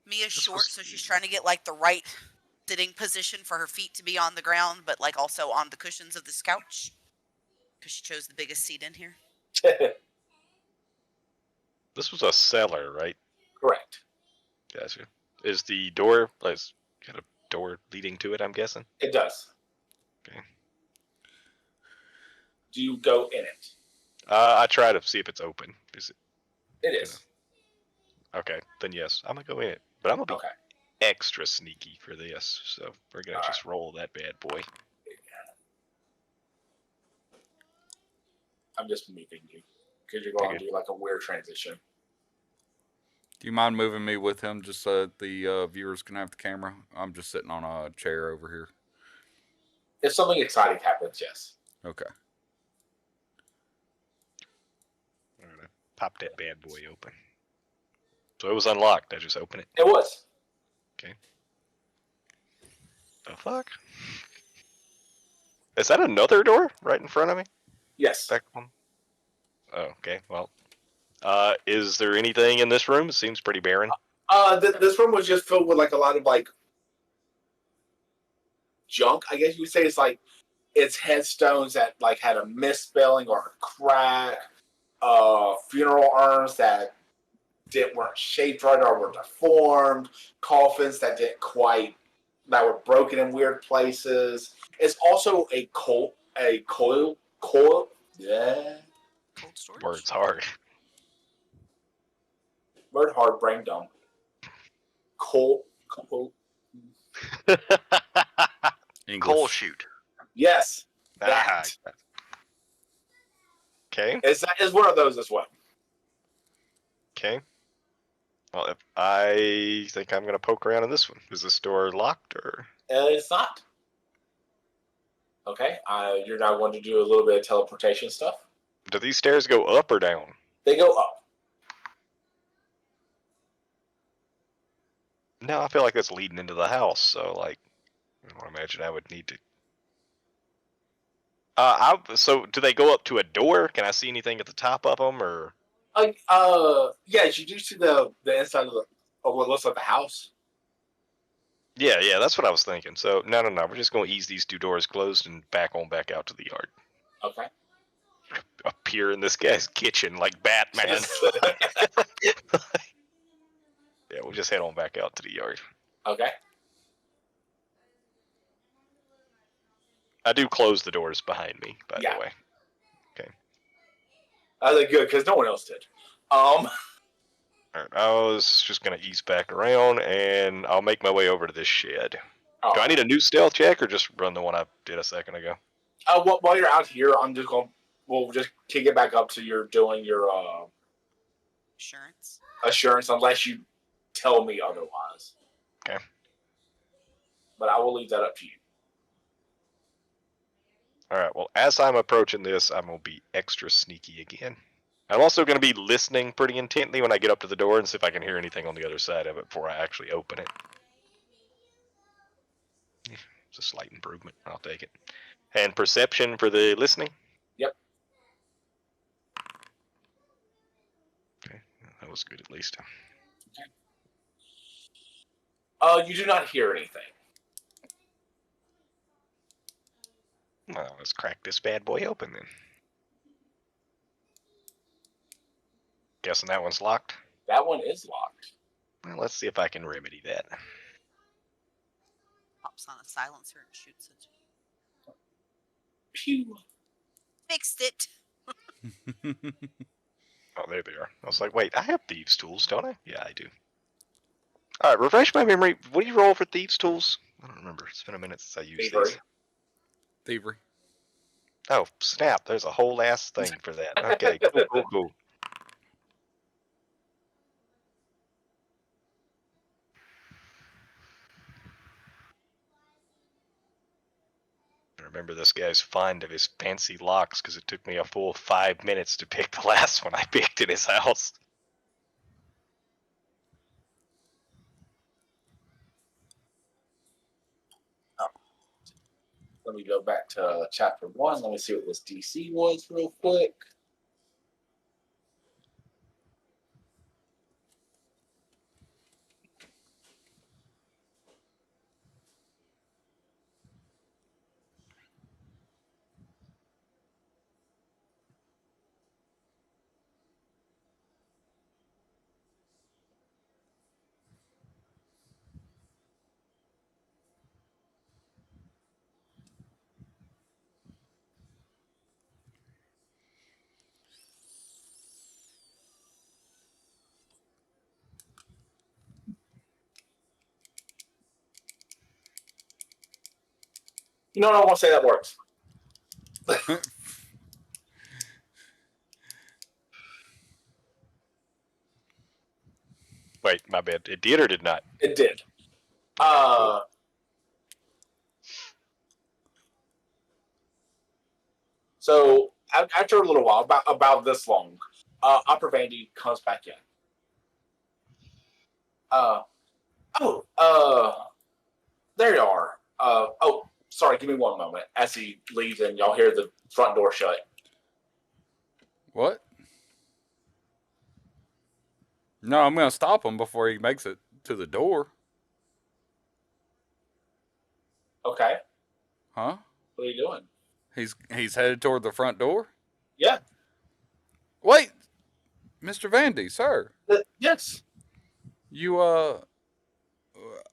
Mia's short, so she's trying to get like the right sitting position for her feet to be on the ground, but like also on the cushions of this couch, because she chose the biggest seat in here. This was a cellar, right? Correct. Gotcha. Is the door, got a door leading to it, I'm guessing? It does. Okay. Do you go in it? I try to see if it's open. Is it? It is. Okay, then yes, I'm gonna go in it. But I'm gonna be Okay. extra sneaky for this, so we're gonna just roll that bad boy. I'm just moving you because you're going to do like a weird transition. Do you mind moving me with him just so the viewers can have the camera? I'm just sitting on a chair over here. If something exciting happens, yes. Okay. I'm gonna pop that bad boy open. So it was unlocked. I just open it. It was. Okay. The fuck? Is that another door right in front of me? Yes. Back one. Oh, okay. Well, is there anything in this room? It seems pretty barren. This room was just filled with like a lot of like junk. I guess you would say it's headstones that like had a misspelling or a crack. Funeral urns that weren't shaped right or were deformed. Coffins that were broken in weird places. It's also a coil. Yeah. Cold storage. Word's hard. Word hard, brain dumb. Coal. English. Coal chute. Yes. That. Okay. Is one of those as well. Okay. Well, if I think I'm gonna poke around in this one. Is this door locked or? It's not. Okay. You're now going to do a little bit of teleportation stuff. Do these stairs go up or down? They go up. No, I feel like that's leading into the house. So, like, I imagine I would need to. So do they go up to a door? Can I see anything at the top of them, or? Yes, you do see the inside of what looks like the house. Yeah, that's what I was thinking. So no, we're just gonna ease these two doors closed and back out to the yard. Okay. Appear in this guy's kitchen like Batman. Yeah, we'll just head on back out to the yard. Okay. I do close the doors behind me, by the way. Okay. That's good because no one else did. All right, I was just gonna ease back around, and I'll make my way over to this shed. Oh. Do I need a new stealth check, or just run the one I did a second ago? While you're out here, we'll just kick it back up to you're doing your assurance, unless you tell me otherwise. Okay. But I will leave that up to you. All right. Well, as I'm approaching this, I'm gonna be extra sneaky again. I'm also gonna be listening pretty intently when I get up to the door and see if I can hear anything on the other side of it before I actually open it. It's a slight improvement. I'll take it. And perception for the listening? Yep. Okay. That was good at least. Okay. You do not hear anything. Well, let's crack this bad boy open then. Guessing that one's locked? That one is locked. Well, let's see if I can remedy that. Pops on a silencer and shoots it. Pew. Fixed it. Oh, there they are. I was like, wait, I have thieves' tools, don't I? Yeah, I do. All right, refresh my memory. What do you roll for thieves' tools? I don't remember. It's been a minute since I used these. Thievery. Oh, snap. There's a whole ass thing for that. Okay, cool. I remember this guy's fond of his fancy locks because it took me a full 5 minutes to pick the last one I picked in his house. Let me go back to chapter 1. Let me see what this DC was real quick. You know what? I won't say that works. Wait, my bad. It did or did not? It did. Cool. So after a little while, about this long, Opera Vandy comes back in. There you are. Oh, sorry. Give me one moment. As he leaves, and y'all hear the front door shut. What? No, I'm gonna stop him before he makes it to the door. Okay. Huh? What are you doing? He's headed toward the front door. Yeah. Wait, Mr. Vandy, sir. Yes. You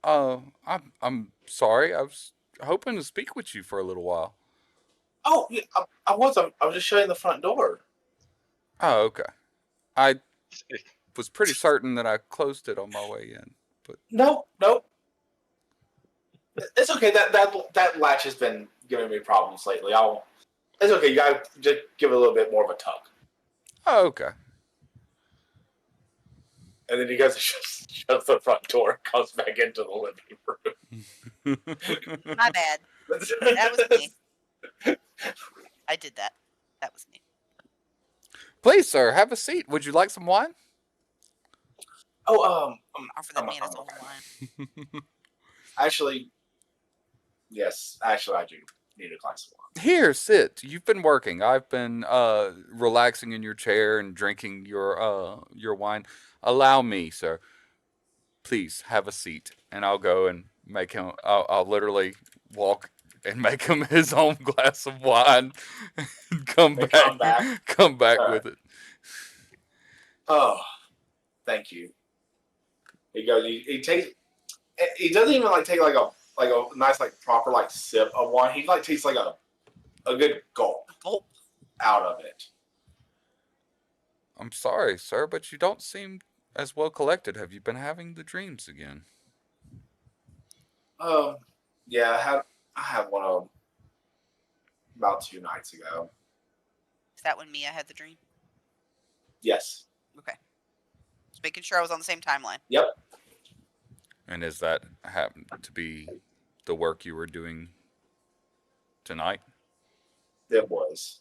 I'm sorry. I was hoping to speak with you for a little while. Oh, yeah, I was. I was just shutting the front door. Oh, okay. I was pretty certain that I closed it on my way in, but No. It's okay. That latch has been giving me problems lately. It's okay. You gotta just give it a little bit more of a tug. oh, okay. And then he goes and shuts the front door and comes back into the living room. My bad. That was me. I did that. That was me. Please, sir, have a seat. Would you like some wine? Oh, Offer that man his own wine. actually, yes. Actually, I do need a glass of wine. Here, sit. You've been working. I've been relaxing in your chair and drinking your wine. Allow me, sir. Please have a seat, and I'll go and make him. I'll literally walk and make him his own glass of wine. And come And back. Come back All with right. it. Oh, thank you. He goes. He takes. He doesn't even take like a nice proper sip of wine. He takes like a good gulp out of it. I'm sorry, sir, but you don't seem as well collected. Have you been having the dreams again? Yeah, I had one of them about 2 nights ago. Is that when Mia had the dream? Yes. Okay. Just making sure I was on the same timeline. Yep. And is that happen to be the work you were doing tonight? It was.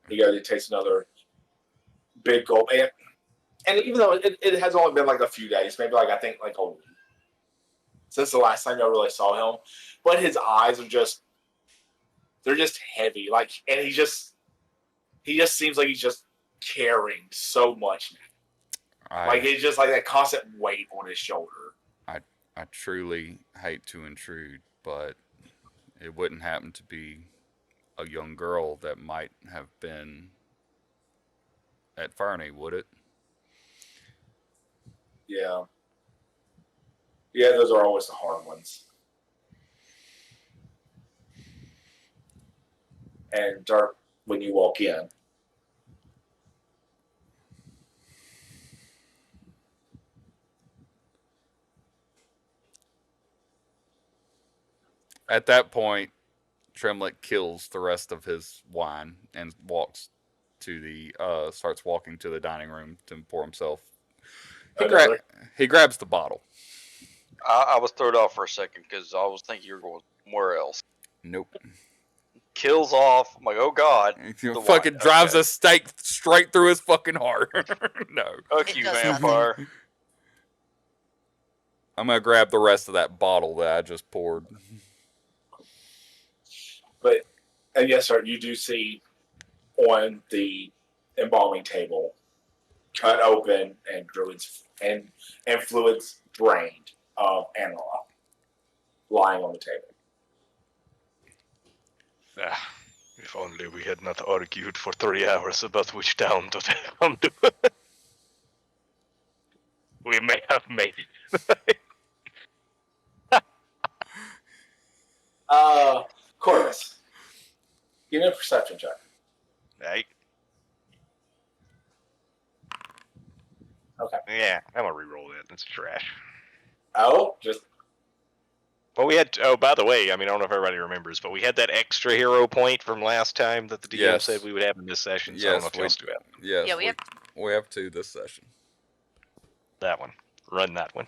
He goes. He takes another big gulp, and even though it has only been a few days, maybe I think a week since the last time I really saw him, but his eyes are they're just heavy. And he just seems like he's just carrying so much now. It's just that constant weight on his shoulder. I truly hate to intrude, but it wouldn't happen to be a young girl that might have been at Fernie, would it? Yeah. Yeah, those are always the hard ones. And Dark, when you walk in, At that point, Tremlett kills the rest of his wine and starts walking to the dining room to pour himself. He grabs the bottle. I was thrown off for a second because I was thinking you were going somewhere else. Nope. Kills off. I'm like, oh god. He fucking drives a stake straight through his fucking heart. No. Fuck you, vampire. I'm gonna grab the rest of that bottle that I just poured. And yes, sir, you do see on the embalming table, cut open and fluids drained of Anila lying on the table. If only we had not argued for 3 hours about which town to come to. We may have made it. Corvus, give me a perception check. Right? Okay. Yeah, I'm gonna reroll that. That's trash. Oh, just. Well, we had. Oh, by the way, I don't know if everybody remembers, but we had that extra hero point from last time that the DM said we would have in this session. So I don't know if y'all still have it. Yes, Yeah, we have 2 this session. That one. Run that one.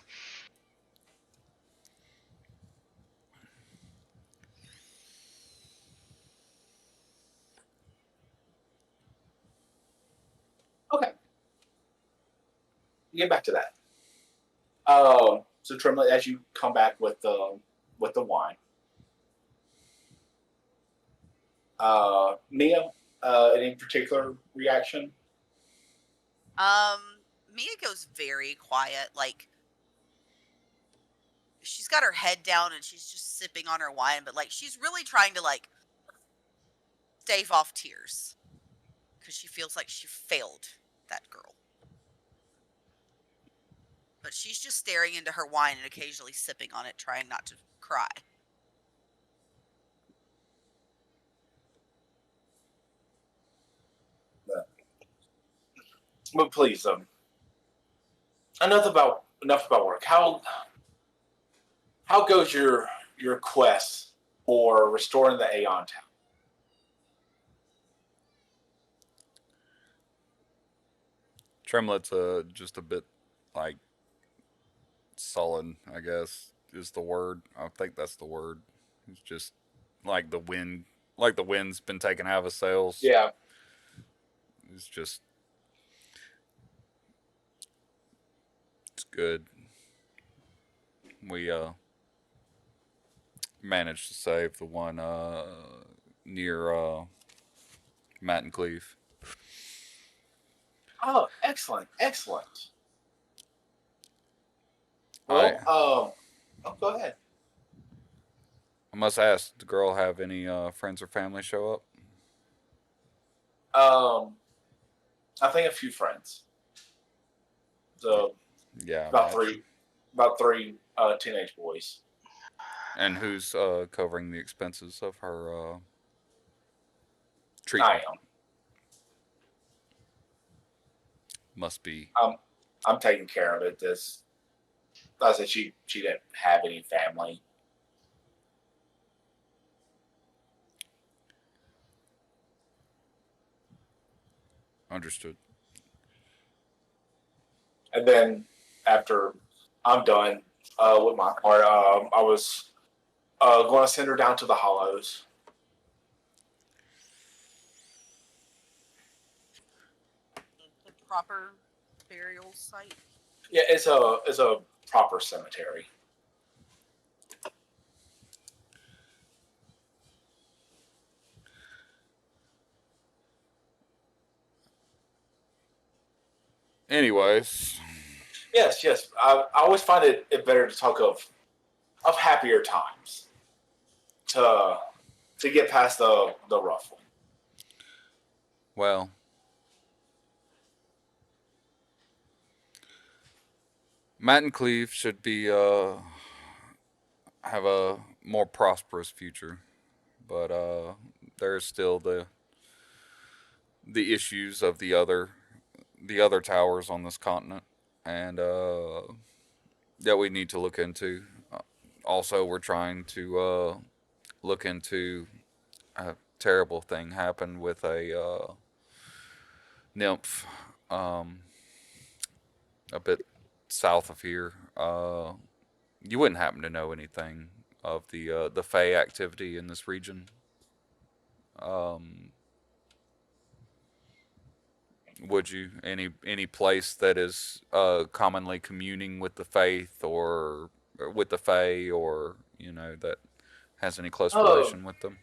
Okay. Get back to that. So Tremlett, as you come back with the wine, Mia, any particular reaction? Mia goes very quiet. Like she's got her head down and she's just sipping on her wine, but like she's really trying to like stave off tears because she feels like she failed that girl. But she's just staring into her wine and occasionally sipping on it, trying not to cry. But please, enough about work. How goes your quest for restoring the Aeon Town? Tremlet's just a bit like sullen, I guess is the word. I think that's the word. It's just like the wind's been taken out of his sails. Yeah. It's just it's good. We managed to save the one near Matt and Cleve. Oh, excellent. Well, go ahead. I must ask, did the girl have any friends or family show up? I think a few friends. So Yeah, about three teenage boys. And who's covering the expenses of her treatment? I am. Must be. I'm taking care of it. I said she didn't have any family. Understood. And then after I'm done with my part, I was going to send her down to the Hollows. The proper burial site. Yeah, it's a proper cemetery. Anyways. Yes. I always find it better to talk of happier times to get past the rough one. Well, Matt and Cleve should be have a more prosperous future, but there's still the issues of the other towers on this continent, and that we need to look into. Also, we're trying to look into a terrible thing happened with a nymph a bit south of here. You wouldn't happen to know anything of the Fae activity in this region? Would you any place that is commonly communing with the faith or with the Fae, or that has any close relation with them?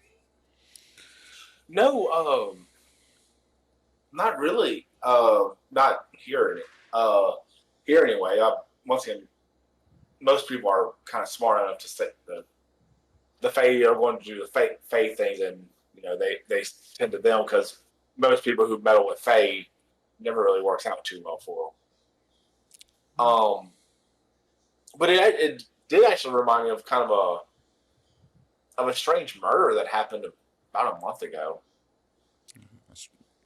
No, not really. Not here. Here anyway. Once again, most people are kind of smart enough to say the Fae are going to do the Fae things, and they tend to them because most people who meddle with Fae never really works out too well for them. But it did actually remind me of kind of a strange murder that happened about a month ago.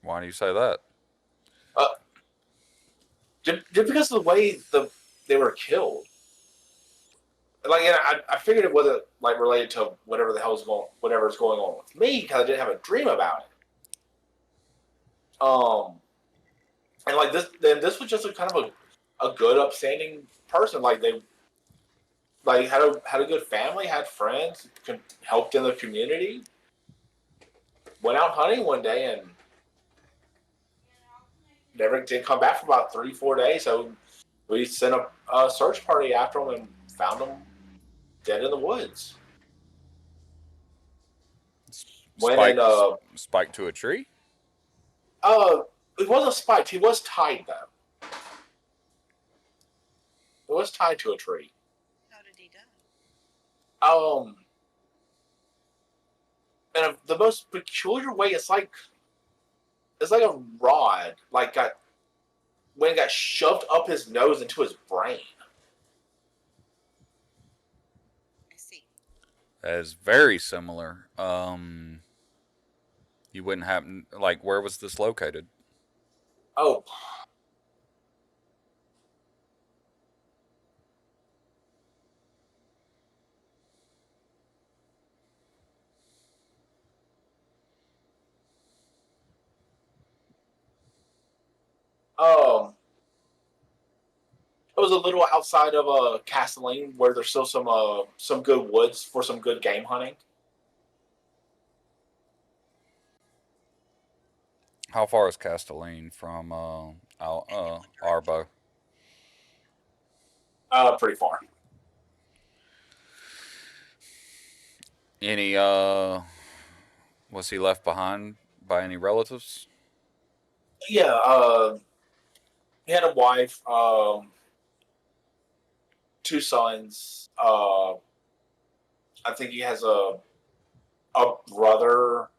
Why do you say that? Just because of the way they were killed. Like, and I figured it wasn't like related to whatever's going on with me, because I didn't have a dream about it. And like this was just a kind of a good, upstanding person. Like they had a good family, had friends, helped in the community. Went out hunting one day and never did come back for about 3-4 days. So we sent a search party after them and found him dead in the woods. Went and Spiked to a tree? it wasn't spiked. He was tied though. It was tied to a tree. How did he die? And the most peculiar way, it's like a rod, when it got shoved up his nose into his brain. I see. That is very similar. You wouldn't happen, like, where was this located? Oh. It was a little outside of Castellane, where there's still some good woods for some good game hunting. How far is Castellane from Arbo? Pretty far. Any was he left behind by any relatives? Yeah, he had a wife, 2 sons. I think he has a brother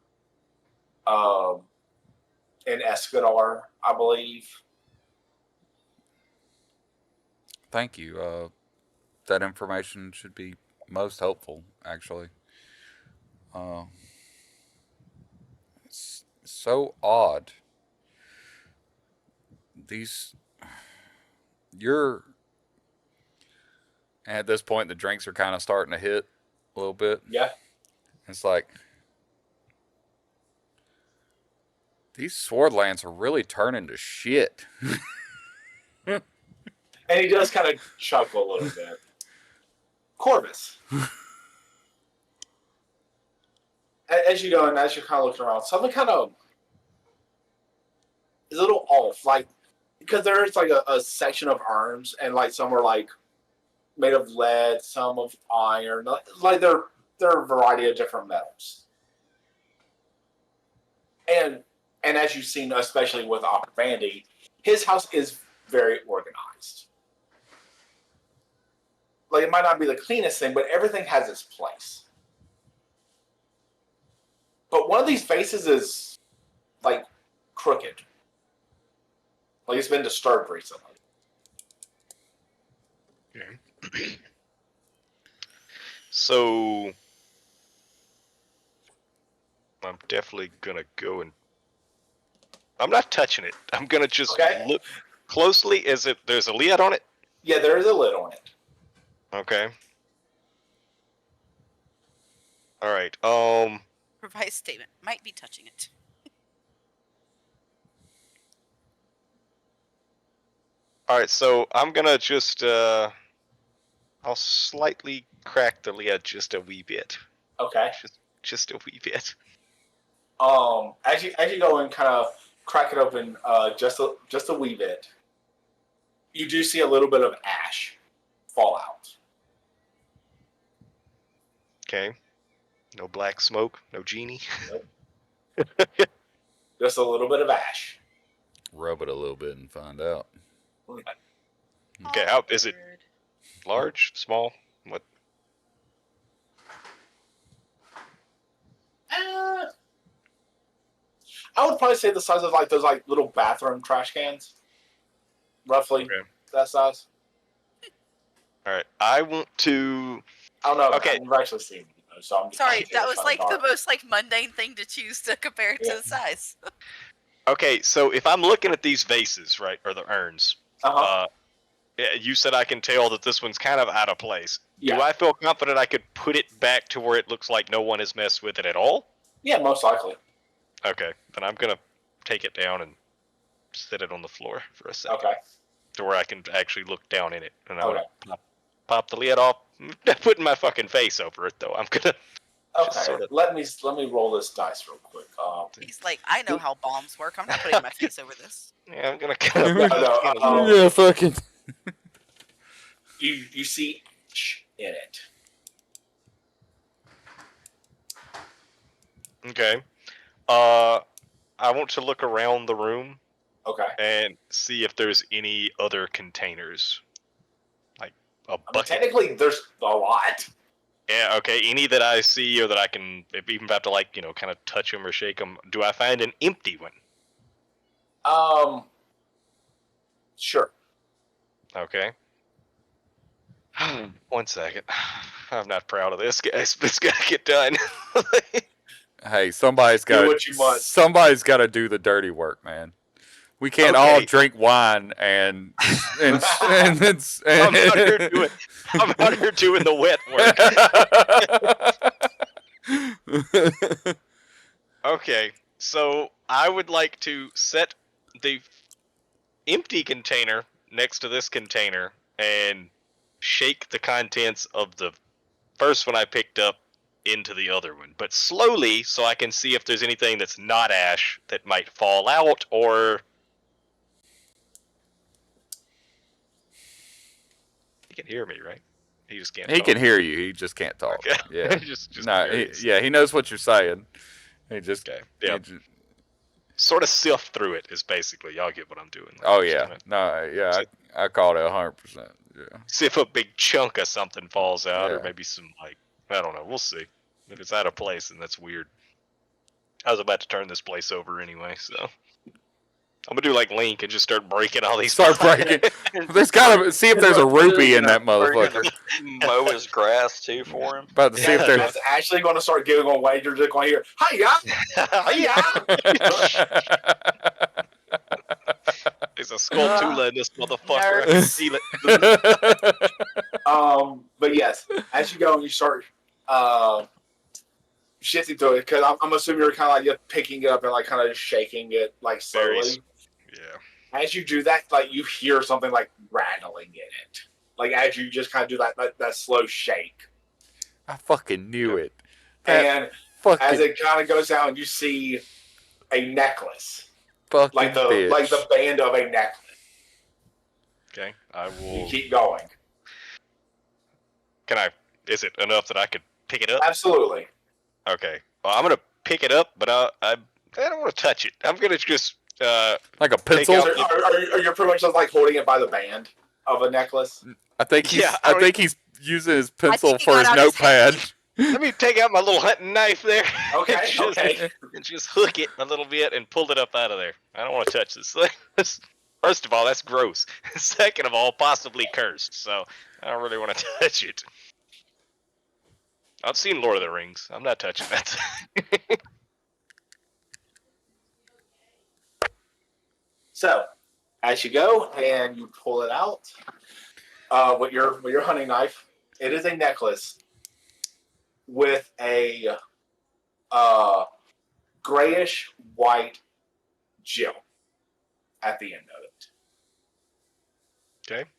in Escadar, I believe. Thank you. That information should be most helpful, actually. It's so odd. At this point, the drinks are kind of starting to hit a little bit. Yeah. It's like, these Swardlands are really turning to shit. And he does kind of chuckle a little bit. Corvus. As you go and as you're kind of looking around, something kind of is a little off. Like, because there's like a section of urns, and like some are like made of lead, some of iron. Like they're a variety of different metals. And as you've seen, especially with Opera Vandy, his house is very organized. Like, it might not be the cleanest thing, but everything has its place. But one of these vases is, like, crooked. Like, it's been disturbed recently. Okay. So, I'm definitely gonna go and... I'm not touching it. I'm gonna just look closely. There's a lid on it? Yeah, there is a lid on it. Okay. All right. Revised statement. Might be touching it. All right. So I'm gonna just I'll slightly crack the lid just a wee bit. Okay. Just a wee bit. As you go and kind of crack it open, just a wee bit, you do see a little bit of ash fall out. Okay. No black smoke. No genie. Nope. Just a little bit of ash. Rub it a little bit and find out. Okay. How is it? Large? Small? What? I would probably say the size of like those like little bathroom trash cans. Roughly that size. All right. I want to... I don't know. Okay. I've never actually seen it, so I'm just Sorry, that was like dark. the most like mundane thing to choose to compare it to the size. Okay, so if I'm looking at these vases, right, or the urns, you said I can tell that this one's kind of out of place. Yeah. Do I feel confident I could put it back to where it looks like no one has messed with it at all? Yeah, most likely. Okay, then I'm going to take it down and set it on the floor for a second. Okay. To where I can actually look down in it. And I'm Okay. going to pop the lid off. I'm not putting my fucking face over it, though. I'm going to... Okay, sort of... let me roll this dice real quick. He's like, I know how bombs work. I'm not putting my face over this. Yeah, I'm going to kind of... Yeah, fucking. You see ash in it. Okay. I want to look around the room Okay. and see if there's any other containers, like a I mean, bucket. technically, there's a lot. Yeah. Okay. Any that I see or that I can, even if I have to kind of touch them or shake them. Do I find an empty one? Sure. Okay. 1 second. I'm not proud of this, guys, but it's gotta get done. Hey, somebody's got what you must. somebody's got to do the dirty work, man. We can't all Okay. drink wine and I'm out here doing the wet work. Okay, so I would like to set the empty container next to this container and shake the contents of the first one I picked up into the other one, but slowly so I can see if there's anything that's not ash that might fall out or... He can hear me, right? He just can't He talk. can hear you. He just can't talk. Okay. Yeah. just No, curious. he knows what you're saying. He just Okay. he Yeah. ju- Sort of sift through it is basically, y'all get what I'm doing. Oh Just yeah. kinda No, yeah. I called it 100%. Yeah. see if a big chunk of something falls out, or Yeah. maybe some, I don't know. We'll see. If it's out of place, then that's weird. I was about to turn this place over anyway, so I'm gonna do like Link and just start breaking all these. Start breaking. There's gotta see if there's a rupee in that motherfucker. Mow his grass too for him. About to see if there's. That's actually going to start giving away. You're just going to hear, "Hiya, hiya." There's a Skulltula in this motherfucker. I can feel it. But yes, as you go and you start shifting through it, because I'm assuming you're kind of like just picking it up and like kind of shaking it like slowly. Yeah. As you do that, like you hear something like rattling in it, like as you just kind of do that slow shake, I fucking knew it. and Fucking, as it kind of goes down, you see a necklace, fucking like the bitch. band of a necklace. Okay. I You will. keep going. Can I? Is it enough that I could pick it up? Absolutely. Okay. Well, I'm gonna pick it up, but I don't want to touch it. I'm gonna just Like a Take pencil. out- So are you pretty much just like holding it by the band of a necklace? I think he's. Yeah, I think he's using his pencil think he for got his out his notepad. Let me take out my little hunting knife there. Okay, and just, okay. and just hook it a little bit and pull it up out of there. I don't want to touch this thing. First of all, that's gross. Second of all, possibly cursed. So I don't really want to touch it. I've seen Lord of the Rings. I'm not touching that. So, as you go and you pull it out with your hunting knife, it is a necklace with a grayish white gem at the end of it. Okay.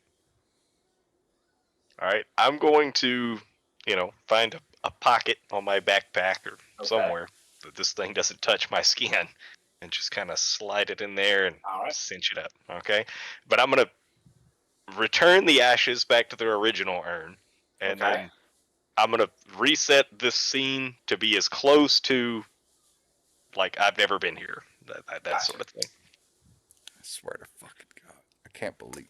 All right. I'm going to, find a pocket on my backpack or somewhere that this thing doesn't touch my skin, and just kind of slide it in there and All right. cinch it up. Okay. But I'm gonna return the ashes back to their original urn, and Okay. then I'm gonna reset this scene to be as close to like I've never been here. That Gotcha. sort of thing. I swear to fucking God, I can't believe.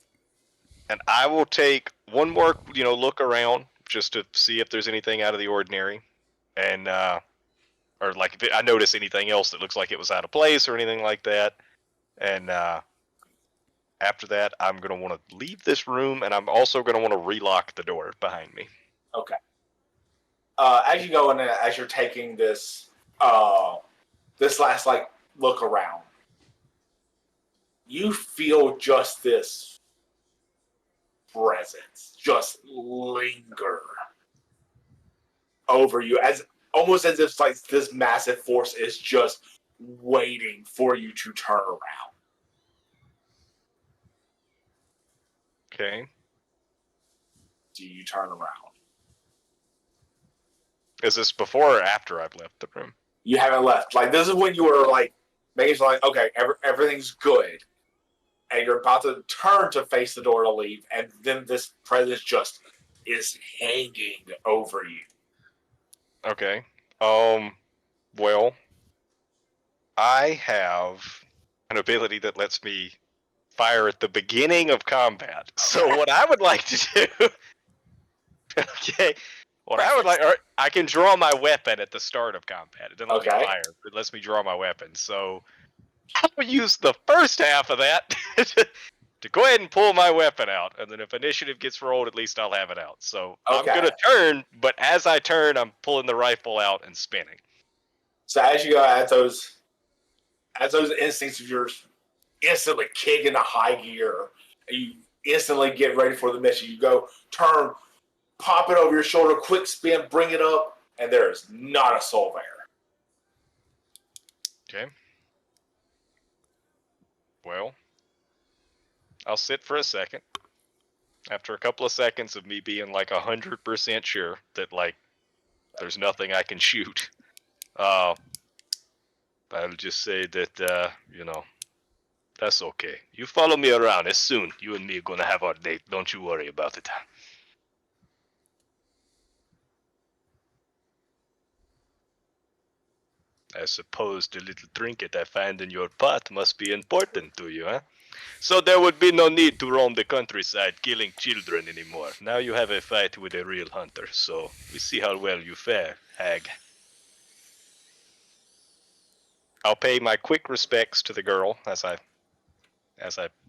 And I will take one more, look around just to see if there's anything out of the ordinary, and or like if I notice anything else that looks like it was out of place or anything like that. And after that, I'm gonna want to leave this room, and I'm also gonna want to relock the door behind me. Okay. As you go and as you're taking this this last look around, you feel just this presence just linger over you, as almost as if like this massive force is just waiting for you to turn around. Okay. Do you turn around? Is this before or after I've left the room? You haven't left. Like, this is when you were like making sure, like, okay, everything's good, and you're about to turn to face the door to leave, and then this presence just is hanging over you. Okay. Well, I have an ability that lets me fire at the beginning of combat. So what I would like to do, okay, or I can draw my weapon at the start of combat. It doesn't let me Okay. fire. It lets me draw my weapon. So I'll use the first half of that to go ahead and pull my weapon out, and then if initiative gets rolled, at least I'll have it out. So I'm Okay. gonna turn, but as I turn, I'm pulling the rifle out and spinning. So as you go at those instincts of yours instantly kick into high gear, and you instantly get ready for the mission. You go, turn, pop it over your shoulder, quick spin, bring it up, and there is not a soul there. Okay. Well, I'll sit for a second. After a couple of seconds of me being like 100% sure that like there's nothing I can shoot, I'll just say that that's okay. You follow me around. As soon you and me are gonna have our date. Don't you worry about it. I suppose the little trinket I find in your pot must be important to you, huh? So there would be no need to roam the countryside killing children anymore. Now you have a fight with a real hunter, so we see how well you fare, hag. I'll pay my quick respects to the girl as I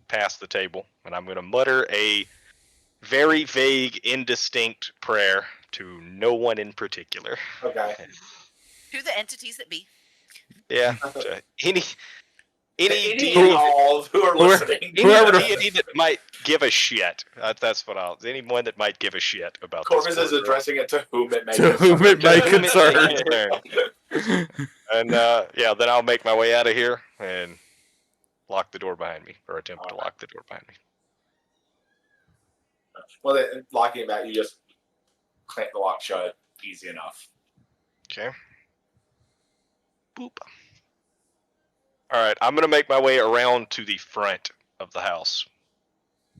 pass the table, and I'm going to mutter a very vague, indistinct prayer to no one in particular. Okay. To the entities that be. Yeah, to any Any deity, and all who are listening. whoever any deity that might give a shit. That's what I'll. Anyone that might give a shit about Corvus this. is addressing it to whom it may To whom it may concern. concern. And yeah, then I'll make my way out of here and lock the door behind me, or attempt to lock the door behind me. Well, then, locking it back, you just clamp the lock shut. Easy enough. Okay. Boop. All right, I'm gonna make my way around to the front of the house.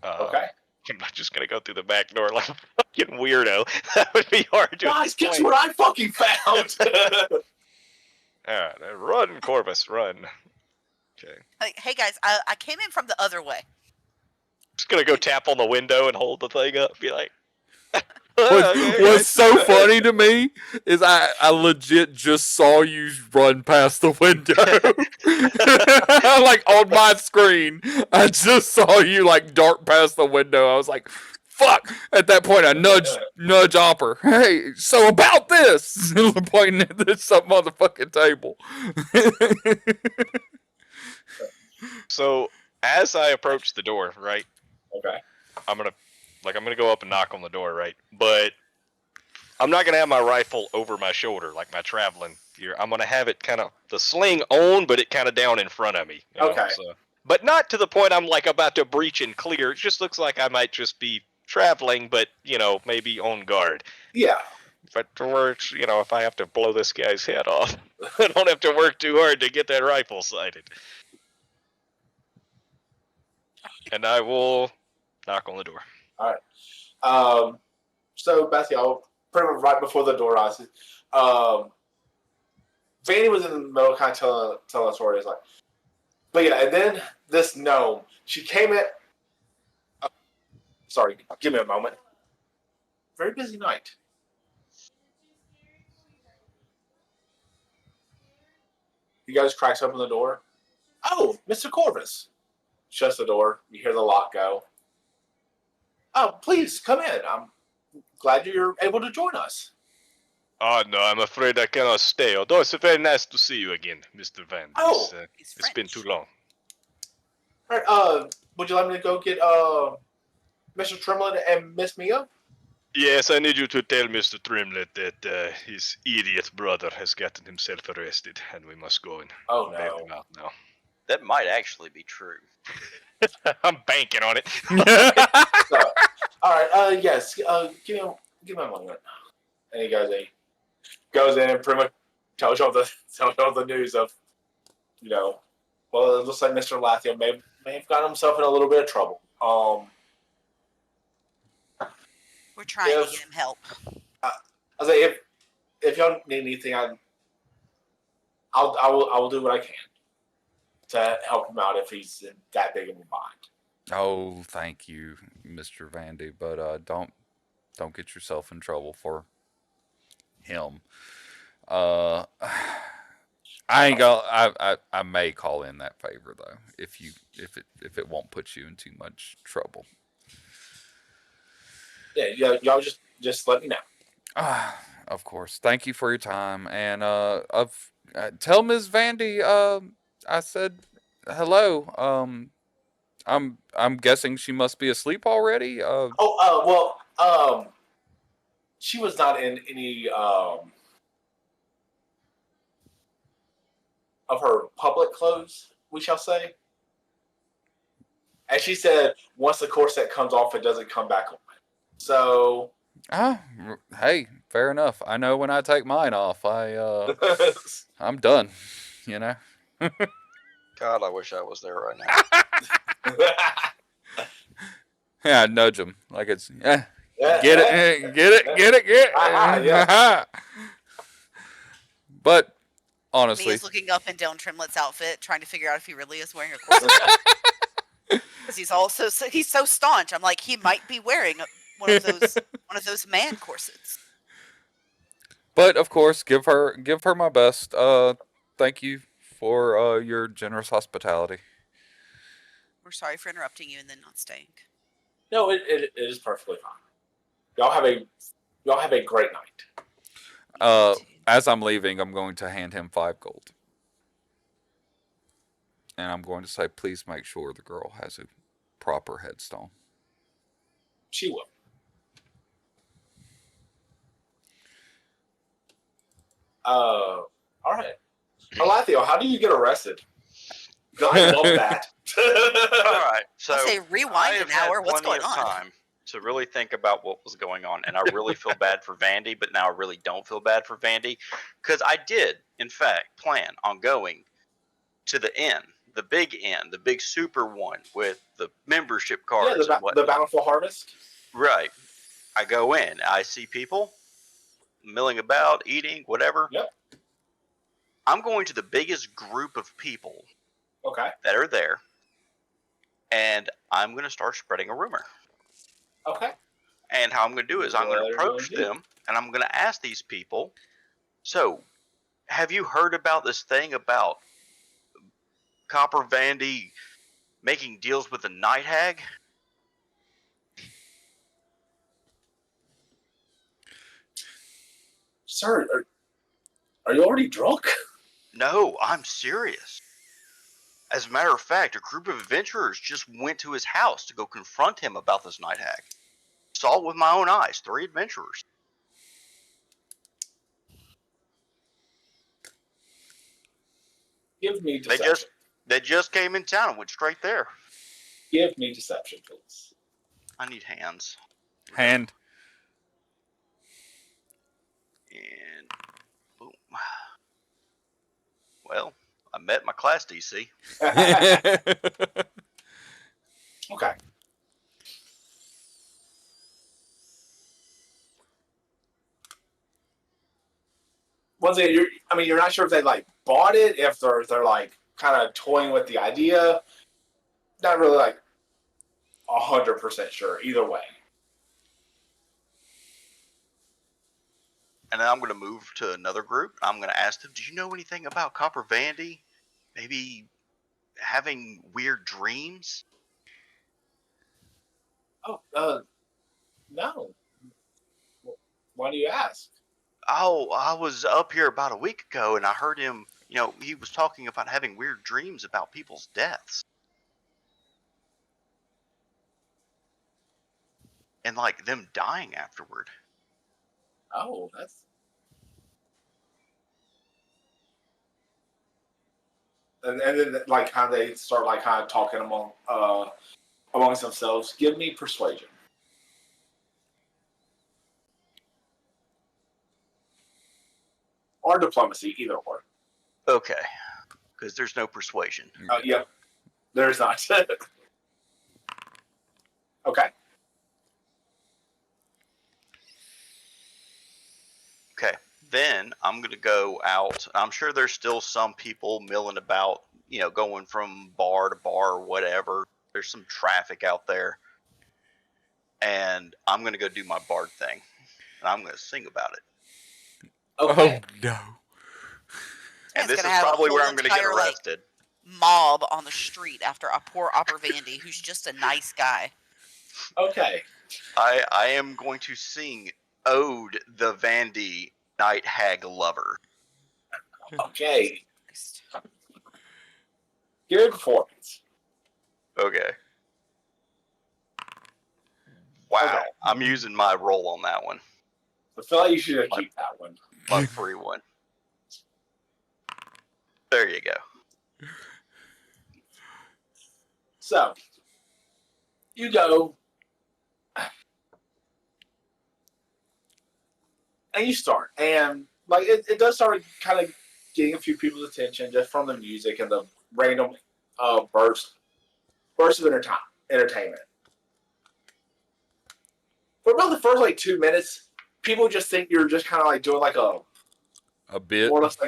Okay. I'm not just gonna go through the back door like a fucking weirdo. That would be hard to Guys, guess explain. what I fucking found? All right, run, Corvus, run. Okay. Hey guys, I came in from the other way. Just gonna go tap on the window and hold the thing up. Be like, What's so funny to me is I legit just saw you run past the window. Like on my screen, I just saw you like dart past the window. I was like, fuck. At that point, I nudge Opper. Hey, so about this. Pointing at this some motherfucking table. So as I approach the door, right? Okay. I'm gonna go up and knock on the door, right? But I'm not gonna have my rifle over my shoulder like my traveling gear. I'm gonna have it kind of the sling on, but it kind of down in front of me. Okay. So, but not to the point I'm like about to breach and clear. It just looks like I might just be traveling, but maybe on guard. Yeah. But if I have to blow this guy's head off, I don't have to work too hard to get that rifle sighted. And I will knock on the door. All right. So Bethany, pretty much right before the door rises, Vanny was in the middle, kind of telling a story. It's like, but yeah, and then this gnome, she came in. Sorry, give me a moment. Very busy night. You guys cracks open the door. Oh, Mr. Corvus. Shuts the door. You hear the lock go. Oh, please come in. I'm glad you're able to join us. Oh, no, I'm afraid I cannot stay. Although it's very nice to see you again, Mr. Van. Oh, it's been too long. All right, would you like me to go get Mr. Tremlin and Miss Mia? Yes, I need you to tell Mr. Trimlet that his idiot brother has gotten himself arrested, and we must go and bail him out now. That might actually be true. I'm banking on it. So, all right, yes, give me a moment. And he goes in and pretty much tells you all the news of, well, it looks like Mr. Lathiel may have gotten himself in a little bit of trouble. We're trying to If- get him help. I was like, if y'all need anything, I will do what I can to help him out if he's in that big of a bind. Oh, thank you, Mr. Vandy, but don't get yourself in trouble for him. Uh, I ain't gonna. I may call in that favor though, if it won't put you in too much trouble. Yeah, y'all just let me know. Of course. Thank you for your time, and tell Ms. Vandy. I said hello. I'm guessing she must be asleep already. She was not in any of her public clothes, we shall say. And she said, once the corset comes off, it doesn't come back on. So, Hey, fair enough. I know when I take mine off, I'm done. You know. God, I wish I was there right now. Yeah, I'd nudge him like it's yeah, get it. Yeah. But honestly, Mia's looking up and down Trimlet's outfit, trying to figure out if he really is wearing a corset. Because he's so staunch. I'm like, he might be wearing one of those man corsets. but of course, give her my best. Thank you for your generous hospitality. We're sorry for interrupting you and then not staying. No, it is perfectly fine. Y'all have a great night. As I'm leaving, I'm going to hand him 5 gold. And I'm going to say, please make sure the girl has a proper headstone. She will. All right. Alathio, how do you get arrested? I love that. All right, so I'll say rewind an hour. What's going on? Time to really think about what was going on, and I really feel bad for Vandy, but now I really don't feel bad for Vandy because I did, in fact, plan on going to the inn, the big super one with the membership cards. Yeah, the Bountiful Harvest. Right. I go in, I see people milling about, eating, whatever. Yep. I'm going to the biggest group of people that are there, and I'm going to start spreading a rumor. Okay. And how I'm going to do is I'm going to approach them, and I'm going to ask these people, so, have you heard about this thing about Copper Vandy making deals with the Night Hag? Sir, are you already drunk? No, I'm serious. As a matter of fact, a group of adventurers just went to his house to go confront him about this Night Hag. Saw it with my own eyes, 3 adventurers. Give me deception. They just came in town and went straight there. Give me deception, please. I need hands. Hand. And boom. Well, I met my class DC. Okay. Once again, you're not sure if they like bought it, if they're like kind of toying with the idea. Not really like 100% sure either way. And then I'm going to move to another group. I'm going to ask them, do you know anything about Copper Vandy? Maybe having weird dreams? Oh, no. Why do you ask? Oh, I was up here about a week ago and I heard him, he was talking about having weird dreams about people's deaths. And like them dying afterward. Oh, that's... And then like how they start like kind of talking amongst themselves. Give me persuasion. Or diplomacy, either or. Okay. Because there's no persuasion. Yep. There's not. Okay. then I'm going to go out. I'm sure there's still some people milling about, going from bar to bar or whatever. There's some traffic out there. And I'm going to go do my bard thing. And I'm going to sing about it. Okay. Oh no. And It's this is gonna have a probably where whole I'm going to get entire, arrested. mob on the street after a poor Opera Vandy, who's just a nice guy. Okay. I am going to sing Ode the Vandy Night Hag Lover. Okay. Your performance. Okay. Wow. Okay. I'm using my roll on that one. I feel like you should keep that one. My free one. There you go. So, you go, and you start, and like it does start kind of getting a few people's attention just from the music and the random burst of entertainment. For about the first 2 minutes, people just think you're just kind of like doing like a bit, more or less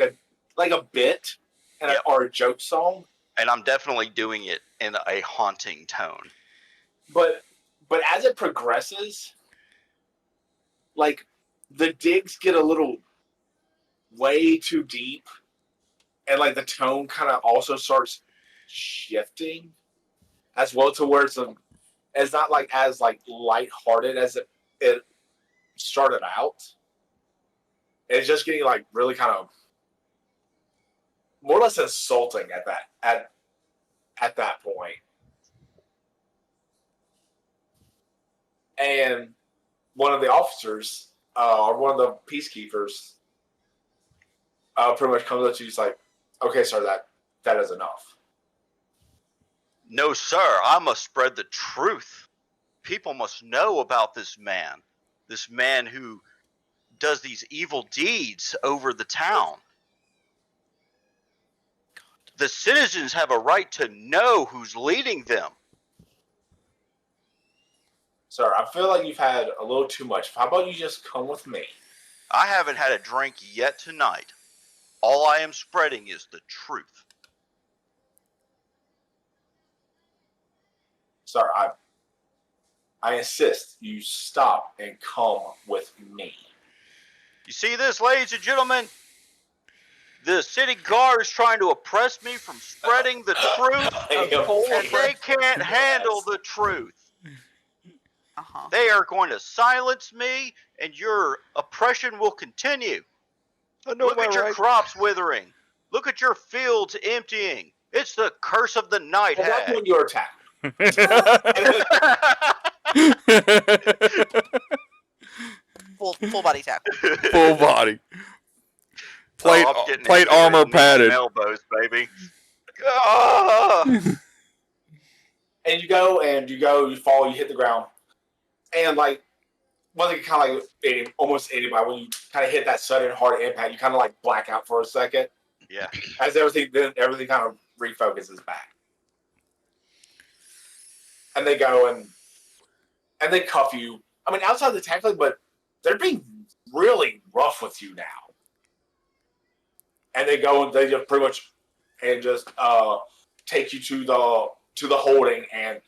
like a bit and Yep. or a joke song. And I'm definitely doing it in a haunting tone. But as it progresses, like the digs get a little way too deep, and like the tone kind of also starts shifting as well to where it's not like as like lighthearted as it started out. It's just getting like really kind of more or less insulting at that point. And one of the officers, or one of the peacekeepers, pretty much comes up to you. He's like, "Okay, sir, that is enough." No, sir, I must spread the truth. People must know about this man who does these evil deeds over the town. The citizens have a right to know who's leading them. Sir, I feel like you've had a little too much. How about you just come with me? I haven't had a drink yet tonight. All I am spreading is the truth. Sir, I insist you stop and come with me. You see this, ladies and gentlemen? The city guard is trying to oppress me from spreading the truth, and they can't handle the truth. Uh-huh. They are going to silence me, and your oppression will continue. Look at your crops withering. Look at your fields emptying. It's the curse of the night Well, that's hag. when you're attacked. Full body tackle. Full body. Plate, I'm getting plate hit with armor knees and padded. elbows, baby. Ah! And you fall, you hit the ground. And like, one thing kind of like almost anybody, when you kind of hit that sudden hard impact, you kind of like black out for a second. Yeah. As everything kind of refocuses back. And they go and they cuff you. I mean, outside the tackling, but they're being really rough with you now. And they go and they just pretty much take you to the holding, and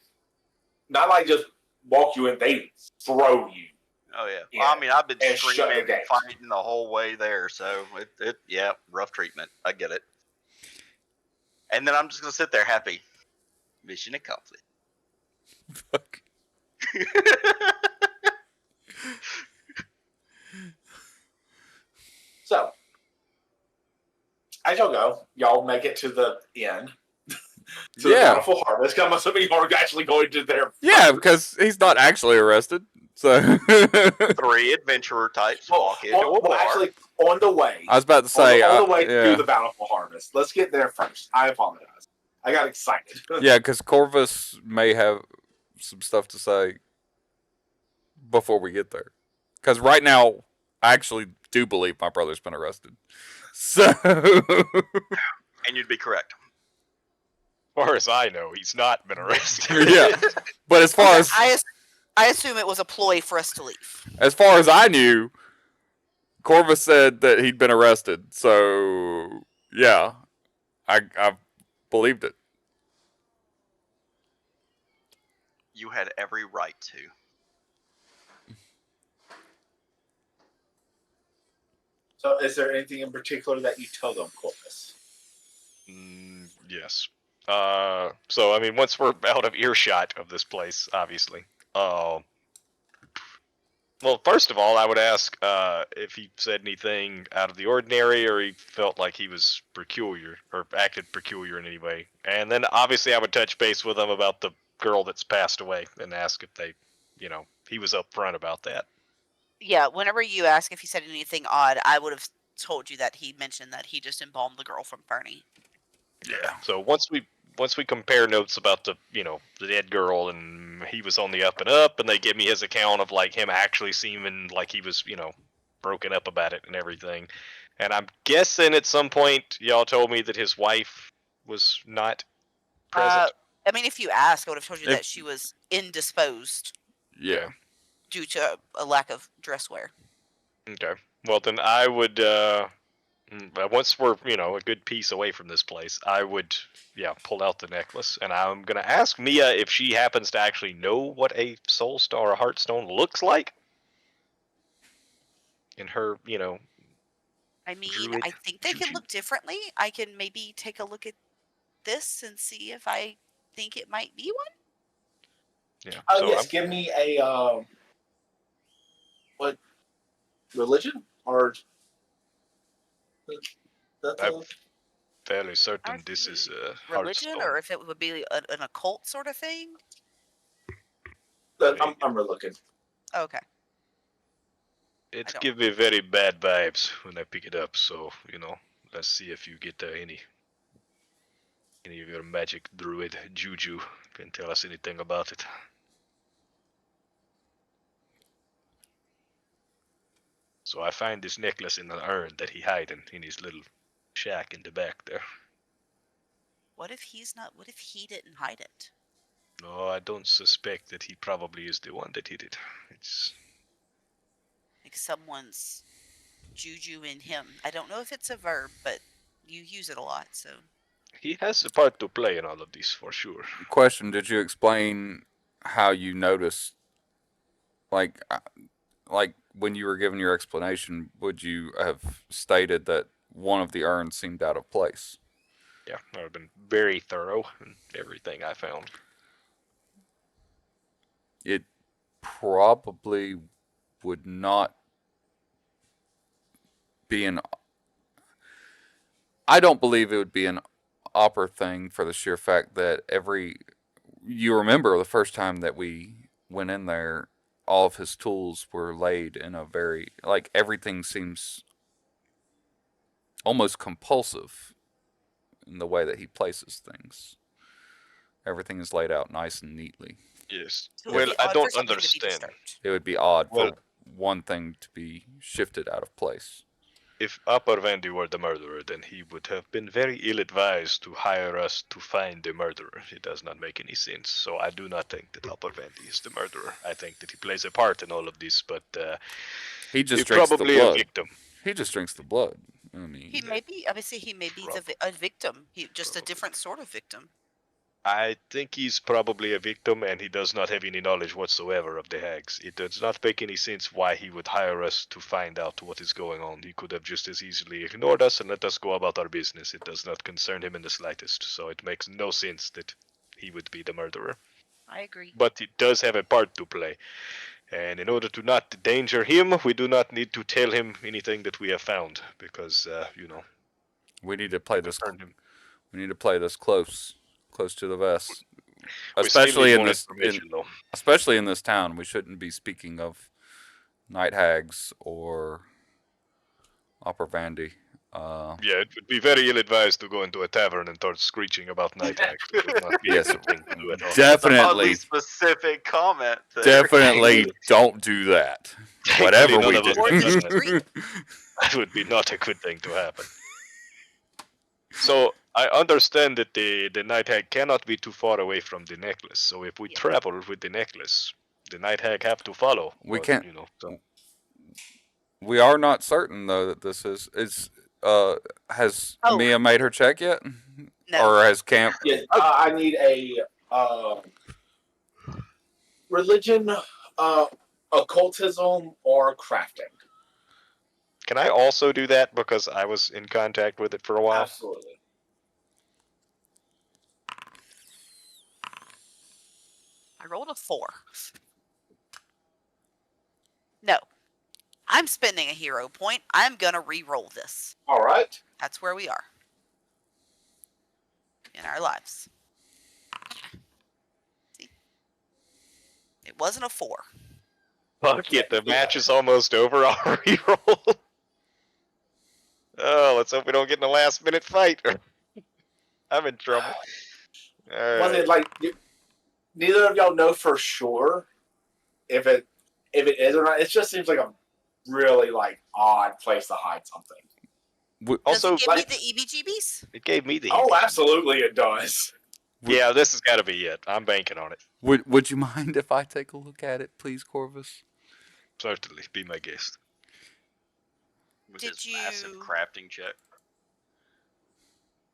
not like just walk you in, they throw you. Oh yeah. Yeah. Well, I mean, I've been And shut screaming the and gate. fighting the whole way there, so yeah, rough treatment. I get it. And then I'm just gonna sit there happy. Mission accomplished. Fuck. So, as y'all make it to the end. To the bountiful harvest. I'm assuming you're actually going to there. Yeah, because he's not actually arrested. So 3 adventurer types walk into a bar. Actually, on the way. I was about to say on the way yeah. to the bountiful harvest. Let's get there first. I apologize. I got excited. Yeah, because Corvus may have some stuff to say before we get there. Because right now, I actually do believe my brother's been arrested. So, And you'd be correct. As far as I know, he's not been arrested. yeah. But as far as I assume it was a ploy for us to leave. as far as I knew, Corvus said that he'd been arrested, so yeah, I believed it. You had every right to. So, is there anything in particular that you tell them, Corvus? Yes. So I mean, once we're out of earshot of this place, obviously. Well, first of all, I would ask if he said anything out of the ordinary, or he felt like he was peculiar, or acted peculiar in any way. And then, obviously, I would touch base with him about the girl that's passed away, and ask if they, he was upfront about that. Yeah, whenever you ask if he said anything odd, I would have told you that he mentioned that he just embalmed the girl from Fernie. Yeah. So once we compare notes about the the dead girl, and he was on the up and up, and they give me his account of like him actually seeming like he was broken up about it and everything, and I'm guessing at some point y'all told me that his wife was not present. I mean, if you ask, I would have told you If- that she was indisposed Yeah. due to a lack of dress wear. Okay. Well, then I would once we're a good piece away from this place, I would pull out the necklace, and I'm gonna ask Mia if she happens to actually know what a soul star or heart stone looks like. In her, I mean, Druid I think they can juju. look differently. I can maybe take a look at this and see if I think it might be one. Yeah. Oh, So yes. Give me a what religion or that's I'm fairly I certain don't this is a religion, heartstone. or if it would be an occult sort of thing. I'm looking. Okay. It's don't- give me very bad vibes when I pick it up. So let's see if you get any of your magic druid juju can tell us anything about it. So I find this necklace in an urn that he hiding in his little shack in the back there. What if he's not? What if he didn't hide it? No, I don't suspect that he probably is the one that hid it. It's Like someone's juju in him. I don't know if it's a verb, but you use it a lot, so. he has a part to play in all of this for sure. Question: did you explain how you noticed, like when you were giving your explanation? Would you have stated that one of the urns seemed out of place? Yeah, I've been very thorough in everything I found. It probably would not be an. I don't believe it would be an opera thing for the sheer fact that you remember the first time that we went in there, all of his tools were laid in a very, like, everything seems almost compulsive in the way that he places things. Everything is laid out nice and neatly. Yes. So it would Well, be I odd for don't something to be understand. disturbed. It would be odd Well- for one thing to be shifted out of place. If Upper Vandy were the murderer, then he would have been very ill-advised to hire us to find the murderer. It does not make any sense. So I do not think that Upper Vandy is the murderer. I think that he plays a part in all of this, but He just he's drinks the probably a blood. victim. He just drinks the blood. I mean, He may be, obviously, he may be a victim. Just a different sort of victim. I think he's probably a victim, and he does not have any knowledge whatsoever of the hags. It does not make any sense why he would hire us to find out what is going on. He could have just as easily ignored us and let us go about our business. It does not concern him in the slightest, so it makes no sense that he would be the murderer. I agree. But he does have a part to play, and in order to not danger him, we do not need to tell him anything that we have found, because, we need to play this. concern him. We need to play this close to the vest. We still Especially need in more this, information, though. especially in this town, we shouldn't be speaking of night hags or Opera Vandy. Yeah, it would be very ill-advised to go into a tavern and start screeching about night hags. It would not be Yes, a good thing to do at all. definitely, Oddly specific comment. There. definitely don't do that. Whatever Thankfully, we none of us have done do. That would be not a good thing to happen. So I understand that the night hag cannot be too far away from the necklace. So if we travel with the necklace, the night hag have to follow. We or, can't- So We are not certain though that this is. Has Oh. Mia made her check yet, No. or has Camp? Yes, I need a religion, occultism, or crafting. Can I also do that because I was in contact with it for a while? Absolutely. I rolled a 4. No. I'm spending a hero point. I'm gonna re-roll this. All right. That's where we are in our lives. See? It wasn't a 4. Fuck it, the match is almost over. I'll reroll. Oh, let's hope we don't get in a last minute fight. I'm in trouble. Was it like neither of y'all know for sure if it is or not? It just seems like a really like odd place to hide something. Also, does it give me the EBGBs? It gave me the. Oh, heebie-jeebies. absolutely, it does. Yeah, this has got to be it. I'm banking on it. Would you mind if I take a look at it, please, Corvus? Certainly, be my guest. With Did his massive you- crafting check.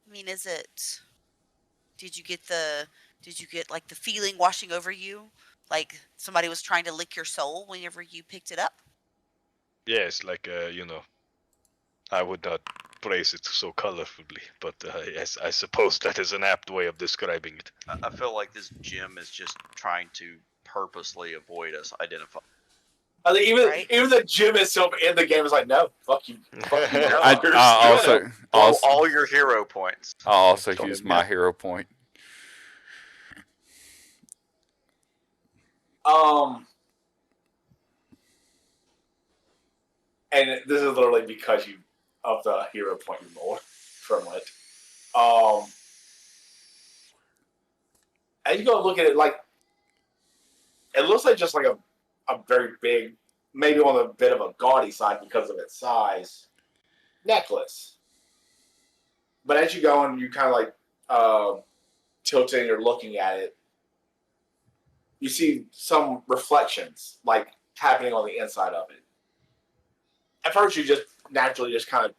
I mean, is it? Did you get like the feeling washing over you, like somebody was trying to lick your soul whenever you picked it up? Yes, like I would not phrase it so colorfully, but yes, I suppose that is an apt way of describing it. I feel like this gym is just trying to purposely avoid us identifying. I think Right. even the gym itself in the game is like, no, fuck you. Fuck you. I Blow all your hero points. I'll also Totally, use my hero point. And this is literally because of the hero point you rolled from it. And you go look at it, like it looks like just like a very big, maybe on a bit of a gaudy side because of its size, necklace. But as you go and you kind of like tilt and you're looking at it, you see some reflections like happening on the inside of it. At first, you just naturally just kind of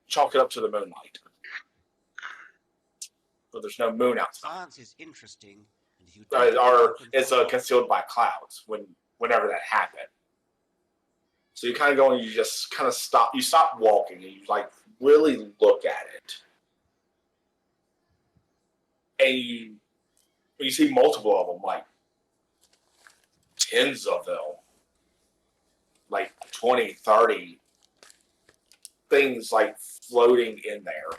chalk it up to the moonlight, but there's no moon outside. Science is interesting, and if you Or it's concealed by clouds whenever that happened. So you kind of go and you just kind of stop. You stop walking and you like really look at it, and you see multiple of them, like tens of them, like 20, 30 things like floating in there.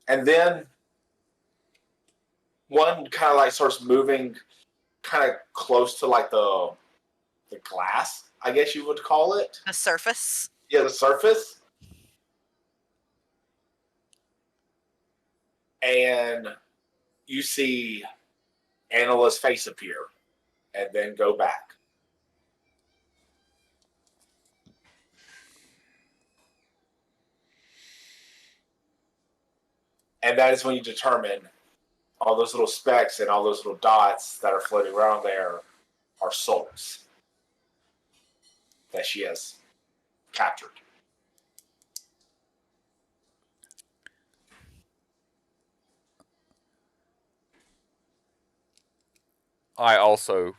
And then one kind of like starts moving kind of close to like the glass, I guess you would call it. The surface. Yeah, the surface. And you see Angela's face appear and then go back. And that is when you determine all those little specks and all those little dots that are floating around there are souls that she has captured. I also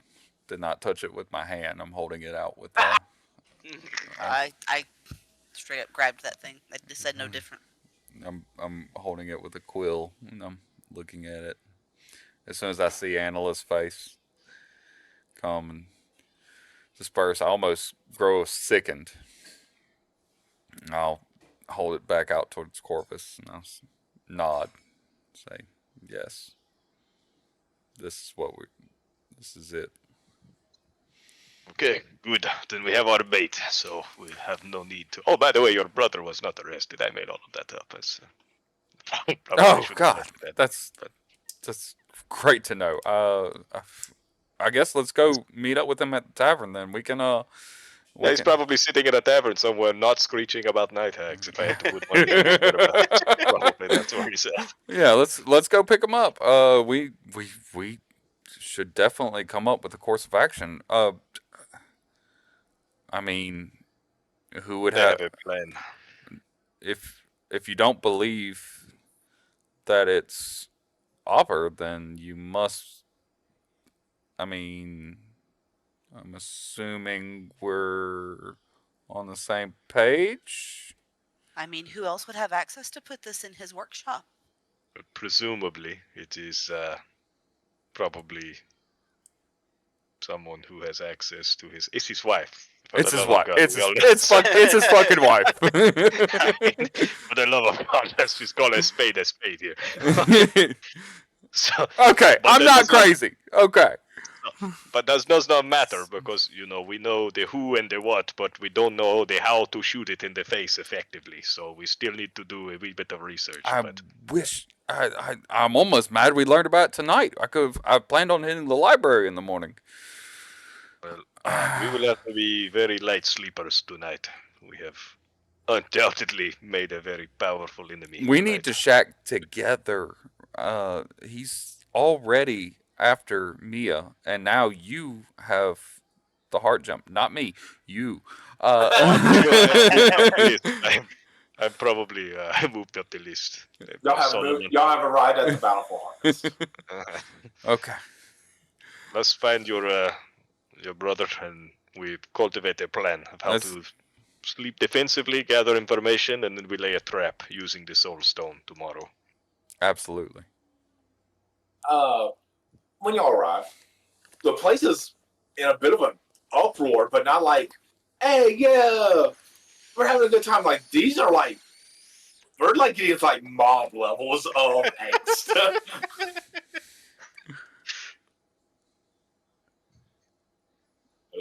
did not touch it with my hand. I'm holding it out with. I straight up grabbed that thing. I just said no different. I'm holding it with a quill, and I'm looking at it. As soon as I see Angela's face come and disperse, I almost grow sickened. I'll hold it back out towards Corvus, and I'll nod, say, "Yes, this is it." Okay, good. Then we have our bait, so we have no need to. Oh, by the way, your brother was not arrested. I made all of that up. Oh God, that's great to know. I guess let's go meet up with him at the tavern then. We can Yeah, he's probably sitting in a tavern somewhere, not screeching about night hags. If I had to put money on it, probably that's where he's at. Yeah, let's go pick him up. We should definitely come up with a course of action. I mean, who would They have have a plan. if you don't believe that it's Opper, then you must. I mean, I'm assuming we're on the same page. I mean, who else would have access to put this in his workshop? Presumably, it is probably someone who has access to his. It's his wife. For It's the his love of wife. God, It's we all- it's his fucking wife. I mean, for the love of God, let's just call a spade here. So, Okay, but I'm that not does not- crazy. Okay. But that does not matter because we know the who and the what, but we don't know the how to shoot it in the face effectively. So we still need to do a wee bit of research. I But wish I'm almost mad we learned about it tonight. I planned on hitting the library in the morning. well, we will have to be very light sleepers tonight. We have undoubtedly made a very powerful enemy. We tonight. need to shack together. He's already after Mia, and now you have the heart jump. Not me, you. I'm probably moved up the list. Y'all have arrived at the battle for Harvest. Okay. Let's find your brother and we cultivate a plan of how to sleep defensively, gather information, and then we lay a trap using the soul stone tomorrow. Absolutely. When y'all arrive, the place is in a bit of an uproar, but not like, hey, yeah, we're having a good time. Like, these are like, we're like getting like mob levels of angst.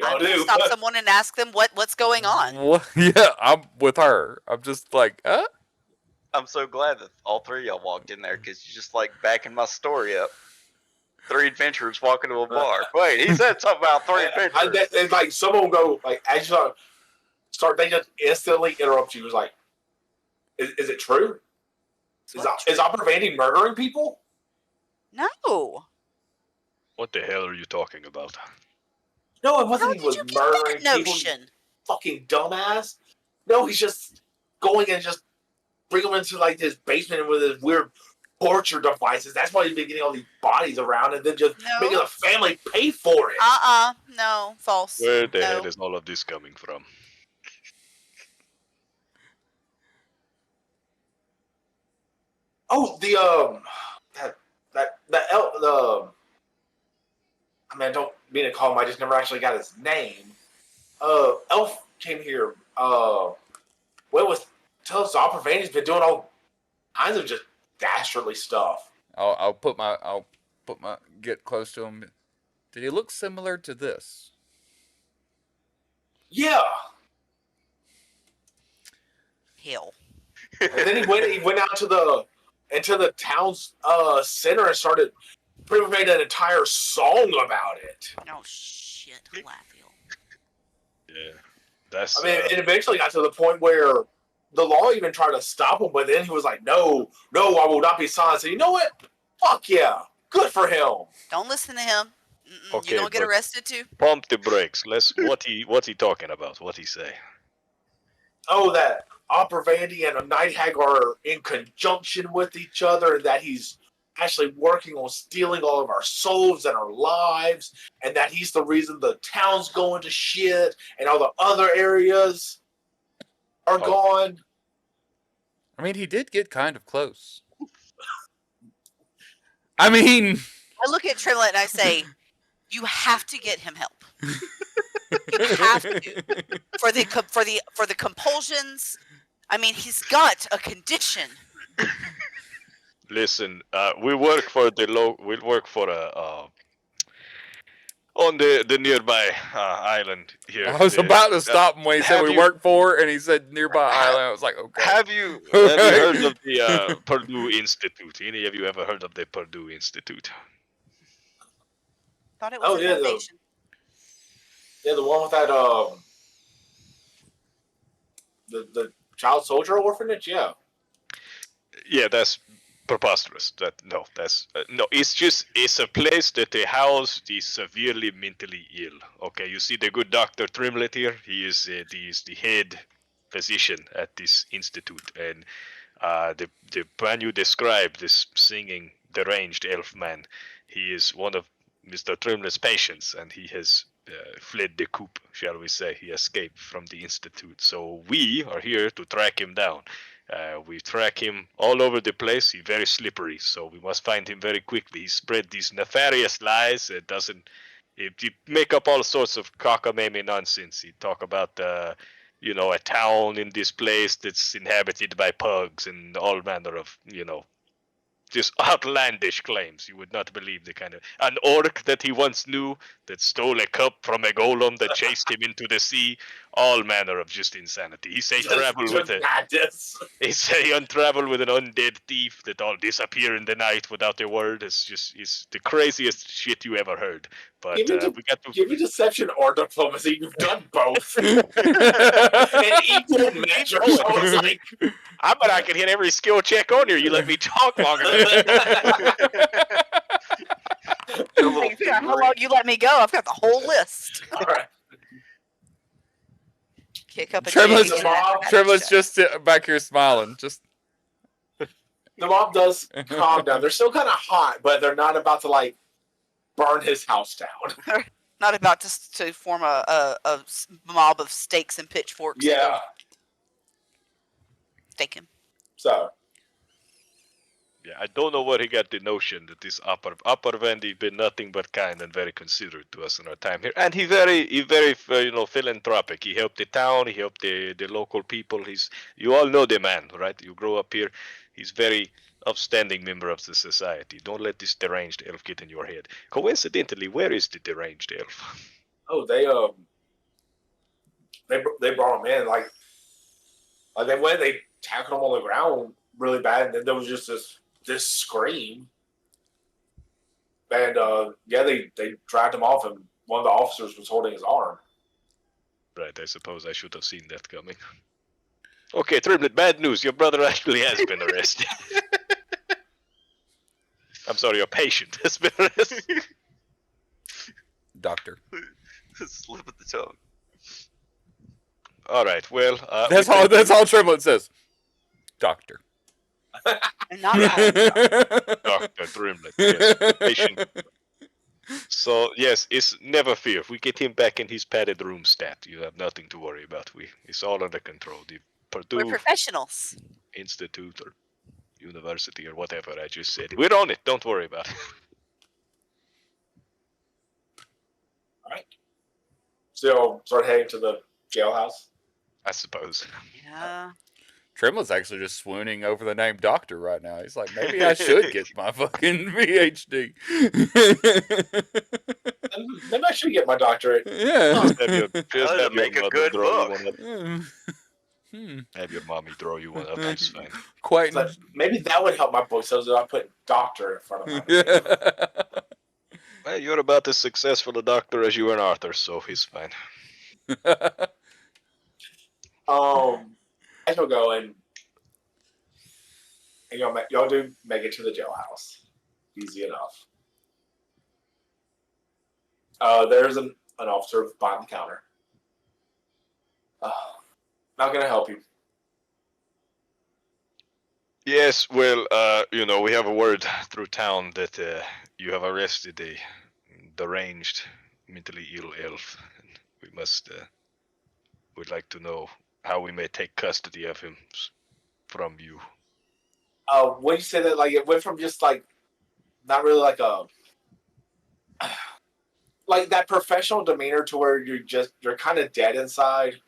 I'm gonna stop someone and ask them what's going on. Yeah, I'm with her. I'm just like, I'm so glad that all three of y'all walked in there because you just like backing my story up. 3 adventurers walking to a bar. Wait, he said something about 3 adventurers. It's like someone will go like as you start, they just instantly interrupt you. It's like, is it true? Is Opera Vandy murdering people? No. What the hell are you talking about? No, it wasn't. How He did was you get murdering that people. notion? Fucking dumbass. No, he's just going and just bring them into like this basement with his weird torture devices. That's why he's been getting all these bodies around and then just making the family pay for it. No, false. Where the hell is all of this coming from? Oh, I mean, I don't mean to call him. I just never actually got his name. Elf came here. Tell us Opera Vandy's been doing all kinds of just dastardly stuff. I'll get close to him. Did he look similar to this? Yeah. Hell. And then he went out into the town's center and started pretty much made an entire song about it. Oh shit, Lathiel. Yeah. That's I mean, it eventually got to the point where the law even tried to stop him, but then he was like, no, I will not be silenced. And you know what? Fuck yeah. Good for him. Don't listen to him. Okay, you don't get arrested too. Pump the brakes. What's he talking about? What he say? Oh, that Opera Vandy and a Night Hag are in conjunction with each other, and that he's actually working on stealing all of our souls and our lives, and that he's the reason the town's going to shit and all the other areas are gone. I mean, he did get kind of close. I mean, I look at Trimlet and I say, you have to get him help. You have to. For the compulsions. I mean, he's got a condition. Listen, we work for on the nearby island here. I was about to stop him when he said we work for, and he said nearby island. I was like, okay. Have you heard of the Purdue Institute? Any of you ever heard of the Purdue Institute? Thought it was a foundation. The one with that the child soldier orphanage. Yeah. Yeah, that's preposterous. No. It's a place that they house the severely mentally ill. Okay, you see the good Doctor Trimlet here. He is the head physician at this institute, and the man you described, this singing deranged elf man, he is one of Mr. Trimlet's patients, and he has fled the coop, shall we say. He escaped from the institute. So we are here to track him down. We track him all over the place. He's very slippery, so we must find him very quickly. He spread these nefarious lies. He make up all sorts of cockamamie nonsense. He talk about a town in this place that's inhabited by pugs and all manner of, just outlandish claims. You would not believe the kind of an orc that he once knew that stole a cup from a golem that chased him into the sea. All manner of just insanity. He say he say he travel with an undead thief that all disappear in the night without a word. It's the craziest shit you ever heard. But we got to give me deception or diplomacy. You've done both in equal measure. So it's like I bet I can hit every skill check on here. You let me talk long enough. How long you let me go? I've got the whole list. all right. Kick up a Tremlet's, jig. Tremlet's just back here smiling. Just The mob does calm down. They're still kind of hot, but they're not about to like burn his house down. Not about to form a mob of stakes and pitchforks. Yeah. Stake him. So. Yeah, I don't know where he got the notion that this upper Vandy been nothing but kind and very considerate to us in our time here, and he very philanthropic. He helped the town, he helped the local people. You all know the man, right? You grow up here. He's very upstanding member of the society. Don't let this deranged elf get in your head. Coincidentally, where is the deranged elf? Oh, they brought him in like they tackled him on the ground really bad, and then there was just this scream, and they dragged him off, and one of the officers was holding his arm. Right, I suppose I should have seen that coming. Okay, Trimlet, bad news. Your brother actually has been arrested. I'm sorry, your patient has been arrested. doctor. Slip of the tongue. All right, well... That's all Tremlet says. Doctor. And not Dr. Trimlet, yes. Patient. So, yes, it's never fear. If we get him back in his padded room stat, you have nothing to worry about. It's all under control. The Purdue We're professionals. Institute or university or whatever I just said. We're on it. Don't worry about it. All right. So, start heading to the jailhouse. I suppose. Yeah. Tremlet's actually just swooning over the name Doctor right now. He's like, maybe I should get my fucking PhD. Maybe I should get my doctorate. Yeah. That'd make a good book. Have your mommy throw you one up. It's fine. Quite. So maybe that would help my book, so that I put doctor in front of Yeah. it. Well, you're about as successful a doctor as you and Arthur, so he's fine. I shall go and y'all do make it to the jailhouse. Easy enough. There's an officer behind the counter. Not gonna help you. Yes, well, we have a word through town that you have arrested a deranged, mentally ill elf. And we'd like to know how we may take custody of him from you. When you say that, like, it went from just like not really like like that professional demeanor to where you're kind of dead inside,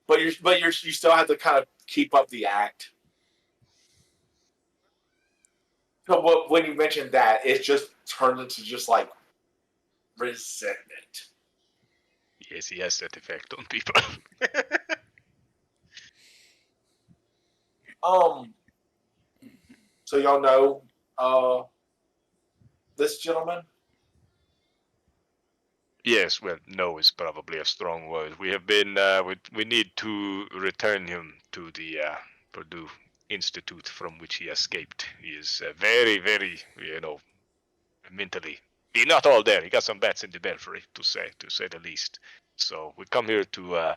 but you still have to kind of keep up the act. So when you mentioned that, it just turned into just like resentment. Yes, he has that effect on people. So y'all know this gentleman? Yes, well, no is probably a strong word. We have been, we need to return him to the Purdue Institute from which he escaped. He is very, very, mentally. He's not all there. He got some bats in the belfry, to say the least. So we come here to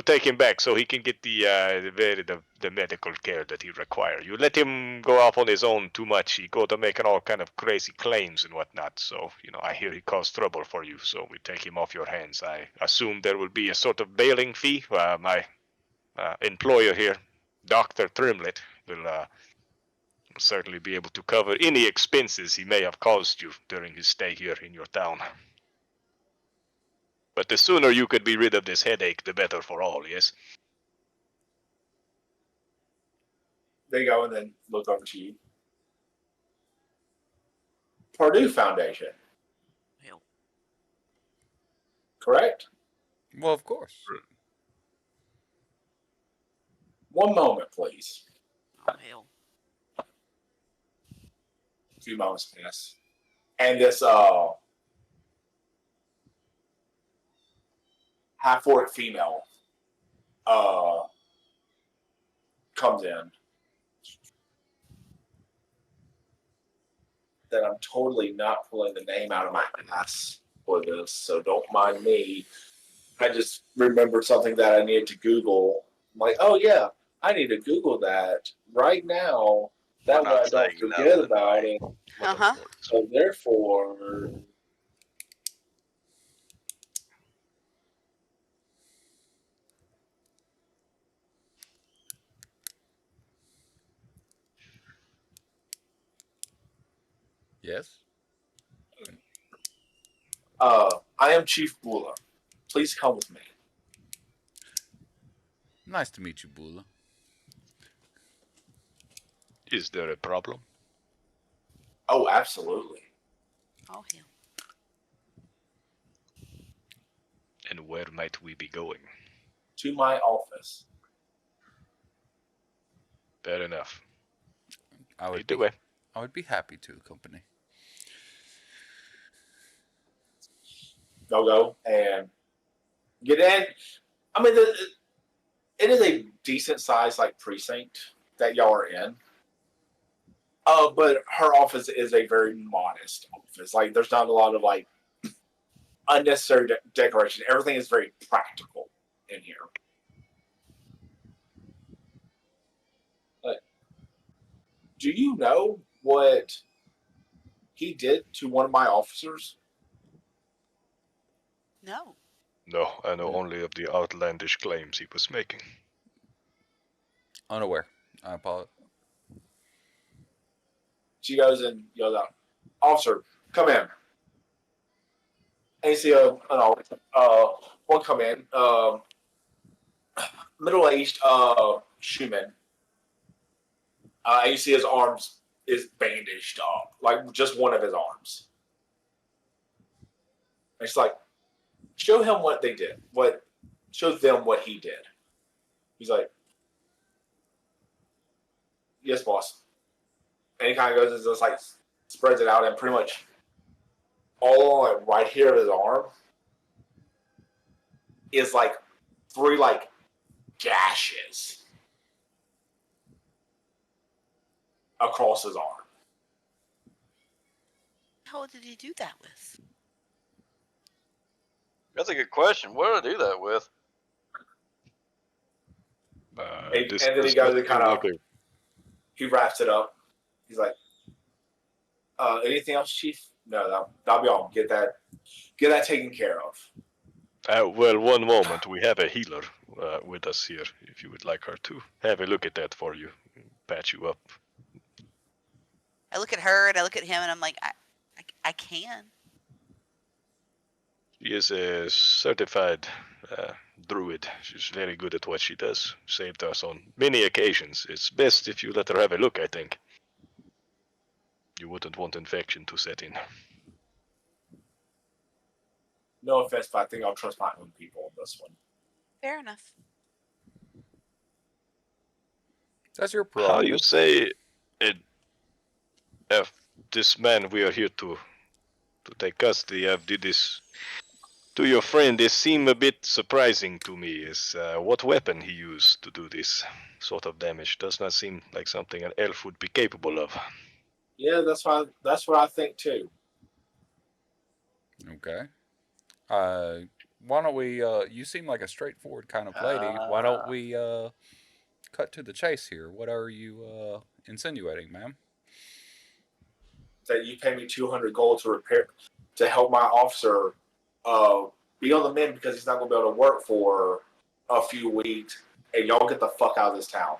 take him back so he can get the medical care that he requires. You let him go off on his own too much, he go to making all kind of crazy claims and whatnot. So, I hear he caused trouble for you, so we take him off your hands. I assume there will be a sort of bailing fee. My employer here, Dr. Trimlet, will certainly be able to cover any expenses he may have caused you during his stay here in your town. But the sooner you could be rid of this headache, the better for all, yes? They go and then look over to you. Purdue Foundation, Hell. correct? Well, of course. One moment, please. Oh, hell. A few moments pass. And this half-orc female comes in. That I'm totally not pulling the name out of my ass for this, so don't mind me. I just remembered something that I needed to Google. I'm like, oh yeah, I need to Google that right now. That way I don't forget about it. Uh-huh. So therefore, Yes. I am Chief Bula. Please come with me. Nice to meet you, Bula. Is there a problem? Oh, absolutely. Oh, hell. And where might we be going? To my office. Fair enough. I would Either way. I would be happy to accompany. They'll go and get in. I mean, it is a decent sized like precinct that y'all are in. But her office is a very modest office. Like, there's not a lot of like unnecessary decoration. Everything is very practical in here. But do you know what he did to one of my officers? No. No, I know only of the outlandish claims he was making. Unaware. I apologize. She goes and yells out, "Officer, come in." And you see one come in, middle-aged shoeman. And you see his arms is bandaged up, like just one of his arms. And it's like, show him what they did. Show them what he did. He's like, yes, boss. And he kind of goes and just like spreads it out, and pretty much all like right here of his arm is like 3 like gashes across his arm. How did he do that with? That's a good question. What did I do that with? And then he goes and kind of he wraps it up. He's like, anything else, Chief? No, that'll be all. Get that taken care of. Well, one moment. We have a healer with us here, if you would like her to have a look at that for you. Patch you up. I look at her and I look at him and I'm like, I can. She is a certified druid. She's very good at what she does. Saved us on many occasions. It's best if you let her have a look, I think. You wouldn't want infection to set in. No offense, but I think I'll trust my own people on this one. Fair enough. That's your How prerogative. you say it? If this man we are here to take custody of did this To your friend, this seemed a bit surprising to me. Is what weapon he used to do this sort of damage does not seem like something an elf would be capable of. Yeah, that's what I think too. Okay. Why don't we? You seem like a straightforward kind of lady. Why don't we cut to the chase here? What are you insinuating, ma'am? That you pay me 200 gold to help my officer be on the mend because he's not going to be able to work for a few weeks, and y'all get the fuck out of this town.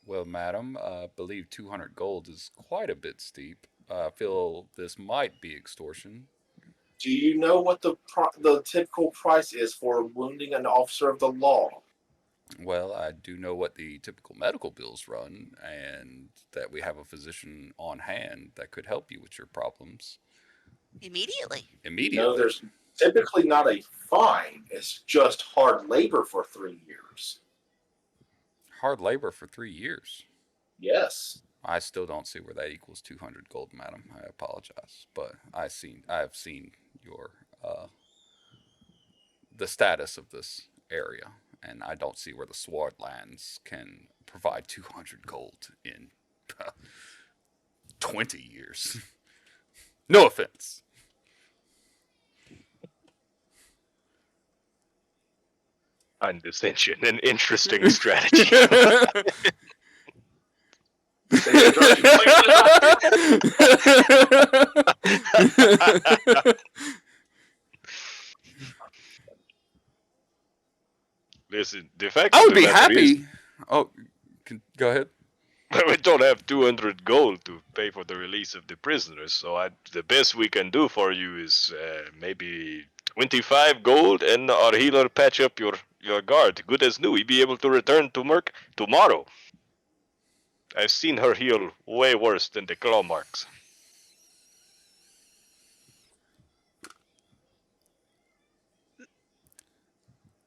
Well, madam, I believe 200 gold is quite a bit steep. I feel this might be extortion. Do you know what the typical price is for wounding an officer of the law? Well, I do know what the typical medical bills run, and that we have a physician on hand that could help you with your problems Immediately. immediately. No, there's typically not a fine. It's just hard labor for 3 years. Hard labor for 3 years. Yes. I still don't see where that equals 200 gold, madam. I apologize, but I have seen your the status of this area, and I don't see where the Swardlands can provide 200 gold in 20 years. No offense. Condescension, an interesting strategy. Listen, the fact I of would the be matter is, happy. Oh, go ahead. we don't have 200 gold to pay for the release of the prisoners, so the best we can do for you is maybe 25 gold, and our healer patch up your guard. Good as new. He'll be able to return to Merc tomorrow. I've seen her heal way worse than the claw marks.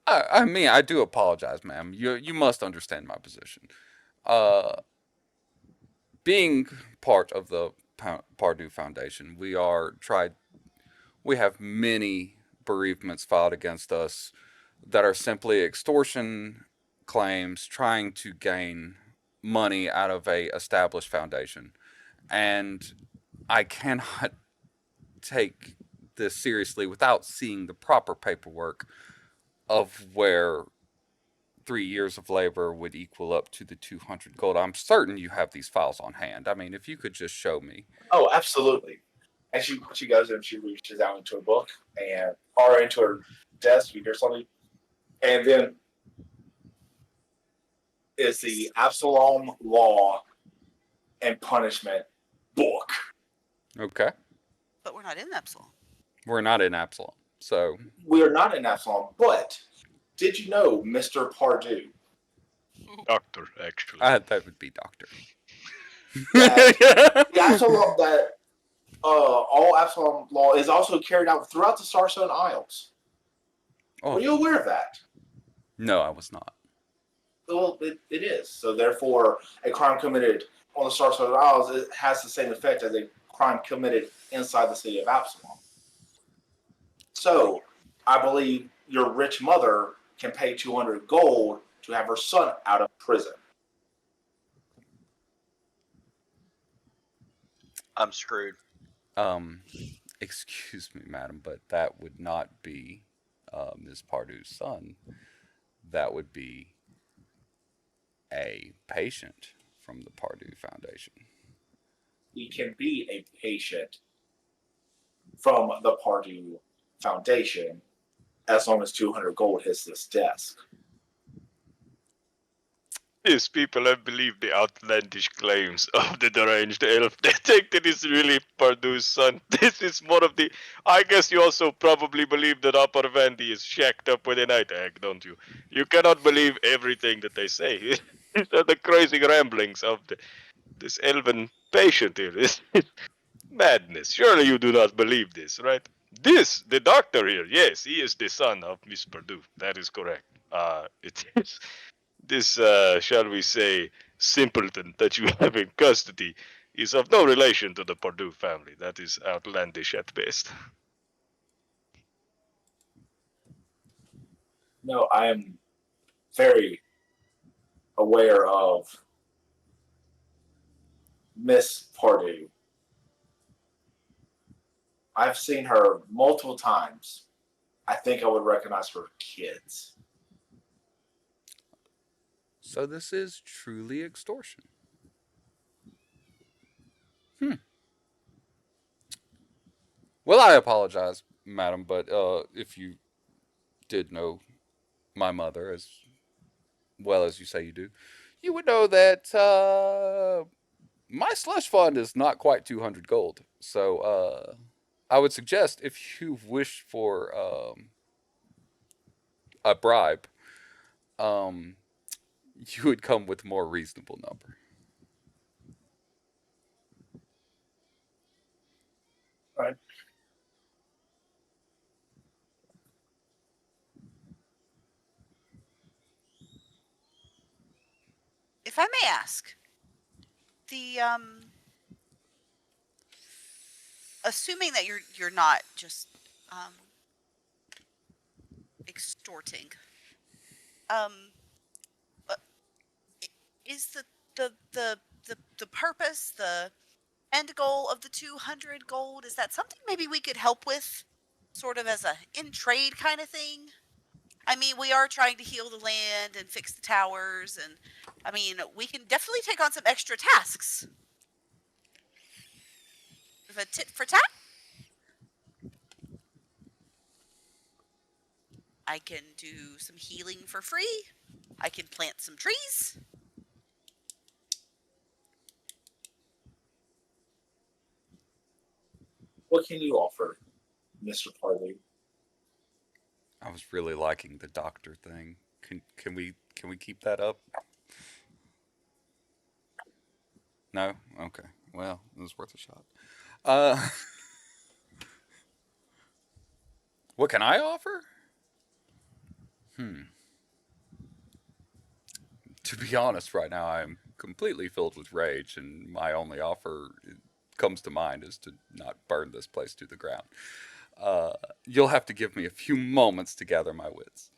I mean, I do apologize, ma'am. You must understand my position. Uh, being part of the Pardue Foundation, we have many bereavements filed against us that are simply extortion claims trying to gain money out of a established foundation. And I cannot take this seriously without seeing the proper paperwork of where 3 years of labor would equal up to the 200 gold. I'm certain you have these files on hand. I mean, if you could just show me. Oh, absolutely. And she goes and she reaches out into a book or into her desk. You hear something, and then is the Absalom Law and Punishment book. Okay. But we're not in Epsilon. We're not in Absalom. So We are not in Absalom, but did you know, Mr. Pardue? Doctor, actually. that would be Doctor. The Absalom that all Absalom law is also carried out throughout the Starstone Isles. Oh, Were you aware of that? no, I was not. Well, it is. So therefore, a crime committed on the Starstone Isles it has the same effect as a crime committed inside the city of Absalom. So I believe your rich mother can pay 200 gold to have her son out of prison. I'm screwed. Excuse me, madam, but that would not be Ms. Pardue's son. That would be a patient from the Pardue Foundation. He can be a patient from the Pardue Foundation as long as 200 gold hits this desk. These people have believed the outlandish claims of the deranged elf. They think that it's really Pardue's son. This is one of the... I guess you also probably believe that Upper Vandy is shacked up with a night hag, don't you? You cannot believe everything that they say. These are the crazy ramblings of this elven patient here. This is madness. Surely you do not believe this, right? The doctor here, yes, he is the son of Miss Pardue. That is correct. It is... This, shall we say, simpleton that you have in custody is of no relation to the Purdue family. That is outlandish at best. No, I am very aware of Miss Pardue. I've seen her multiple times. I think I would recognize her kids. So this is truly extortion. Well, I apologize, madam, but if you did know my mother as well as you say you do, you would know that my slush fund is not quite 200 gold. So I would suggest if you wish for a bribe, you would come with a more reasonable number. Right. If I may ask, the assuming that you're not just extorting, um, uh, is the purpose, the end goal of the 200 gold, is that something maybe we could help with, sort of as a in trade kind of thing? I mean, we are trying to heal the land and fix the towers, and I mean, we can definitely take on some extra tasks. With a tit for tat, I can do some healing for free. I can plant some trees. What can you offer, Mr. Pardue? I was really liking the doctor thing. Can we keep that up? No? Okay. Well, it was worth a shot. Uh What can I offer? To be honest, right now I'm completely filled with rage, and my only offer comes to mind is to not burn this place to the ground. You'll have to give me a few moments to gather my wits.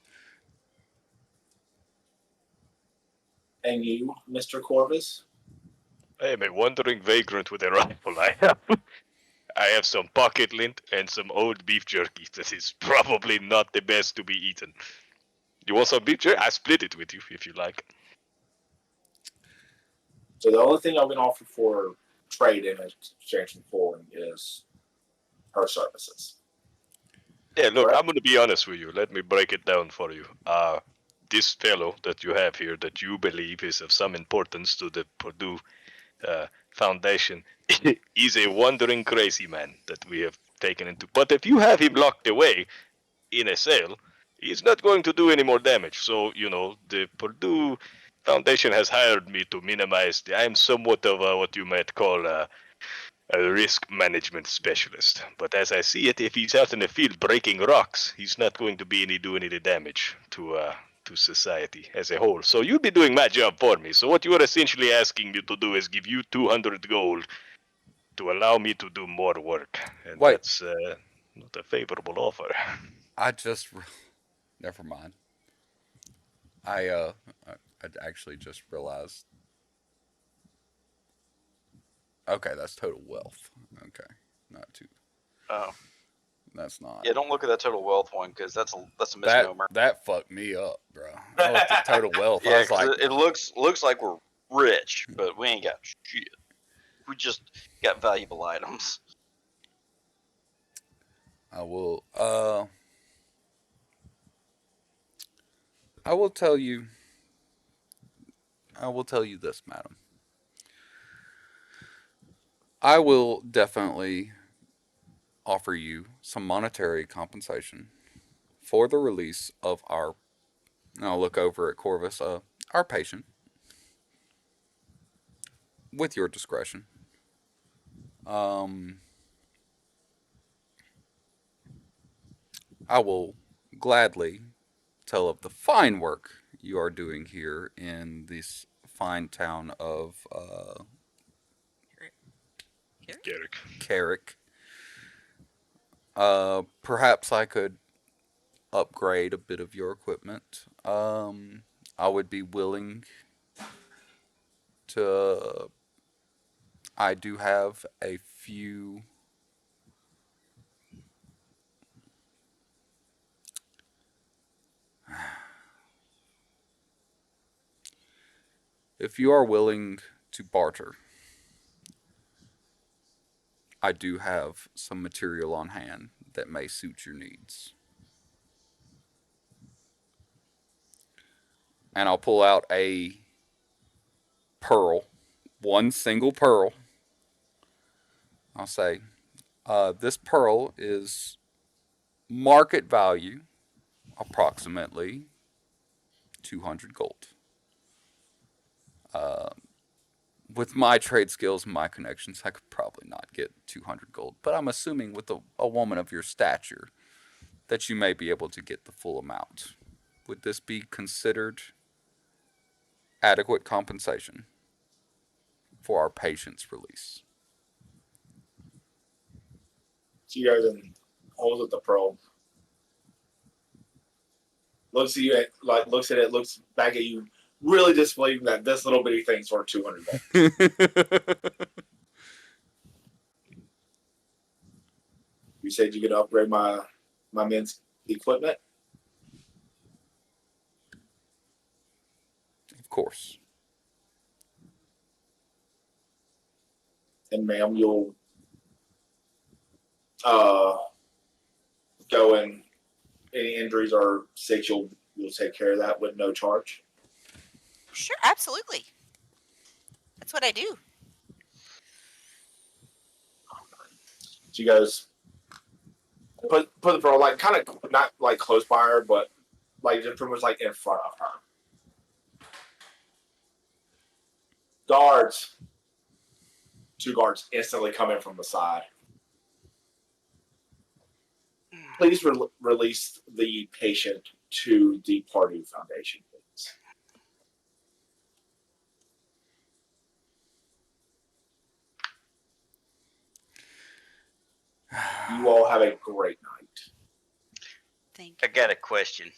And you, Mr. Corvus? I am a wandering vagrant with a rifle. I have some pocket lint and some old beef jerky that is probably not the best to be eaten. You want some beef jerky? I split it with you if you like. So the only thing I'm going to offer for trade in exchange for is her services. Yeah, look, Correct? I'm going to be honest with you. Let me break it down for you. This fellow that you have here that you believe is of some importance to the Purdue Foundation is a wandering crazy man that we have taken into. But if you have him locked away in a cell, he's not going to do any more damage. So, the Purdue Foundation has hired me to minimize I am somewhat of what you might call a risk management specialist. But as I see it, if he's out in the field breaking rocks, he's not going to do any damage to society as a whole. So you'll be doing my job for me. So what you are essentially asking me to do is give you 200 gold to allow me to do more work, and Wait. that's not a favorable offer. I just never mind. I actually just realized. Okay, that's total wealth. Okay, not too. Oh, That's not. yeah. Don't look at that total wealth one because that's a That misnomer. that fucked me up, bro. I looked at total wealth. I Yeah, was like, because it looks like we're rich, but we ain't got shit. We just got valuable items. I will. I will tell you. I will tell you this, madam. I will definitely offer you some monetary compensation for the release of our. And I'll look over at Corvus, our patient, with your discretion. I will gladly tell of the fine work you are doing here in this fine town of Carrick. Perhaps I could upgrade a bit of your equipment. I would be willing to. I do have a few. If you are willing to barter, I do have some material on hand that may suit your needs. And I'll pull out a pearl, one single pearl. I'll say, this pearl is market value approximately 200 gold. With my trade skills and my connections, I could probably not get 200 gold. But I'm assuming with a woman of your stature that you may be able to get the full amount. Would this be considered adequate compensation for our patient's release? So you guys holds up the pearl. Looks at you, looks at it, looks back at you, really disbelieving that this little bitty thing's worth 200 gold. You said you could upgrade my men's equipment? Of course. And ma'am, you'll go and any injuries or sick, you'll take care of that with no charge. Sure, absolutely. That's what I do. So you guys put the pearl like kind of not like close by her, but like just pretty much like in front of her. Guards. 2 guards instantly come in from the side. Please release the patient to the Pardue Foundation, please. You all have a great night. Thank you. I got a question.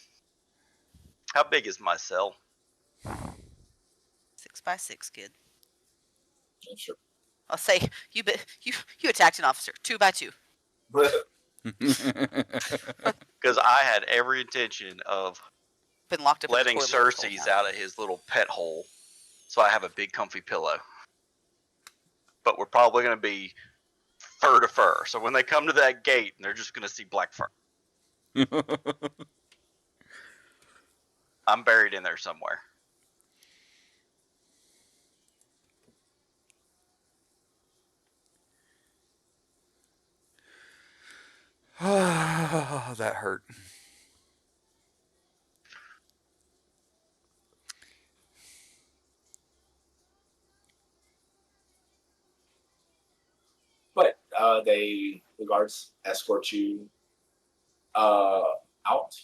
How big is my cell? 6 by 6, kid. Yeah, sure. I'll say you attacked an officer. 2 by 2. Because I had every intention of Been locked up. letting in the toilet this whole Cersei's time. out of his little pet hole, so I have a big comfy pillow. But we're probably going to be fur to fur. So when they come to that gate, they're just going to see black fur. I'm buried in there somewhere. That hurt. But the guards escort you out.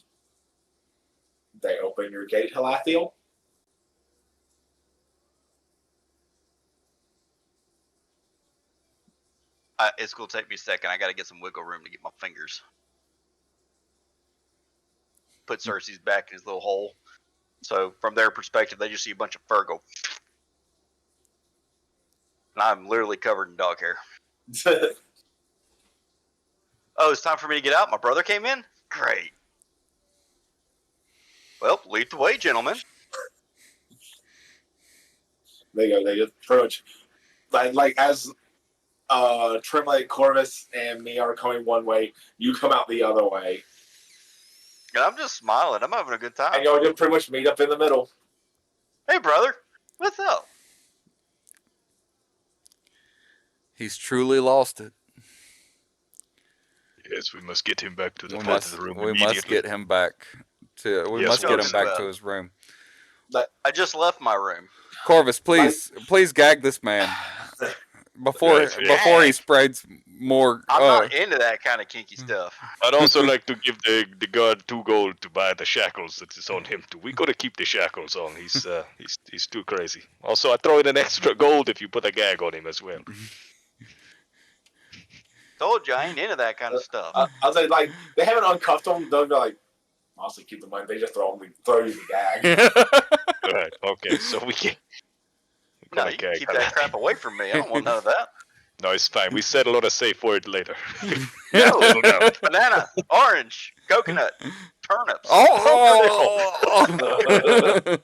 They open your gate, Halathiel. It's going to take me a second. I got to get some wiggle room to get my fingers. Put Cersei's back in his little hole. So from their perspective, they just see a bunch of fur go. And I'm literally covered in dog hair. Oh, it's time for me to get out. My brother came in? Great. Well, lead the way, gentlemen. They just approach. Like as Trimley, Corvus, and me are coming one way, you come out the other way. And I'm just smiling. I'm having a good time. And y'all just pretty much meet up in the middle. Hey, brother. What's up? He's truly lost it. Yes, we must get him back to the We front of the room immediately. must get him back to. We Yes, must we get must. him back to his room. I just left my room. Corvus, please gag this man before Yes, he spreads more. I'm not into that kind of kinky stuff. I'd also like to give the guard 2 gold to buy the shackles that is on him too. We gotta keep the shackles on. He's too crazy. Also, I throw in an extra gold if you put a gag on him as well. Told you I ain't into that kind of stuff. I was like, they haven't uncuffed them. They'll be like, honestly, keep the money. They just throw you the gag. Right. Okay. So we can. No, you can keep that crap away from me. I don't want none of that. No, it's fine. We settle on a safe word later. No, No. banana, orange, coconut, turnips. Oh!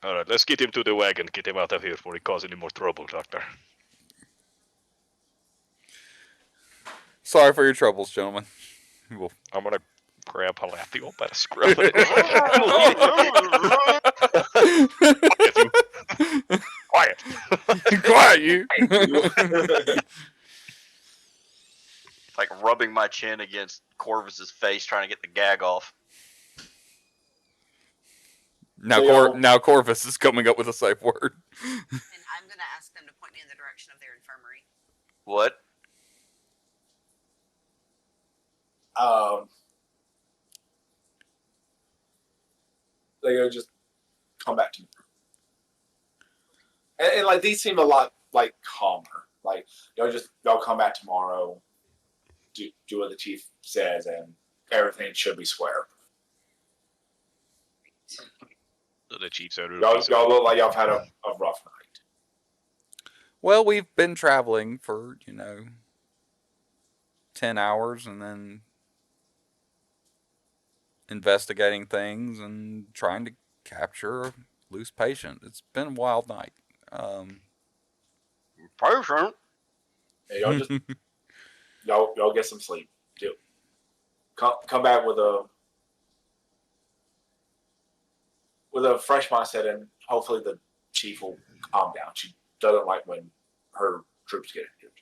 All right, let's get him to the wagon. Get him out of here before he causes any more trouble, Doctor. Sorry for your troubles, gentlemen. Well, I'm gonna grab Halathiel by the scruff of it. Quiet. Quiet, you. Like rubbing my chin against Corvus's face, trying to get the gag off. Now Corvus is coming up with a safe word. And I'm going to ask them to point me in the direction of their infirmary. What? They'll just come back to me. And like these seem a lot like calmer. Like they'll come back tomorrow, do what the chief says, and everything should be square. So the chiefs are Y'all look like y'all have had a rough night. Well, we've been traveling for 10 hours, and then investigating things and trying to capture a loose patient. It's been a wild night. Patient? Yeah, y'all just y'all get some sleep. Do come back with a fresh mindset, and hopefully the chief will calm down. She doesn't like when her troops get injured.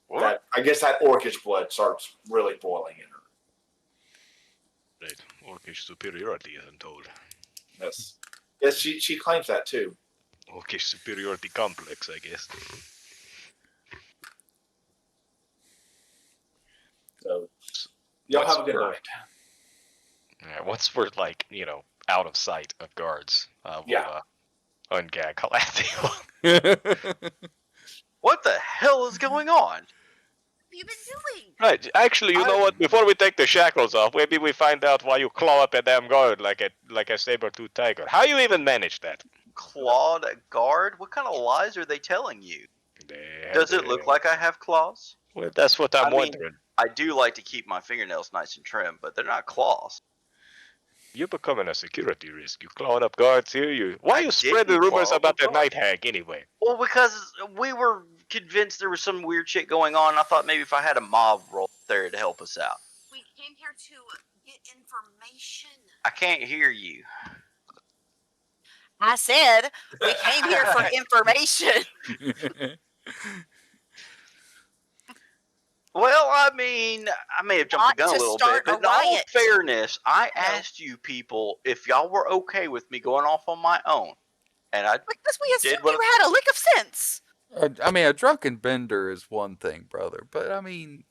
What? I guess that orcish blood starts really boiling in her. Right. Orcish superiority, I'm told. Yes, she claims that too. Orcish superiority complex, I guess. So y'all have a good night. Yeah, once we're out of sight of guards, we'll ungag Halathiel. What the hell is going on? What have you been doing? Right. Actually, you know what? Before we take the shackles off, maybe we find out why you claw up a damn guard like a saber-toothed tiger. How you even manage that? Clawed a guard? What kind of lies are they telling you? Does it look like I have claws? Well, that's what I'm wondering. I do like to keep my fingernails nice and trim, but they're not claws. You're becoming a security risk. You clawing up guards here. Why you spread the rumors about the night hag anyway? Well, because we were convinced there was some weird shit going on. I thought maybe if I had a mob roll there to help us out. We came here to get information. I can't hear you. I said we came here for information. Well, I mean, I may have jumped the gun a little bit, but in all fairness, I asked you people if y'all were okay with me going off on my own. And I because we assumed you had a lick of sense. I mean, a drunken bender is one thing, brother. But I mean,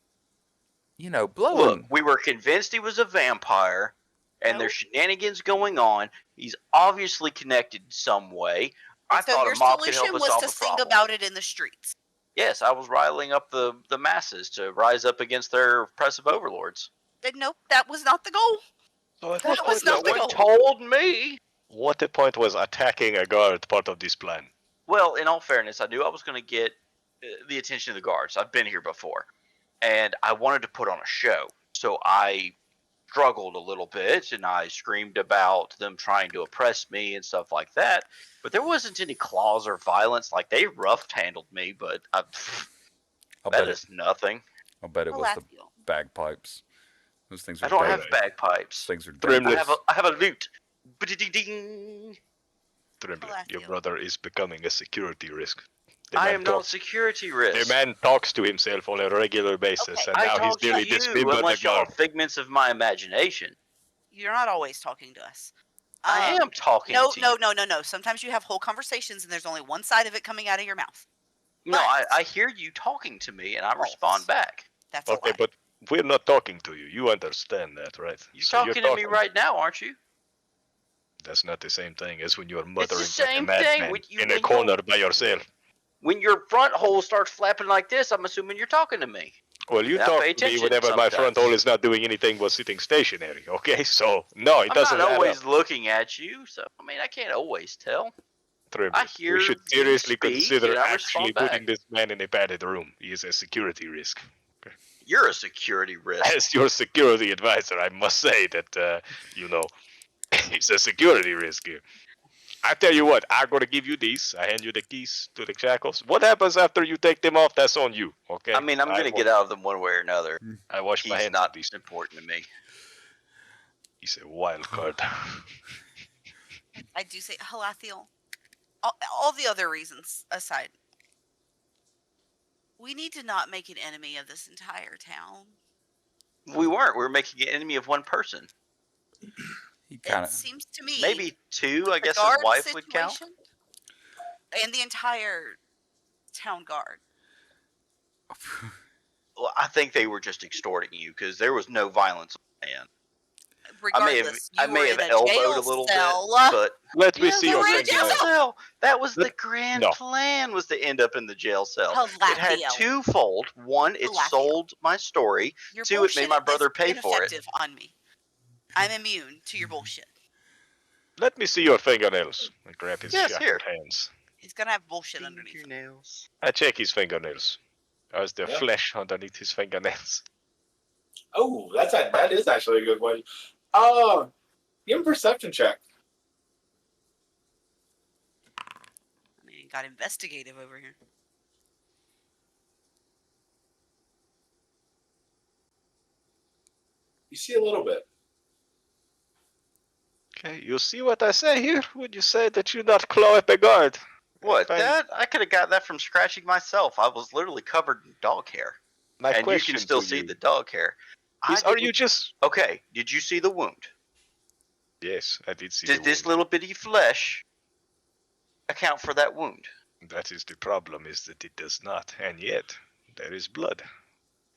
blowing. Look, we were convinced he was a vampire, and there's shenanigans going on. He's obviously connected in some way. I thought a mob could help us solve the problem. So your solution was to sing about it in the streets. Yes, I was riling up the masses to rise up against their oppressive overlords. Nope, that was not the goal. That was not the goal. Told me. What the point was attacking a guard part of this plan? Well, in all fairness, I knew I was going to get the attention of the guards. I've been here before. And I wanted to put on a show. So I struggled a little bit, and I screamed about them trying to oppress me and stuff like that. But there wasn't any claws or violence. Like, they rough-handled me, but that is nothing. I'll bet it was the bagpipes. Those things are I don't have bagpipes. Those things are I have a lute. Ding. Trembler, your brother is becoming a security risk. I am not a security risk. The man talks to himself on a regular basis, and now he's nearly dismembered the guard. Figments of my imagination. You're not always talking to us. I am talking to you. No. Sometimes you have whole conversations, and there's only one side of it coming out of your mouth. No, I hear you talking to me, and I respond back. That's okay, but we're not talking to you. You understand that, right? You're talking to me right now, aren't you? That's not the same thing as when you're muttering like a madman in a corner by yourself. When your front hole starts flapping like this, I'm assuming you're talking to me. Well, you Yeah, talk pay to me attention whenever my front sometimes. hole is not doing anything but sitting stationary, okay? So, no, it I'm doesn't not add always up. looking at you, so I mean I can't always tell. I Tremblay, hear we should you seriously speak, consider and I actually respond back. putting this man in a padded room. He is a security risk. You're a security risk. As your security advisor, I must say that, he's a security risk here. I tell you what, I'm going to give you these. I hand you the keys to the shackles. What happens after you take them off, that's on you, okay? I mean, I'm gonna get out of them one way or another. I wash my He's hands not of these. important to me. He's a wild card. I do say, Halathiel, all the other reasons aside, we need to not make an enemy of this entire town. We weren't. We were making an enemy of one person. He kind It of. seems to me Maybe two. I the guess his guard wife would count. situation and the entire town guard. Well, I think they were just extorting you because there was no violence on hand. Regardless, I you may were have in a elbowed jail a little cell. bit, but Let me yeah, see they your were in a finger jail fingernails. cell. That was the Let- grand no. plan, was to end up in the jail cell. It had Halathiel. twofold. One, it Halathiel. sold my story. Your Two, it bullshit made my brother is pay for it. ineffective on me. I'm immune to your bullshit. Let me see your fingernails. I grab his Yes, shackled hands. He's gonna have bullshit underneath him. Fingernails. I check his fingernails. How's the Yeah. flesh underneath his fingernails? Oh, that is actually a good way. Give him a perception check. I mean, got investigative over here. You see a little bit. Okay, you see what I say here? Would you say that you not claw at the guard? What? Fine. That? I could have got that from scratching myself. I was literally covered in dog hair. My And you question can still to see you the dog hair. is, are you just... Okay, did you see the wound? Yes, I did see Did the this wound. little bitty flesh account for that wound? That is the problem, is that it does not. And yet, there is blood.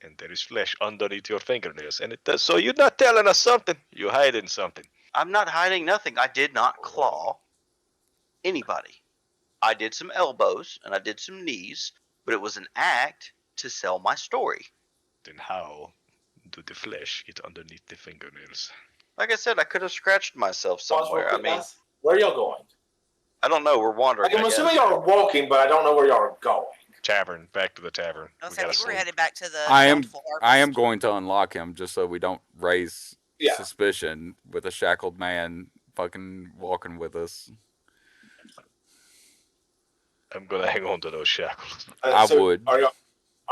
And there is flesh underneath your fingernails. And it does. So you're not telling us something. You're hiding something. I'm not hiding nothing. I did not claw anybody. I did some elbows and I did some knees, but it was an act to sell my story. Then how do the flesh get underneath the fingernails? Like I said, I could have scratched myself Pause real somewhere. I quick, mean, guys. Where are y'all going? I don't know. We're wandering. Like, I'm I assuming guess. y'all are walking, but I don't know where y'all are going. Tavern. Back to the tavern. I We think gotta we're sleep. headed back to the I am. Bountiful Harvest. I am going to unlock him just so we don't raise Yeah. suspicion with a shackled man fucking walking with us. I'm gonna hang on to those shackles. I would. Are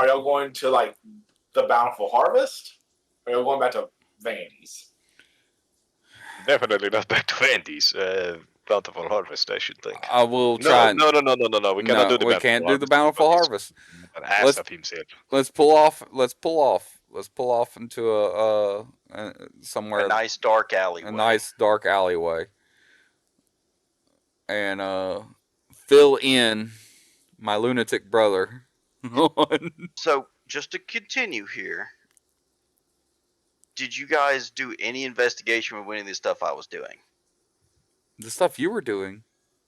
y'all going to like the Bountiful Harvest? Or are y'all going back to Vandy's? Definitely not back to Andy's. Bountiful Harvest, I should think. I will try. No. We cannot do the we Bountiful can't do Harvest. the Bountiful He's Harvest. an ass Let's- of himself. Let's pull off. Let's pull off into a somewhere, A nice dark alleyway. a nice dark alleyway, and fill in my lunatic brother. So, just to continue here, did you guys do any investigation with any of the stuff I was doing? The stuff you were doing.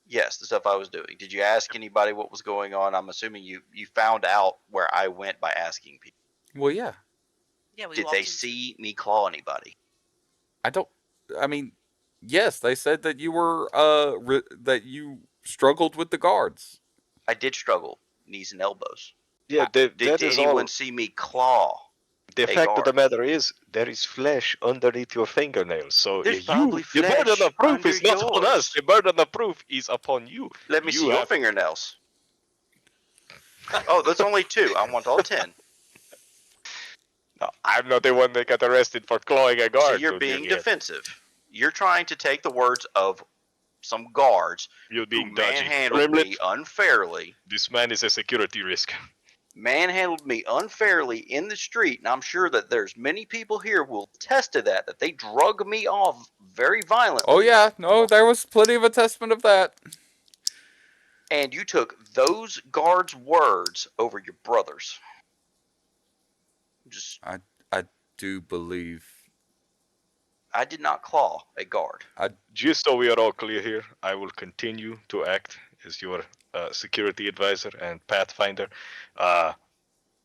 Yes, the stuff I was doing. Did you ask anybody what was going on? I'm assuming you found out where I went by asking people. Well, yeah. Yeah, we Did walked they into- see me claw anybody? I mean, yes, they said that you were that you struggled with the guards. I did struggle, knees and elbows. Yeah, Did that is anyone all. see me claw? The a fact of the guard? matter is, there is flesh underneath your fingernails. So There's probably the burden flesh of proof is under not on us. yours. The burden of proof is upon you. Let me You see your have- fingernails. Oh, that's only 2. I want all 10. No, I'm not the one that got arrested for clawing a guard. So you're don't being give me a- defensive. You're trying to take the words of some guards You're who being dodgy. manhandled Remember, me unfairly. this man is a security risk. Manhandled me unfairly in the street, and I'm sure that there's many people here who will attest to that they drug me off very violently. Oh yeah, no, there was plenty of attestment of that. And you took those guards' words over your brother's. Just, I do believe. I did not claw a guard. Just so we are all clear here, I will continue to act as your security advisor and pathfinder, I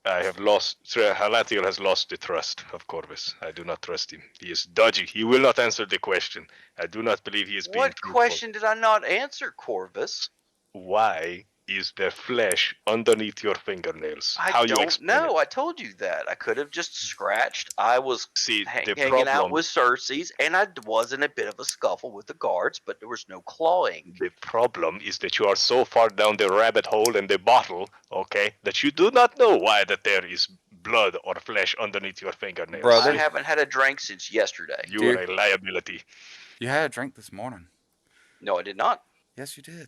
have lost. Halatiel has lost the trust of Corvus. I do not trust him. He is dodgy. He will not answer the question. I do not believe he is being What truthful. question did I not answer, Corvus? Why is there flesh underneath your fingernails? I How you don't explain know. it? I told you that. I could have just scratched. I was See, the hanging out problem. with Cersei's, and I was in a bit of a scuffle with the guards, but there was no clawing. The problem is that you are so far down the rabbit hole in the bottle, okay, that you do not know why that there is blood or flesh underneath your fingernails. Brother. I haven't had a drink since yesterday. You are a liability. You had a drink this morning. No, I did not. Yes, you did.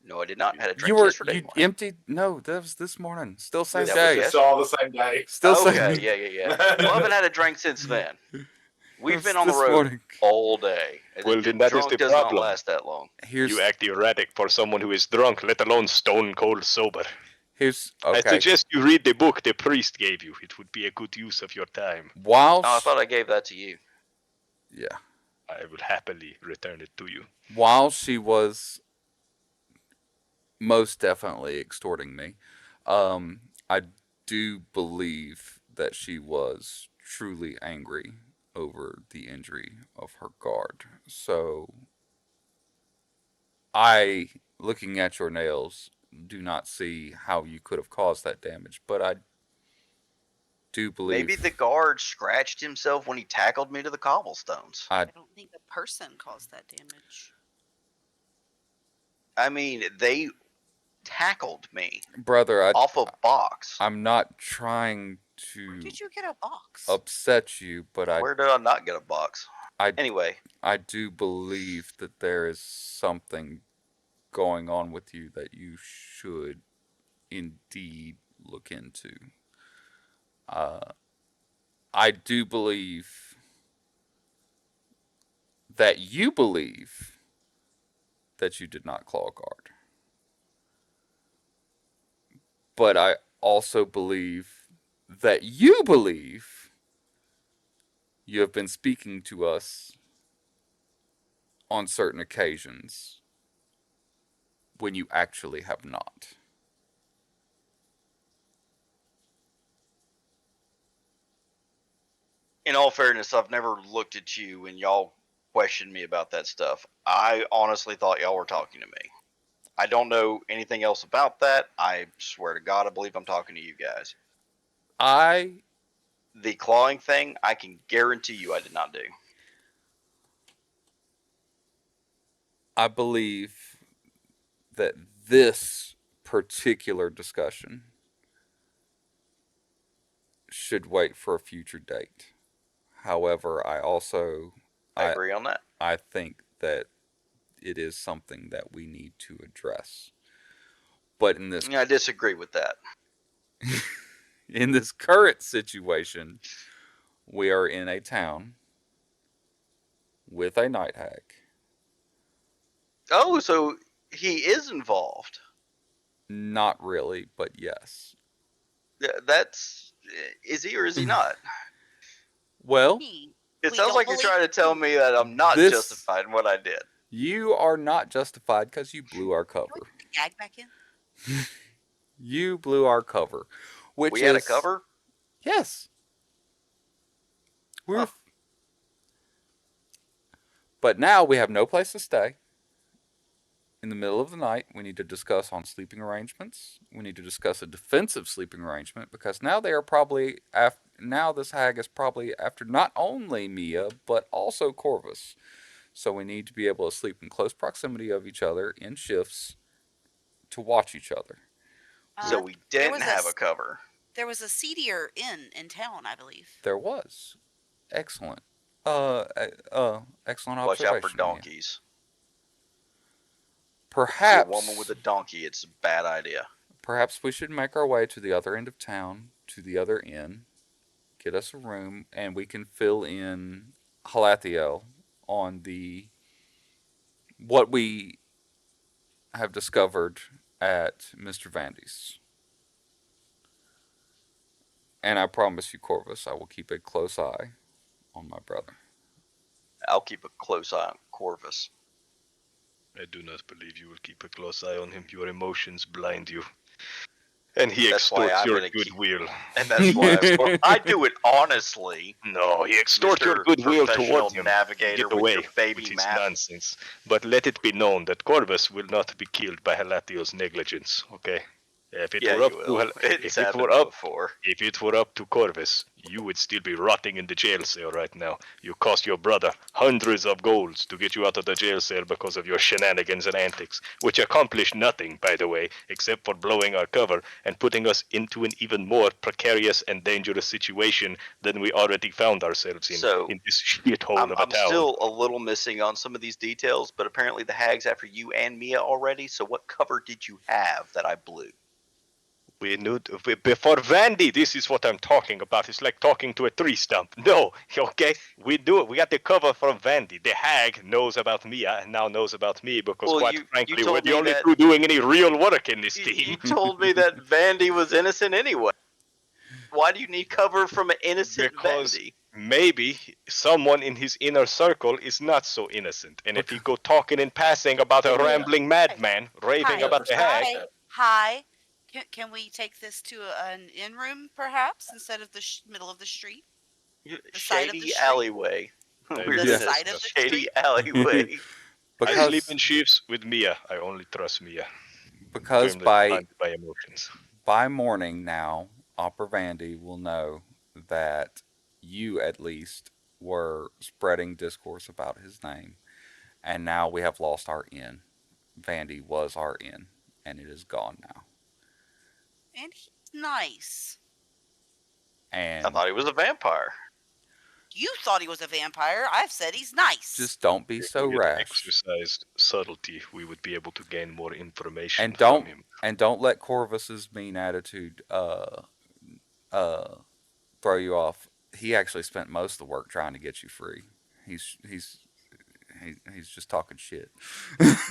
No, I did not. Had a drink You were yesterday you morning. emptied. No, that was this morning. Still same This day. was just all the same day. Still Okay, same. yeah. Well, I haven't had a drink since then. We've That's been on the this road morning. all day. And Well, then that is drunk the does not problem. last that long. Here's You act erratic for someone who is drunk, let alone stone cold sober. here's I okay. suggest you read the book the priest gave you. It would be a good use of your time. While Oh, I thought I gave that to you. yeah, I will happily return it to you. while she was most definitely extorting me, I do believe that she was truly angry over the injury of her guard. So I, looking at your nails, do not see how you could have caused that damage, but I do believe Maybe the guard scratched himself when he tackled me to the cobblestones. I don't think a person caused that damage. I mean, they tackled me brother, off a box. I'm not trying Where to did you get a box? upset you, but Where did I not get a box? I Anyway, I do believe that there is something going on with you that you should indeed look into. I do believe that you believe that you did not claw a guard. But I also believe that you believe you have been speaking to us on certain occasions when you actually have not. in all fairness, I've never looked at you and y'all questioned me about that stuff. I honestly thought y'all were talking to me. I don't know anything else about that. I swear to God, I believe I'm talking to you guys. The clawing thing, I can guarantee you I did not do. I believe that this particular discussion should wait for a future date. However, I agree on that. I think that it is something that we need to address. But in this I disagree with that. in this current situation, we are in a town with a night hag. Oh, so he is involved. Not really, but yes. That's is he or is he not? Well, It sounds like you're trying to tell me that I'm not justified in what I did. You are not justified because you blew our cover. Can we put the gag back in? You blew our cover. Which We had a cover? Yes. But now we have no place to stay. In the middle of the night, we need to discuss on sleeping arrangements. We need to discuss a defensive sleeping arrangement because now they are probably now this hag is probably after not only Mia but also Corvus. So we need to be able to sleep in close proximity of each other in shifts to watch each other. So we didn't have a cover. There was a seedier inn in town, I believe. There was. Excellent. Excellent observation. Watch out for donkeys. Perhaps a woman with a donkey, it's a bad idea. Perhaps we should make our way to the other end of town, to the other inn, get us a room, and we can fill in Halathiel on what we have discovered at Mr. Vandy's. And I promise you, Corvus, I will keep a close eye on my brother. I'll keep a close eye on Corvus. I do not believe you will keep a close eye on him. Your emotions blind you. And he That's why extorts I'm your gonna keep- goodwill. And that's why I do it honestly. No, he extorts your Mr. goodwill Professional towards him. Navigator Get with away your baby with his map. nonsense. But let it be known that Corvus will not be killed by Halatio's negligence, okay? If it Yeah, were up you to will. It's if it happened were up before. if it were up to Corvus, you would still be rotting in the jail cell right now. You cost your brother hundreds of golds to get you out of the jail cell because of your shenanigans and antics, which accomplish nothing, by the way, except for blowing our cover and putting us into an even more precarious and dangerous situation than we already found ourselves So, in this shithole of a I'm town. still a little missing on some of these details, but apparently the hag's after you and Mia already. So what cover did you have that I blew? We knew before Vandy. This is what I'm talking about. It's like talking to a tree stump. No, okay, we do it. We got the cover from Vandy. The hag knows about Mia and now knows about me because, Well, quite you frankly, told we're the me only that- two doing any real work in this You team. told me that Vandy was innocent anyway. Why do you need cover from an innocent Because Vandy? maybe someone in his inner circle is not so innocent, and if he go talking in passing about a Yeah. rambling madman raving Hi. about the hag, Hi. Can we take this to an inn room, perhaps, instead of the middle of the street? The side of the Shady street? alleyway. The We're in The a side of the shady street? alleyway. I sleep because in shifts with Mia. I only trust Mia. because Firmly by blinded by emotions. by morning now, Opera Vandy will know that you at least were spreading discourse about his name, and now we have lost our inn. Vandy was our inn, and it is gone now. And he's nice. And I thought he was a vampire. You thought he was a vampire. I've said he's nice. just don't be If so we had rash, exercised subtlety, we would be able to gain more information and from him. don't let Corvus's mean attitude throw you off. He actually spent most of the work trying to get you free. He's just talking shit.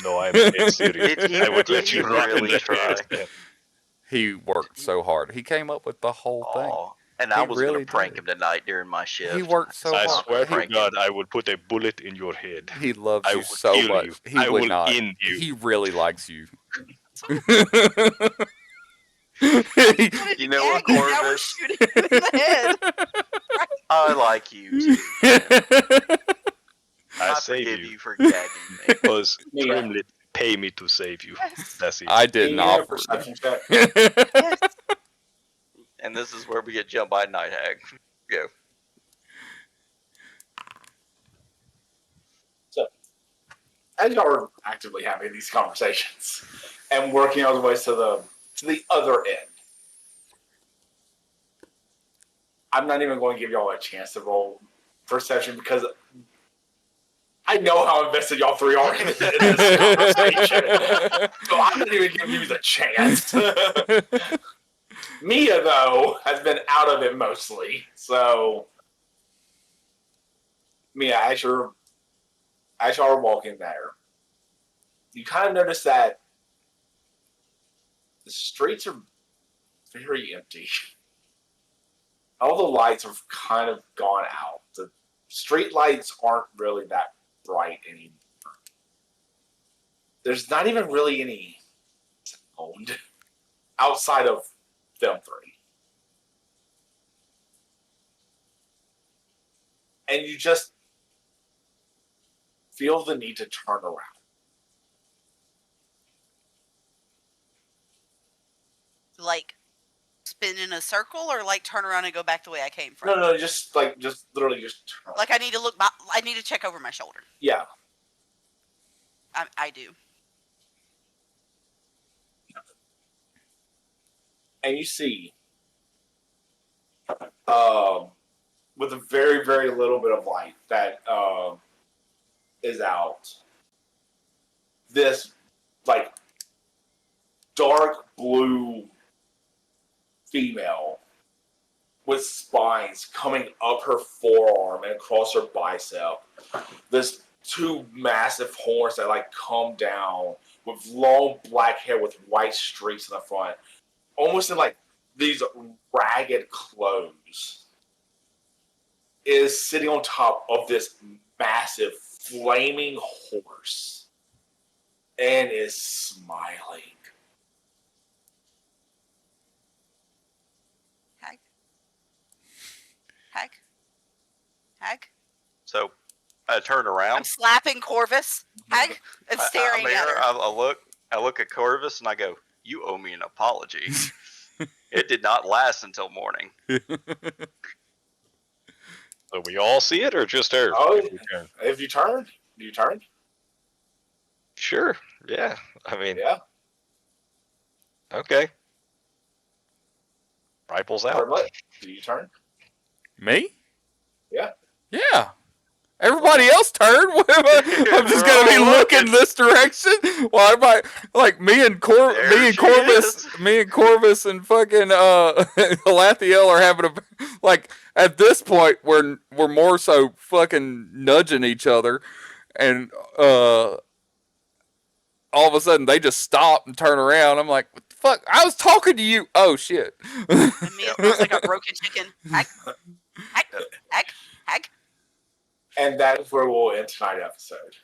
No, I'm dead serious. Did he- I would did let he you rot in really that try? jail. He worked so hard. He came up with the whole thing. Aw. And I He was going really to prank did. him tonight during my shift. He worked so I hard. swear to Prank him. God, I will put a bullet in your head. He loves I you will so kill much. you. He I would will not. end you. He really likes you. You know what, Gagging, now we're Corvus? shooting him in the head. I like you too. I I save forgive you you for gagging me. because Mia. Trimlet pay me to save you. Yes. That's it. I didn't Give me a offer. perception check. Yes. And this is where we get jumped by a night hag. Go. As y'all are actively having these conversations and working all the ways to the other end, I'm not even going to give y'all a chance to roll perception because I know how invested y'all three are in this conversation. So I'm not even giving you the chance. Mia, though, has been out of it mostly. So, Mia, as y'all are walking there, you kind of notice that the streets are very empty. All the lights have kind of gone out. The street lights aren't really that bright anymore. There's not even really any sound outside of them three. And you just feel the need to turn around. Like spin in a circle, or like turn around and go back the way I came from. No, just literally just turn. Like I need to look. I need to check over my shoulder. Yeah. I do. And you see, with a very, very little bit of light that is out, this like dark blue female with spines coming up her forearm and across her bicep. This two massive horns that like come down with long black hair with white streaks in the front, almost in like these ragged clothes, is sitting on top of this massive flaming horse. and is smiling. Hag. So I turn I'm around. slapping Corvus. Hag and staring I'm at here, her. I look at Corvus and I go, "You owe me an apology. It did not last until morning." So we all see it, or just her? Oh, If we turn? if you turn, do you turn? Sure. Yeah. I mean, Yeah. okay. Rifles out. Turnlet, do you turn? Me? Yeah. Yeah. Everybody else turned. I'm just gonna be looking this direction. Why am I like me and Corvus, and fucking Lathiel are having a like at this point we're more so fucking nudging each other, and all of a sudden they just stop and turn around. I'm like, what the fuck? I was talking to you. Oh shit. And Mia sounds like a broken chicken. Hag. And that is where we'll end tonight's episode.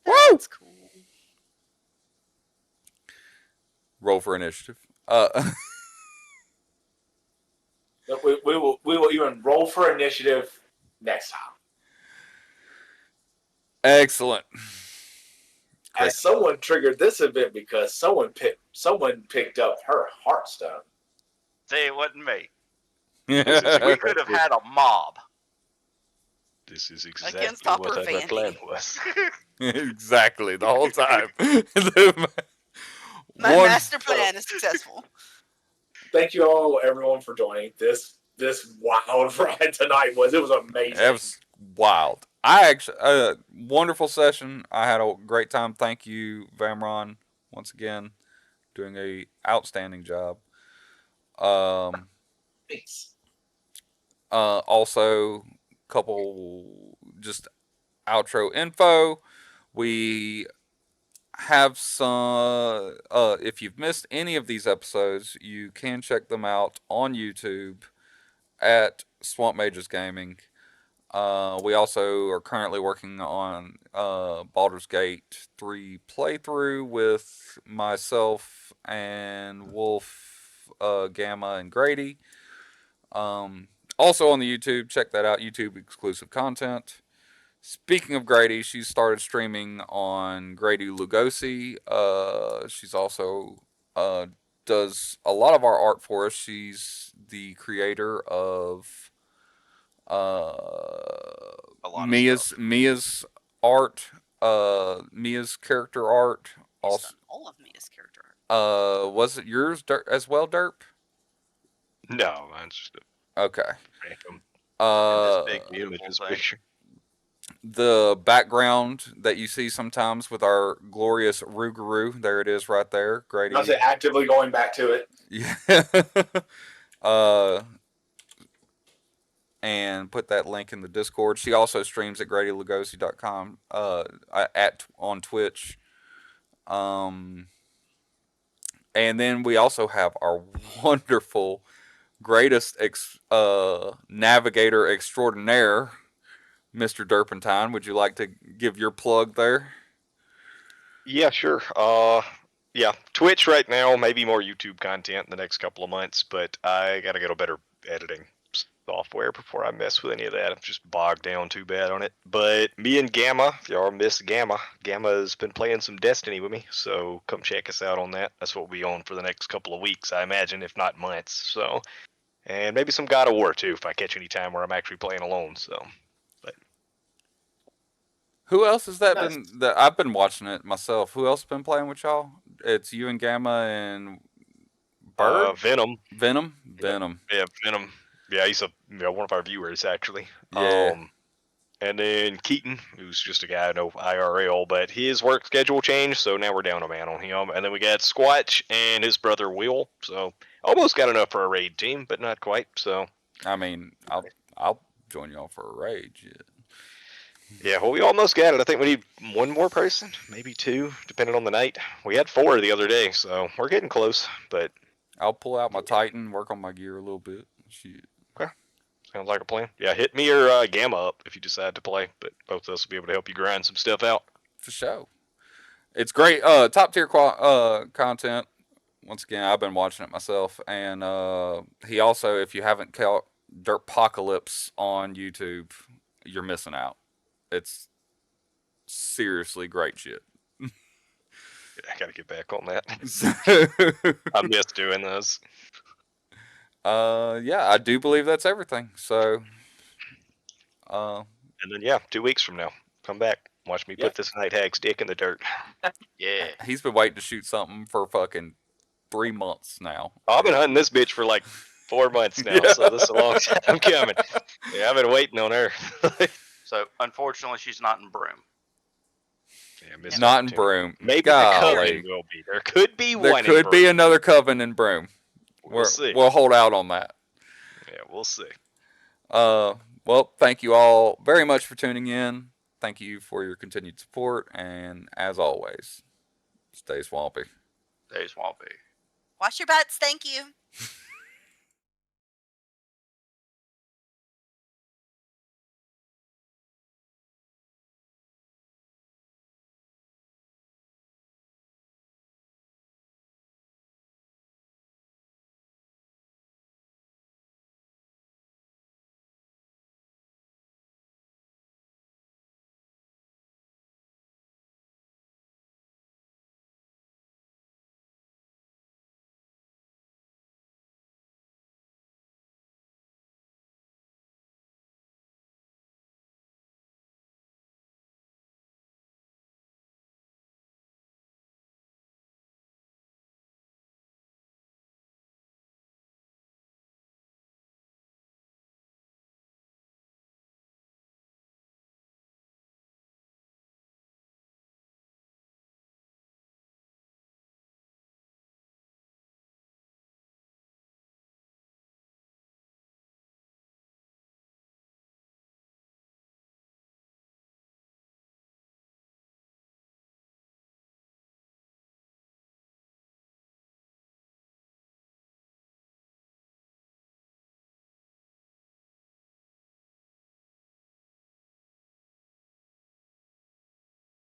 That's cool. Roll for initiative. We will even roll for initiative next time. Excellent. As someone triggered this event because someone picked up her Hearthstone. See, it wasn't me. This is We could have had a mob. This is Against exactly Upper what our Vandy. plan was. Exactly, the whole time. My master plan is successful. Thank you all, everyone, for joining this wild ride tonight. It was amazing. It was wild. I actually wonderful session. I had a great time. Thank you, Vamron, once again, doing a outstanding job. Thanks. Also, couple just outro info. We have some. If you've missed any of these episodes, you can check them out on YouTube at Swamp Mages Gaming. We also are currently working on Baldur's Gate 3 playthrough with myself and Wolf, Gamma, and Grady. Also on the YouTube, check that out. YouTube exclusive content. Speaking of Grady, she started streaming on Grady Lugosi. She's also does a lot of our art for us. She's the creator of Mia's art, Mia's character art. Also, all of Mia's character art. Was it yours as well, Derp? No, mine's just a Okay. random This big beautiful thing. picture. The background that you see sometimes with our glorious Rougarou, there it is right there. Grady. I was actively going back to it. Yeah. And put that link in the Discord. She also streams at GradyLugosi.com on Twitch. And then we also have our wonderful, greatest navigator extraordinaire, Mr. Derpentine. Would you like to give your plug there? Yeah, sure. Yeah, Twitch right now, maybe more YouTube content in the next couple of months, but I gotta get a better editing software before I mess with any of that. I'm just bogged down too bad on it. But me and Gamma, if y'all miss Gamma, Gamma's been playing some Destiny with me, so come check us out on that. That's what we'll be on for the next couple of weeks, I imagine, if not months. So, and maybe some God of War too, if I catch any time where I'm actually playing alone. So, but who else has that been? That I've been watching it myself. Who else been playing with y'all? It's you and Gamma and Bird. Venom. Venom. Yeah, Venom. Yeah, he's one of our viewers actually. Yeah. And then Keaton, who's just a guy I know IRL, but his work schedule changed, so now we're down a man on him. And then we got Squatch and his brother Will. So almost got enough for a raid team, but not quite. So I mean, I'll join y'all for a raid. Yeah, well, we almost got it. I think we need one more person, maybe two, depending on the night. We had 4 the other day, so we're getting close. But I'll pull out my Titan, work on my gear a little bit. Shit. Okay, sounds like a plan. Yeah, hit me or Gamma up if you decide to play. But both of us will be able to help you grind some stuff out. For sure. It's great. Top tier content. Once again, I've been watching it myself, and he also, if you haven't caught Dirtpocalypse on YouTube, you're missing out. It's seriously great shit. I gotta get back on that. So, I miss doing those. yeah, I do believe that's everything. So, And then 2 weeks from now, come back. Watch me put this night hag's dick in the dirt. Yeah. he's been waiting to shoot something for fucking 3 months now. I've been hunting this bitch for like 4 months now, Yeah. so this is a long time coming. Yeah, I've been waiting on her. So unfortunately, she's not in Broom. Missed Not in opportunity. Broom. Maybe Golly. the coven will be. There could be There one. could be another coven in Broom. We'll see. We'll hold out on that. Yeah, we'll see. Well, thank you all very much for tuning in. Thank you for your continued support, and as always, stay swampy. Stay swampy. Wash your butts. Thank you.